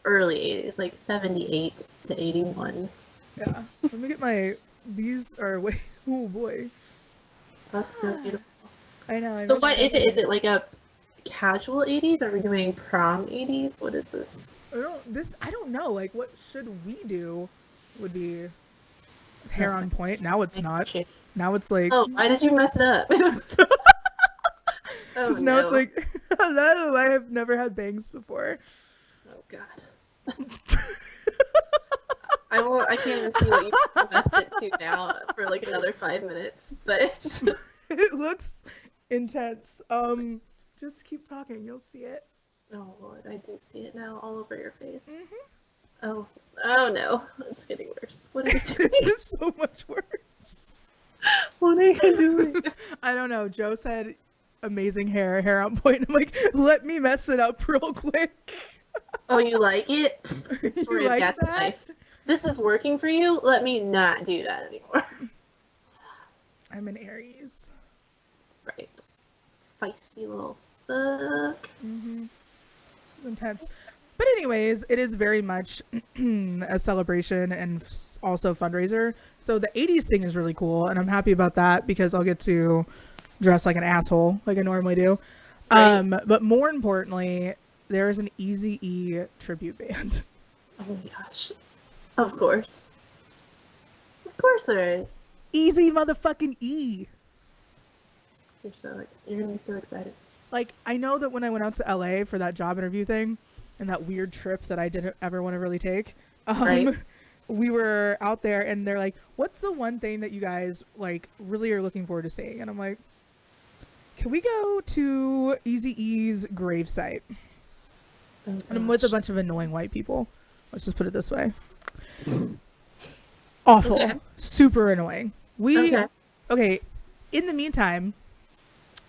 early 80s, like 78 to 81.
Yeah. Let me get these are way, oh boy.
That's so beautiful.
I know.
So what is it? Is it like a casual 80s? Are we doing prom 80s? What is this?
I don't know. Like, what should we do? Would be hair on point. Now it's not. Now it's like.
Oh, why did you mess it up? Oh
now
no.
it's like, hello. I have never had bangs before.
Oh god. I can't even see what you messed it to now for like another 5 minutes, but
It looks intense. Just keep talking. You'll see it.
oh lord, I do see it now all over your face.
Mm-hmm.
Oh no, it's getting worse. What are you doing?
It's so much worse.
What are you doing?
I don't know. Joe said amazing hair on point. I'm like, let me mess it up real quick.
Oh, you like it? Story
You
of
like
Cat's
that?
life. This is working for you? Let me not do that anymore.
I'm an Aries.
Right. Feisty little fuck.
Mm-hmm. This is intense. But anyways, it is very much a celebration and also fundraiser. So the 80s thing is really cool, and I'm happy about that because I'll get to dress like an asshole like I normally do.
Right.
But more importantly, there is an Eazy-E tribute band.
Oh my gosh. Of course. Of course there is.
Easy motherfucking E.
You're gonna be so excited.
Like, I know that when I went out to LA for that job interview thing and that weird trip that I didn't ever want to really take,
Right.
we were out there and they're like, what's the one thing that you guys like really are looking forward to seeing? And I'm like, can we go to Eazy-E's gravesite?
Oh,
And I'm with a bunch of annoying white people. Let's just put it this way. Awful.
Okay.
Super annoying. Okay. In the meantime,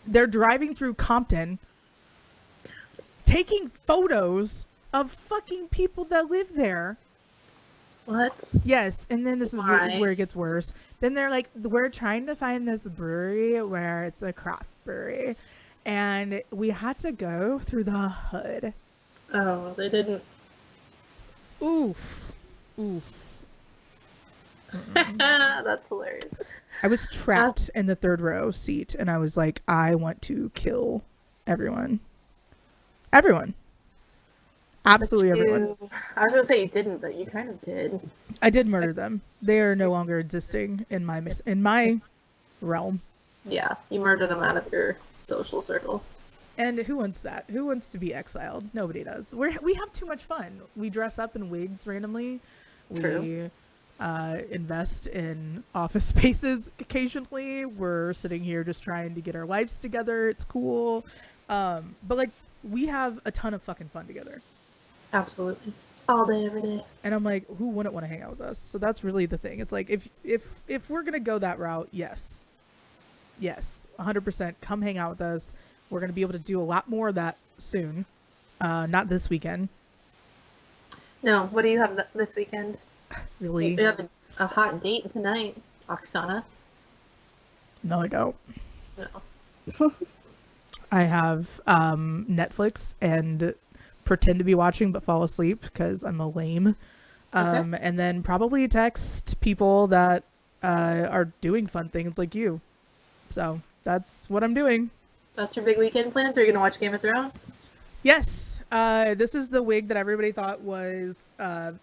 they're driving through Compton, taking photos of fucking people that live there.
What?
Yes, and then this is
Why?
where it gets worse. Then they're like, we're trying to find this brewery where it's a craft brewery, and we had to go through the hood.
Oh, they didn't.
Oof.
That's hilarious.
I was trapped in the third row seat, and I was like, I want to kill everyone. Everyone. Absolutely everyone.
I was gonna say you didn't, but you kind of did.
I did murder them. They are no longer existing in my realm.
Yeah, you murdered them out of your social circle.
And who wants that? Who wants to be exiled? Nobody does. We have too much fun. We dress up in wigs randomly.
True.
We invest in office spaces occasionally. We're sitting here just trying to get our lives together. It's cool. But like, we have a ton of fucking fun together.
Absolutely. All day, every day.
And I'm like, who wouldn't want to hang out with us? So that's really the thing. It's like, if we're gonna go that route, yes, 100%, come hang out with us. We're gonna be able to do a lot more of that soon. Not this weekend.
No, what do you have this weekend?
Really?
You have a hot date tonight, Oksana.
No, I don't.
No.
I have Netflix and pretend to be watching but fall asleep because I'm a lame.
Okay.
And then probably text people that are doing fun things like you. So that's what I'm doing.
That's your big weekend plans? Are you gonna watch Game of Thrones?
Yes. This is the wig that everybody thought was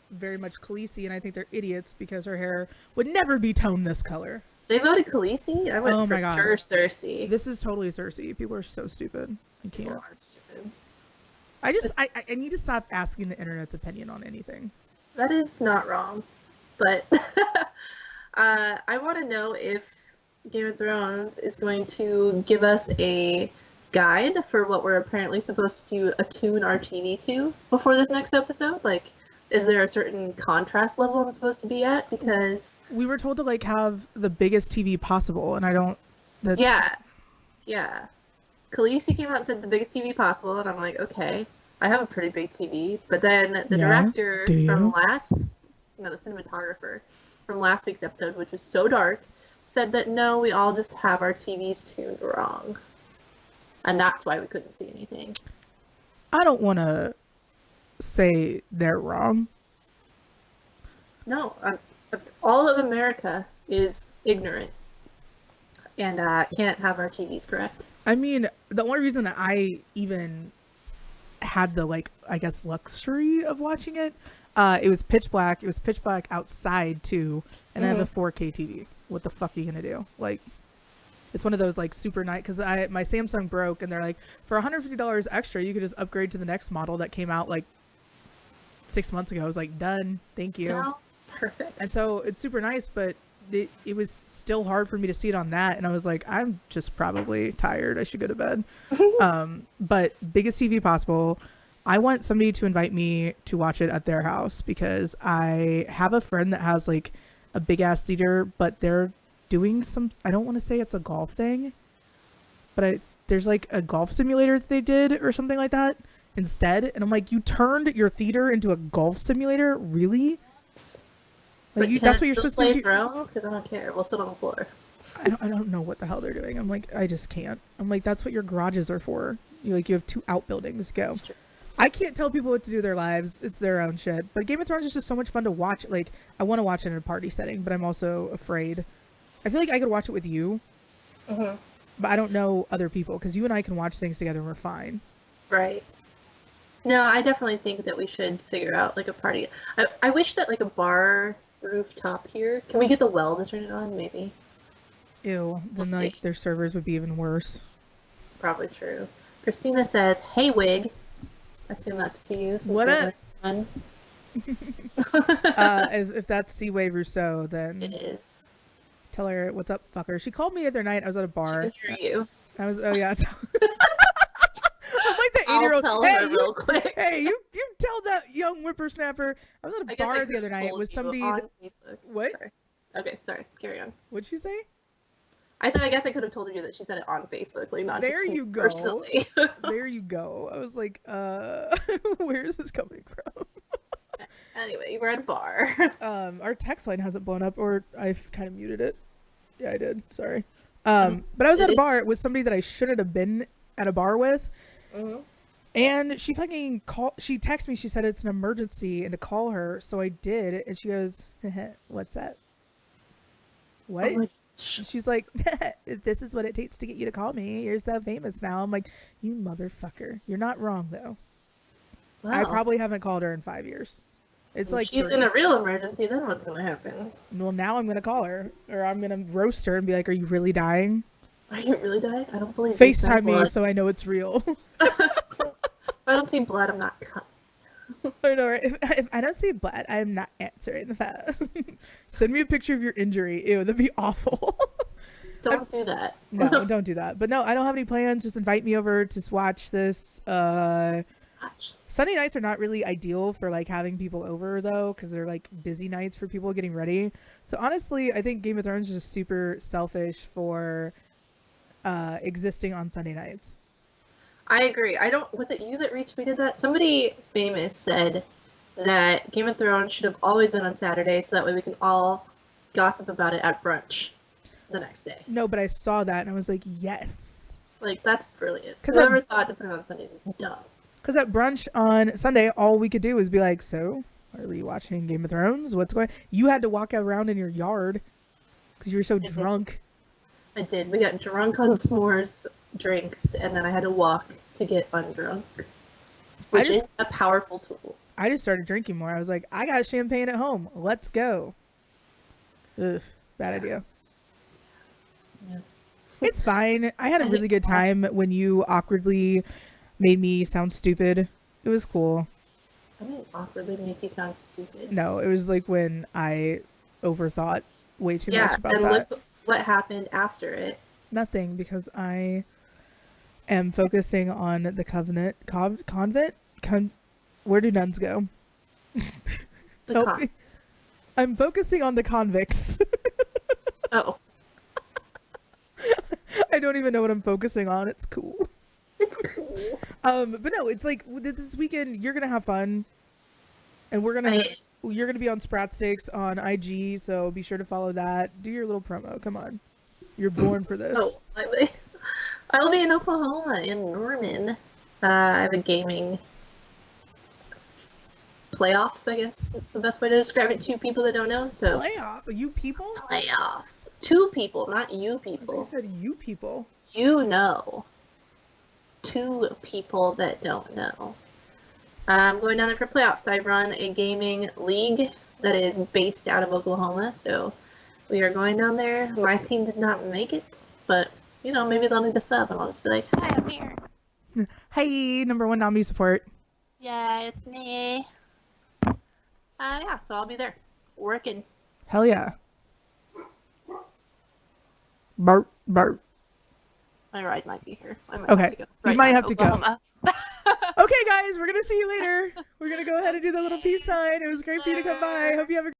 very much Khaleesi, and I think they're idiots because her hair would never be toned this color.
They voted Khaleesi? I went
Oh
for
my God.
sure Cersei.
This is totally Cersei. People are so stupid. I can't.
People are stupid.
I need to stop asking the internet's opinion on anything.
That is not wrong. But I want to know if Game of Thrones is going to give us a guide for what we're apparently supposed to attune our TV to before this next episode. Like, is there a certain contrast level I'm supposed to be at? Because
We were told to like have the biggest TV possible, and I don't. That's,
yeah. Khaleesi came out and said the biggest TV possible, and I'm like, okay, I have a pretty big TV. But then the
Yeah,
director
do you?
from the cinematographer from last week's episode, which was so dark, said that no, we all just have our TVs tuned wrong. And that's why we couldn't see anything.
I don't want to say they're wrong.
No, all of America is ignorant and can't have our TVs correct.
I mean, the only reason that I even had the like, I guess, luxury of watching it, it was pitch black. It was pitch black outside too, and I have a 4K TV. What the fuck are you gonna do? Like, it's one of those like super nice because my Samsung broke, and they're like, for $150 extra, you could just upgrade to the next model that came out like 6 months ago. I was like, done, thank you.
Sounds perfect.
And so it's super nice, but it was still hard for me to see it on that, and I was like, I'm just probably tired, I should go to bed. But biggest TV possible. I want somebody to invite me to watch it at their house because I have a friend that has like a big ass theater, but they're doing some, I don't want to say it's a golf thing, but there's like a golf simulator that they did or something like that instead, and I'm like, you turned your theater into a golf simulator? Really? Like, that's what you're supposed to do.
Thrones? Because I don't care. We'll sit on the floor.
I don't know what the hell they're doing. I'm like, I just can't. I'm like, that's what your garages are for. You have 2 outbuildings. Go. I can't tell people what to do with their lives. It's their own shit. But Game of Thrones is just so much fun to watch. Like, I want to watch it in a party setting, but I'm also afraid. I feel like I could watch it with you, but I don't know other people because you and I can watch things together and we're fine.
Right. No, I definitely think that we should figure out like a party. I wish that like a bar rooftop here. Can we get the well to turn it on? Maybe.
Ew.
We'll
Then like
see.
their servers would be even worse.
Probably true. Christina says, "Hey, Wig." I assume that's to you.
What up?
Fun.
If that's Seaway Rousseau, then
It is.
tell her what's up, fucker. She called me the other night. I was at a bar.
She can hear you.
I was, oh yeah. I'm like the
I'll
8-year-old.
tell
Hey,
her real quick.
hey, you tell that young whippersnapper. I was
I
at a
guess I
bar the
could've
other night
told
with
you
somebody.
on Facebook.
What?
Sorry. Okay, sorry. Carry on.
What'd she say?
I said I guess I could have told you that she said it on Facebook, like not
There
just to
you
me
go.
personally.
There you go. I was like, where is this coming from?
Anyway, we're at a bar.
Our text line hasn't blown up, or I've kind of muted it. Yeah, I did. Sorry. But I was at a bar with somebody that I shouldn't have been at a bar with. And she fucking she texted me, she said it's an emergency and to call her, so I did, and she goes, what's that? What?
Oh my gosh.
She's like, this is what it takes to get you to call me. You're so famous now. I'm like, you motherfucker. You're not wrong, though.
Wow.
I probably haven't called her in 5 years. It's
If
like
she's
3.
in a real emergency, then what's gonna happen?
Well, now I'm going to call her, or I'm going to roast her and be like, are you really dying?
Are you really dying? I don't believe you.
FaceTime me so I know it's real.
If I don't see blood, I'm not coming.
I know, right? If I don't see blood, I'm not answering the phone. Send me a picture of your injury. Ew, that'd be awful.
Don't do that.
No, don't do that. But no, I don't have any plans. Just invite me over to watch this. Sunday nights are not really ideal for like having people over though, because they're like busy nights for people getting ready. So honestly, I think Game of Thrones is just super selfish for existing on Sunday nights.
I agree. Was it you that retweeted that? Somebody famous said that Game of Thrones should have always been on Saturday, so that way we can all gossip about it at brunch the next day.
No, but I saw that and I was like, yes.
Like, that's brilliant.
'Cause
Whoever thought to put it on Sundays is dumb.
Because at brunch on Sunday, all we could do was be like, so, are we watching Game of Thrones? What's going on? You had to walk around in your yard because you were so drunk.
I did. We got drunk on s'mores drinks, and then I had to walk to get undrunk, which is a powerful tool.
I just started drinking more. I was like, I got champagne at home. Let's go. Ugh, bad idea.
Yeah.
It's fine. I had a really good time when you awkwardly made me sound stupid. It was cool.
I didn't awkwardly make you sound stupid.
No, it was like when I overthought way too much about
and
that.
look what happened after it.
Nothing, because I am focusing on the convent. Where do nuns go?
The
Help
con.
me. I'm focusing on the convicts.
Oh,
I don't even know what I'm focusing on. It's cool.
it's cool.
But no, it's like this weekend you're gonna have fun, and you're gonna be on Sprat Stakes on IG, so be sure to follow that. Do your little promo. Come on, you're born for this.
Oh, I will be in Oklahoma, in Norman. I have a gaming playoffs, I guess that's the best way to describe it. 2 people that don't know, so
Playoff? You people?
playoffs. 2 people, not you
I
people.
said you people.
You know. 2 people that don't know. I'm going down there for playoffs. I run a gaming league that is based out of Oklahoma, so we are going down there. My team did not make it, but maybe they'll need a sub, and I'll just be like, "Hi, I'm here."
Hey, number 1 Nami support.
Yeah, it's me. Yeah, so I'll be there working.
Hell yeah. Bart, Bart.
My ride might be here. I might
Okay,
have to go.
you might
now,
have to go.
Oklahoma.
Okay, guys, we're gonna see you later. We're gonna go ahead and do the little peace sign. It was great for you to come by. Hope you have a great